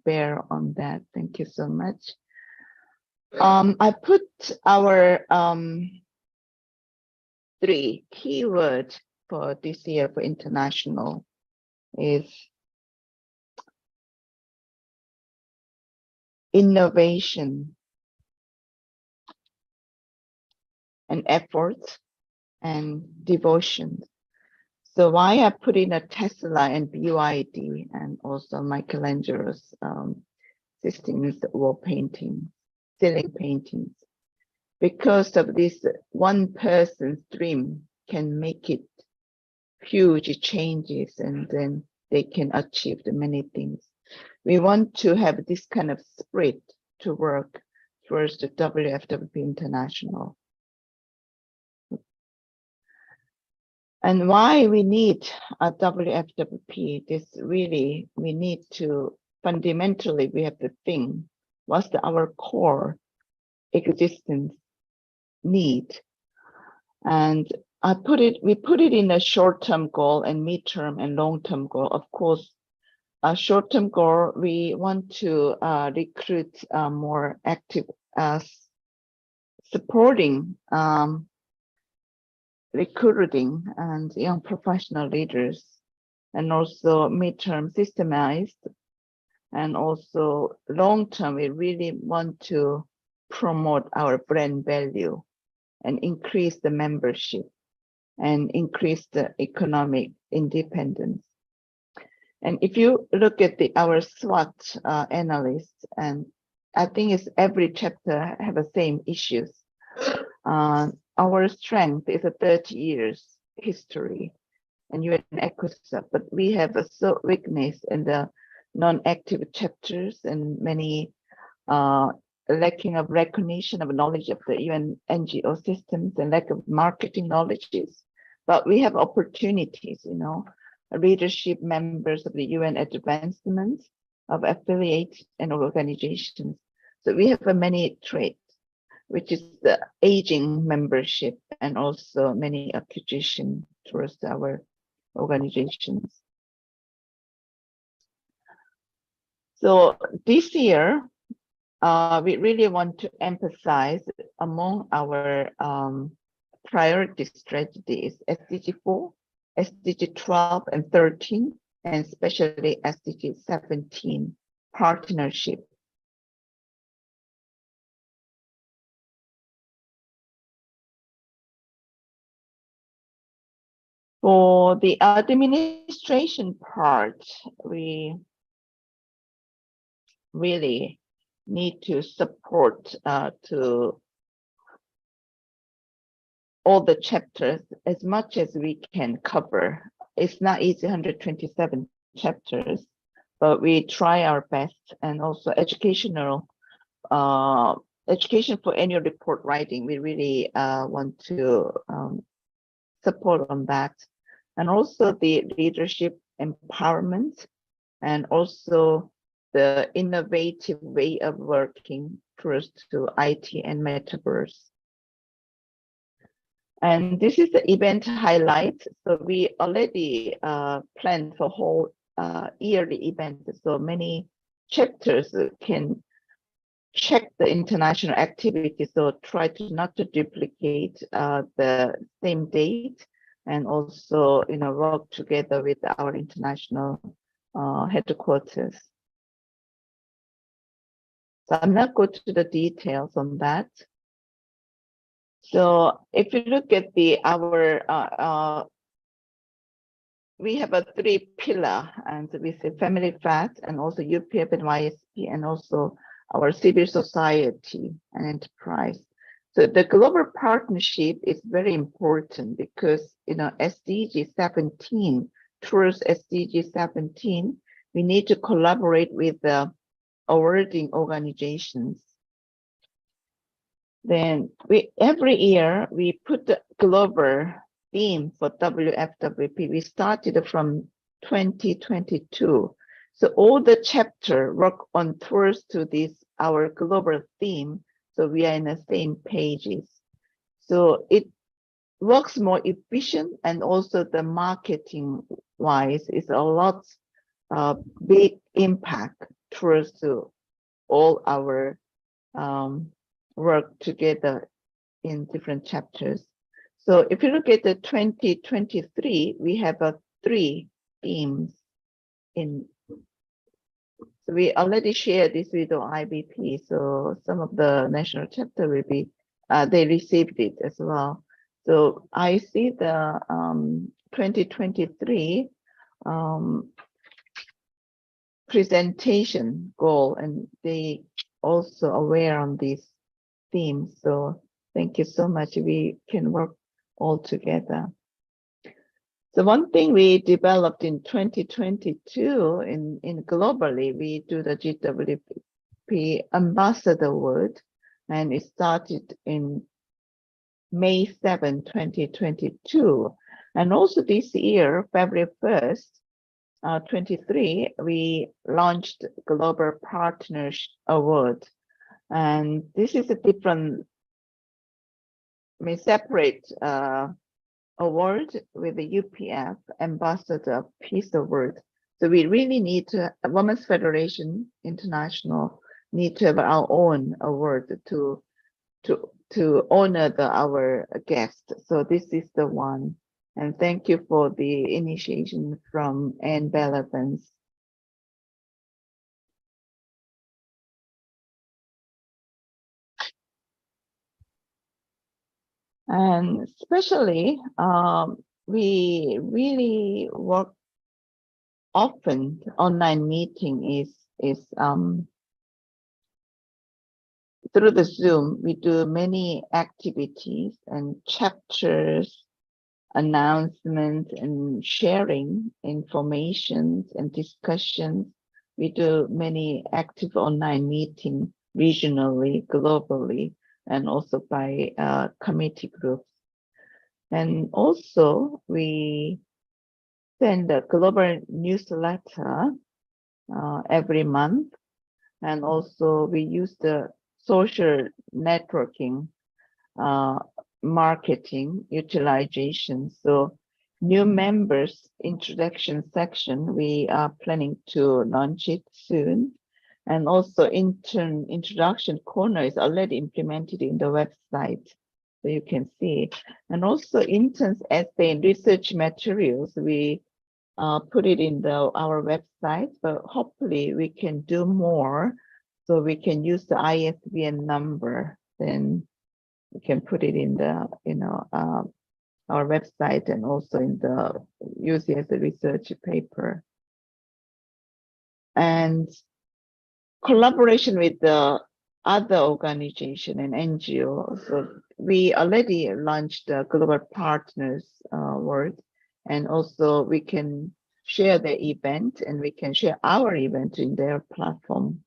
bear on that. Thank you so much. I put our 3 keywords for this year for international is innovation and effort and devotion. So why I put in a Tesla and BYD and also Michelangelo's Sistine wall painting, ceiling paintings, because of this one person's dream can make it huge changes, and then they can achieve the many things. We want to have this kind of spirit to work towards the WFWP International. And why we need a WFWP, this really, we need to, fundamentally, we have to think, what's our core existence need? And we put it in a short-term goal and midterm and long-term goal. Of course, a short-term goal, we want to recruit more active supporting recruiting and young professional leaders, and also midterm systemized, and also long-term, we really want to promote our brand value and increase the membership and increase the economic independence. And if you look at our SWOT analysts, and I think it's every chapter have the same issues. Our strength is a 30 years history and UN ECOSOC, but we have a weakness in the non-active chapters and many lacking of recognition of knowledge of the UN NGO systems and lack of marketing knowledges. But we have opportunities, you know, leadership members of the UN advancement of affiliates and organizations. So we have many traits, which is the aging membership and also many acquisition towards our organizations. So this year, we really want to emphasize among our priority strategies, SDG 4, SDG 12 and 13, and especially SDG 17, partnership. For the administration part, we really need to support to all the chapters as much as we can cover. It's not easy, 127 chapters, but we try our best. And also educational, education for annual report writing, we really want to support on that. and also the leadership empowerment, and also the innovative way of working towards to IT and metaverse. And this is the event highlight. So we already planned for whole yearly event. So many chapters can check the international activity. So try to not to duplicate the same date, and also work together with our international headquarters. So I'm not going to the details on that. So if you look at we have a 3 pillar, and we say family fat, and also UPF and YSP, and also our civil society and enterprise. So the global partnership is very important because SDG 17, towards SDG 17, we need to collaborate with the awarding organizations. Then every year we put the global theme for WFWP. We started from 2022. So all the chapter work on towards to this, our global theme. So we are in the same pages. So it works more efficient, and also the marketing wise is a lot big impact towards to all our work together in different chapters. So if you look at the 2023, we have 3 themes in. So we already shared this with the IBP. So some of the national chapter will be, they received it as well. So I see the 2023 presentation goal, and they also aware on this theme. So thank you so much. We can work all together. So one thing we developed in 2022 in globally, we do the GWP Ambassador Award, and it started in May 7, 2022. And also this year, February 1st, 23, we launched Global Partners Award. And this is a different, separate award with the UPF Ambassador Peace Award. So we really need to, Women's Federation International need to have our own award to honor our guests. So this is the one. And thank you for the initiation from Anne Bellavance. And especially, we really work often. Online meeting is through the Zoom. We do many activities and chapters, announcements, and sharing information and discussions. We do many active online meetings regionally, globally, and also by committee groups. And also we send a global newsletter every month. And also we use the social networking marketing utilization. So new members introduction section, we are planning to launch it soon. And also intern introduction corner is already implemented in the website, so you can see. And also interns essay and research materials, we put it in our website, but hopefully we can do more. So we can use the ISBN number, then we can put it in the our website, and also in the use it as a research paper. And collaboration with the other organization and NGO. So we already launched the Global Partners Award, and also we can share the event, and we can share our event in their platform.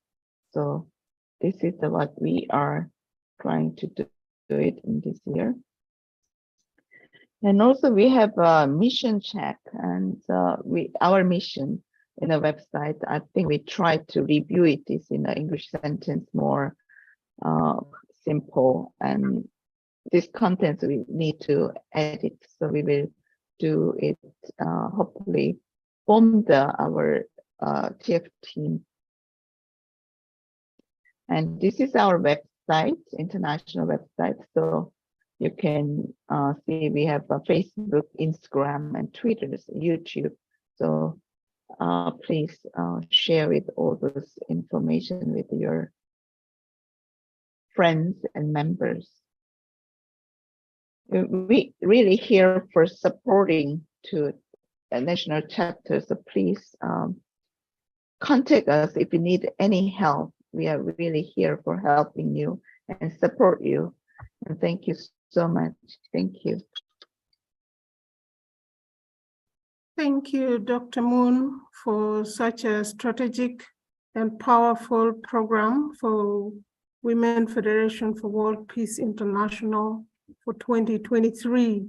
So this is what we are trying to do it in this year. And also we have a mission check, and our mission in a website, I think we try to review it is in an English sentence more simple, and this content we need to edit, so we will do it hopefully from our TF team. And this is our website, international website, so you can see we have a Facebook, Instagram, and Twitter, YouTube. So please share with all those information with your friends and members. We really here for supporting to a national chapter, so please contact us if you need any help. We are really here for helping you and support you. And thank you so much. Thank you. Thank you, Dr. Moon, for such a strategic and powerful program for Women Federation for World Peace International for 2023.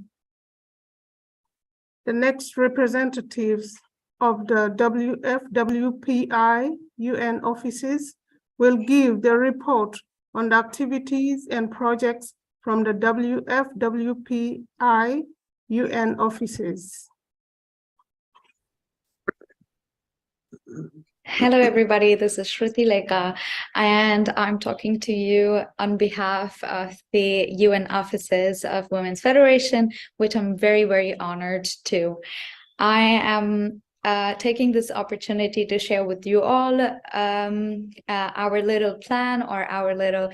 The next representatives of the WFWPI UN offices will give the report on the activities and projects from the WFWPI UN offices. Hello, everybody. This is Shruti Lekha, and I'm talking to you on behalf of the UN offices of Women's Federation, which I'm very, very honored to. I am taking this opportunity to share with you all our little plan or our little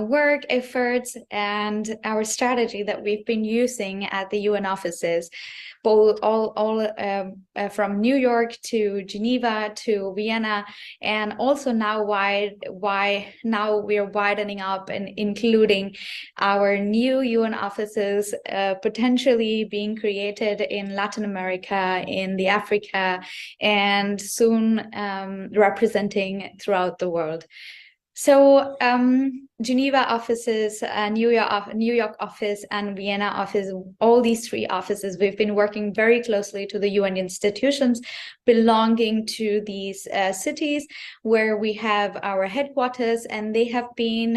work efforts and our strategy that we've been using at the UN offices, both from New York to Geneva to Vienna, and also now now we're widening up and including our new UN offices potentially being created in Latin America, in the Africa, and soon representing throughout the world. So Geneva offices, New York office, and Vienna office, all these three offices, we've been working very closely to the UN institutions belonging to these cities where we have our headquarters, and they have been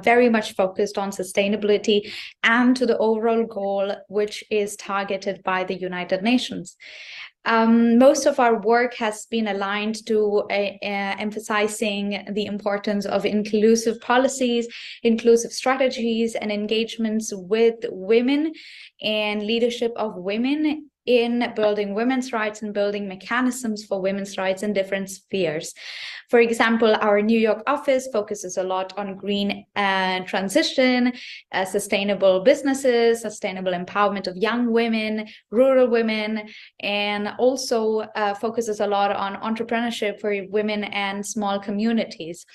very much focused on sustainability and to the overall goal, which is targeted by the United Nations. Most of our work has been aligned to emphasizing the importance of inclusive policies, inclusive strategies, and engagements with women and leadership of women in building women's rights and building mechanisms for women's rights in different spheres. For example, our New York office focuses a lot on green transition, sustainable businesses, sustainable empowerment of young women, rural women, and also focuses a lot on entrepreneurship for women and small communities.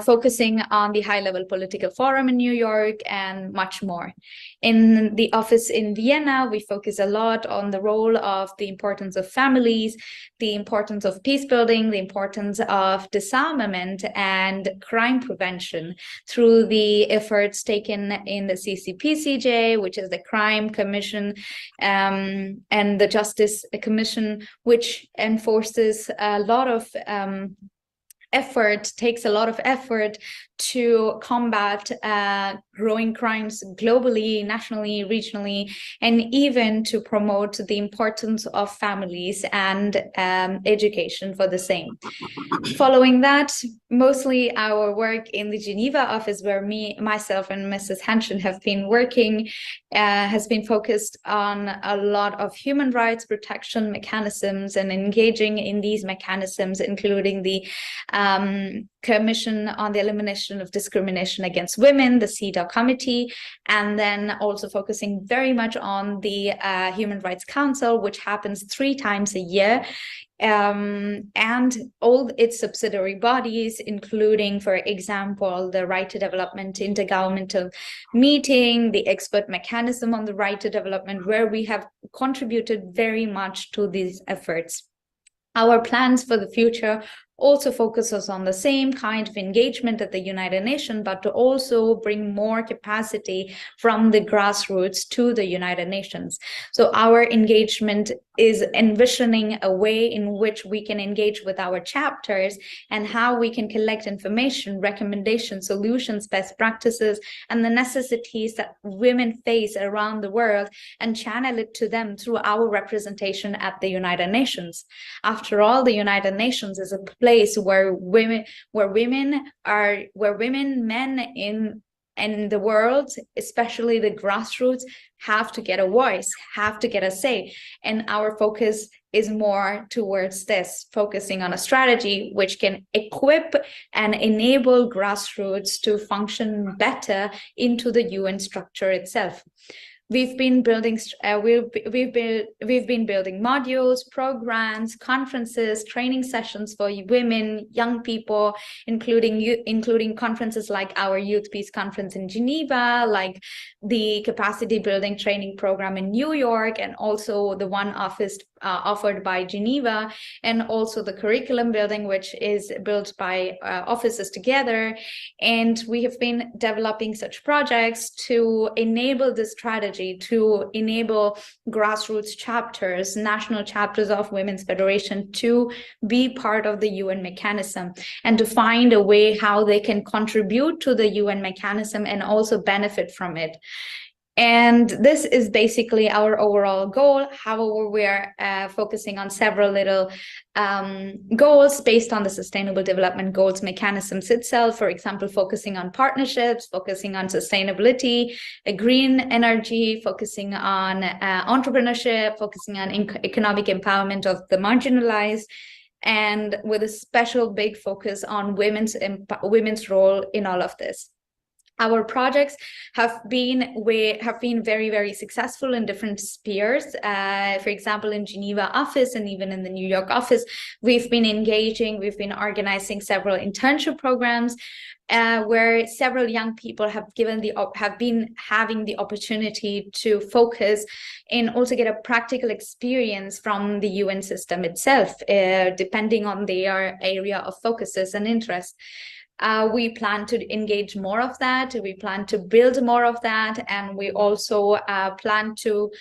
Focusing on the high-level political forum in New York and much more. In the office in Vienna, we focus a lot on the role of the importance of families, the importance of peace building, the importance of disarmament and crime prevention through the efforts taken in the CCPCJ, which is the Crime Commission, and the Justice Commission, which enforces a lot of takes a lot of effort to combat growing crimes globally, nationally, regionally, and even to promote the importance of families and education for the same. Following that, mostly our work in the Geneva office, where myself and Mrs. Hanshin have been working, has been focused on a lot of human rights protection mechanisms and engaging in these mechanisms, including the Commission on the Elimination of Discrimination Against Women, the CEDAW committee, and then also focusing very much on the Human Rights Council, which happens 3 times a year, and all its subsidiary bodies, including, for example, the Right to Development Intergovernmental Meeting, the expert mechanism on the right to development, where we have contributed very much to these efforts. Our plans for the future also focuses on the same kind of engagement at the United Nations, but to also bring more capacity from the grassroots to the United Nations. So our engagement is envisioning a way in which we can engage with our chapters and how we can collect information, recommendations, solutions, best practices, and the necessities that women face around the world and channel it to them through our representation at the United Nations. After all, the United Nations is a place where men in the world, especially the grassroots, have to get a voice, have to get a say. And our focus is more towards this, focusing on a strategy which can equip and enable grassroots to function better into the UN structure itself. We've been building modules, programs, conferences, training sessions for women, young people, including conferences like our Youth Peace Conference in Geneva, like the capacity building training program in New York, and also the one offered by Geneva, and also the curriculum building, which is built by offices together. And we have been developing such projects to enable this strategy, to enable grassroots chapters, national chapters of Women's Federation to be part of the UN mechanism, and to find a way how they can contribute to the UN mechanism and also benefit from it. And this is basically our overall goal. However, we're focusing on several little goals based on the Sustainable Development Goals mechanisms itself. For example, focusing on partnerships, focusing on sustainability, green energy, focusing on entrepreneurship, focusing on economic empowerment of the marginalized, and with a special big focus on women's role in all of this. Our projects have been very, very successful in different spheres. For example, in Geneva office and even in the New York office, we've been organizing several internship programs where several young people have been having the opportunity to focus and also get a practical experience from the UN system itself, depending on their area of focuses and interests. We plan to engage more of that. We plan to build more of that. And we also plan to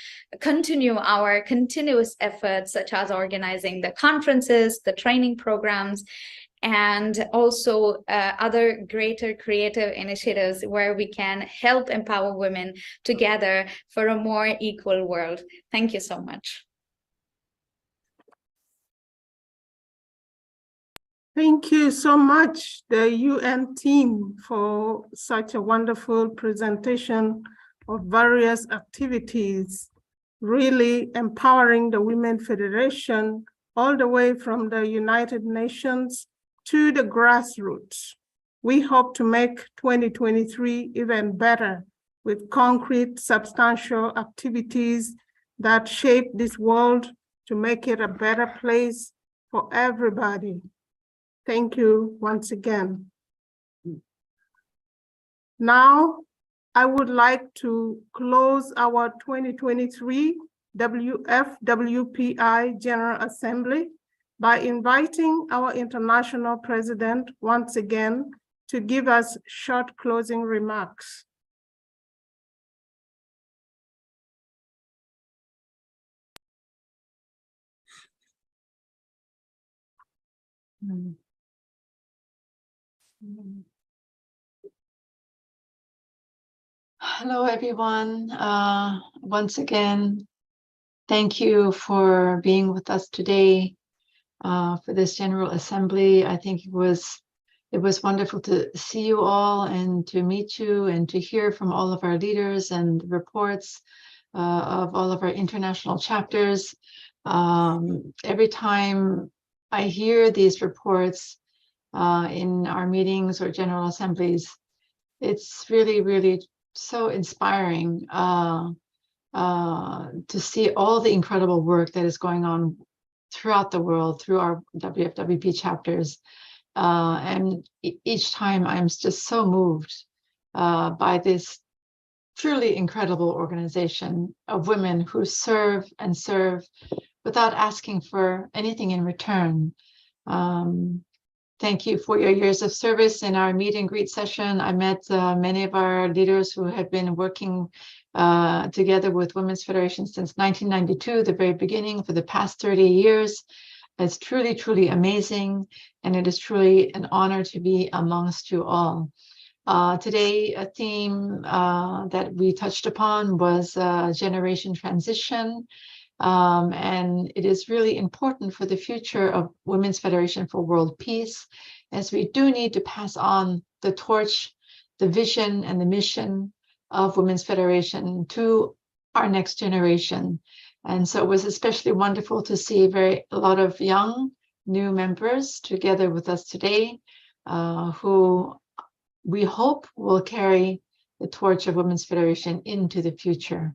continue our continuous efforts, such as organizing the conferences, the training programs, and also other greater creative initiatives where we can help empower women together for a more equal world. Thank you so much. Thank you so much, the UN team, for such a wonderful presentation of various activities, really empowering the Women Federation all the way from the United Nations to the grassroots. We hope to make 2023 even better with concrete, substantial activities that shape this world to make it a better place for everybody. Thank you once again. Now, I would like to close our 2023 WFWPI General Assembly by inviting our international president once again to give us short closing remarks. Hello, everyone. Once again, thank you for being with us today for this General Assembly. I think it was wonderful to see you all and to meet you and to hear from all of our leaders and reports of all of our international chapters. Every time I hear these reports in our meetings or General Assemblies, it's really, really so inspiring to see all the incredible work that is going on throughout the world through our WFWP chapters. And each time I'm just so moved by this truly incredible organization of women who serve and serve without asking for anything in return. thank you for your years of service. In our meet and greet session, I met many of our leaders who have been working together with Women's Federation since 1992, the very beginning, for the past 30 years. It's truly, truly amazing, and it is truly an honor to be amongst you all. Today, a theme that we touched upon was generation transition. And it is really important for the future of Women's Federation for World Peace, as we do need to pass on the torch, the vision and the mission of Women's Federation to our next generation. And so it was especially wonderful to see a lot of young new members together with us today, who we hope will carry the torch of Women's Federation into the future.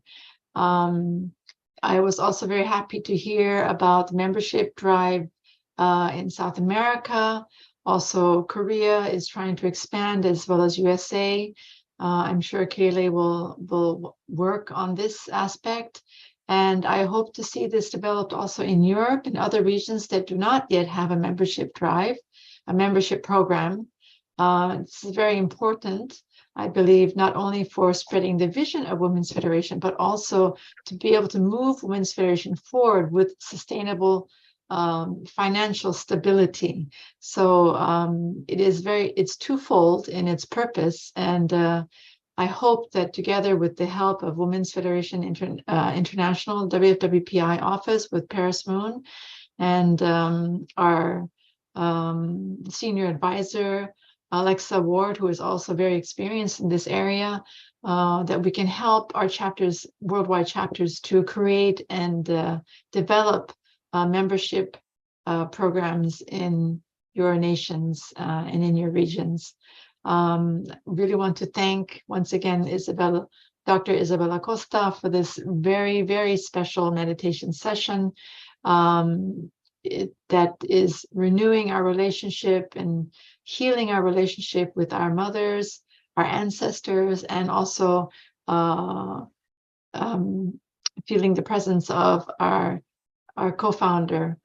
I was also very happy to hear about the membership drive in South America. Also, Korea is trying to expand, as well as USA. I'm sure Kayleigh will work on this aspect. And I hope to see this developed also in Europe and other regions that do not yet have a membership drive, a membership program. This is very important, I believe, not only for spreading the vision of Women's Federation, but also to be able to move Women's Federation forward with sustainable financial stability. So it's twofold in its purpose. And I hope that together with the help of Women's Federation International WFWPI office with Paris Moon and our senior advisor, Alexa Ward, who is also very experienced in this area, that we can help our chapters, worldwide chapters, to create and develop membership programs in your nations and in your regions. Really want to thank once again Dr. Isabella Costa for this very, very special meditation session that is renewing our relationship and healing our relationship with our mothers, our ancestors, and also feeling the presence of our co-founder,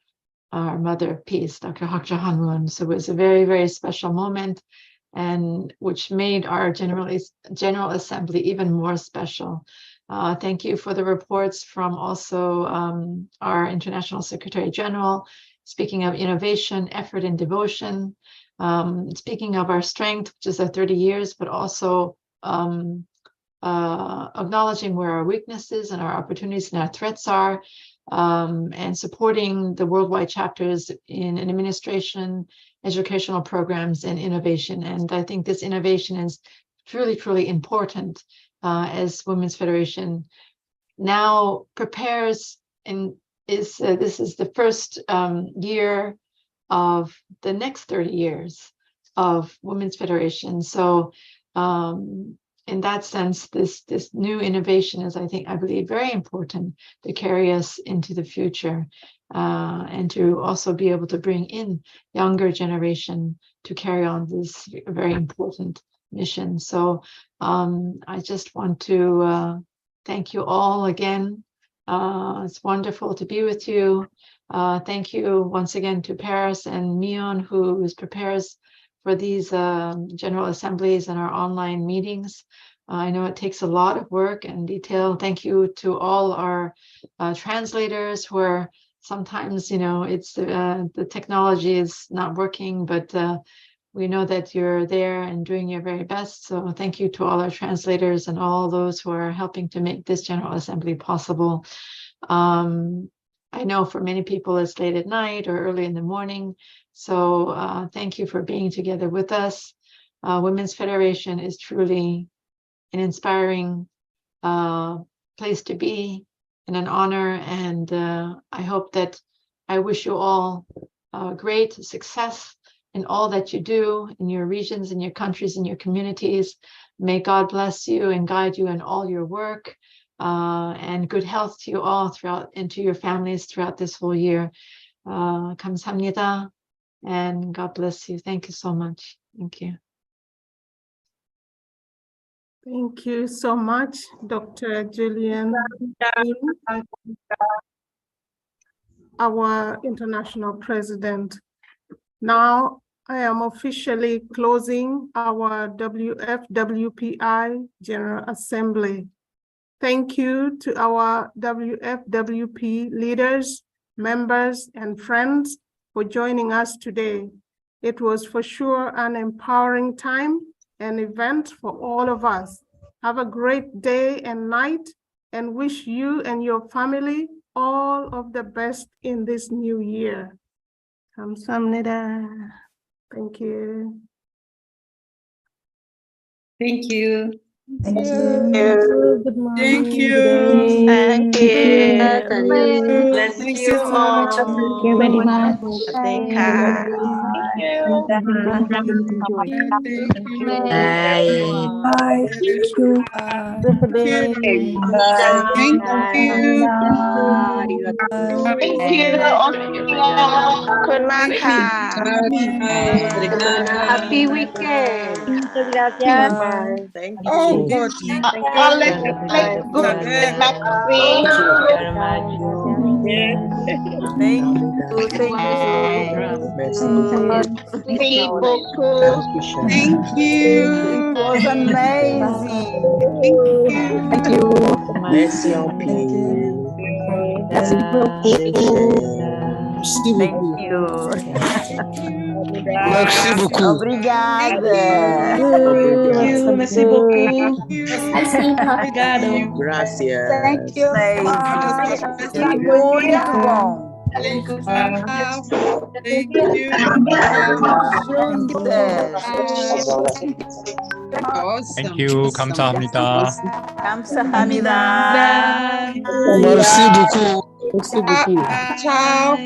our Mother of Peace, Dr. Hakja Hanwun. So it was a very, very special moment, and which made our General Assembly even more special. Thank you for the reports from also our International Secretary General, speaking of innovation, effort, and devotion, speaking of our strength, which is our 30 years, but also acknowledging where our weaknesses and our opportunities and our threats are, and supporting the worldwide chapters in administration, educational programs, and innovation. And I think this innovation is truly, truly important as Women's Federation now prepares and this is the first year of the next 30 years of Women's Federation. So in that sense, this new innovation is, I believe, very important to carry us into the future, and to also be able to bring in younger generation to carry on this very important mission. So I just want to thank you all again. It's wonderful to be with you. Thank you once again to Paris and Mion, who prepares for these General Assemblies and our online meetings. I know it takes a lot of work and detail. Thank you to all our translators who are sometimes, it's the technology is not working, but we know that you're there and doing your very best. So thank you to all our translators and all those who are helping to make this General Assembly possible. I know for many people it's late at night or early in the morning. So thank you for being together with us. Women's Federation is truly an inspiring place to be and an honor. And I wish you all great success in all that you do in your regions, in your countries, in your communities. May God bless you and guide you in all your work, and good health to you all throughout, and to your families throughout this whole year. 감사합니다, and God bless you. Thank you so much. Thank you. Thank you so much, Dr. Julian, our international president. Now, I am officially closing our WFWPI General Assembly. Thank you to our WFWP leaders, members, and friends for joining us today. It was for sure an empowering time and event for all of us. Have a great day and night, and wish you and your family all of the best in this new year. 감사합니다. Thank you. Thank you. Thank you. Good morning. Thank you. Thank you. Bless Thank you you so much. all. Thank you very much. Thank you. Bye. Thank you. Happy weekend. Thank you. Oh, God. Let's go. Thank you. Thank you. It was amazing. Thank you. Merci en Thank you. Merci beaucoup. Obrigada. Merci beaucoup. Obrigado. Gracias. Thank you. Muito bom. Thank you. Thank you. 감사합니다. 감사합니다. Merci beaucoup. Merci beaucoup. Ciao.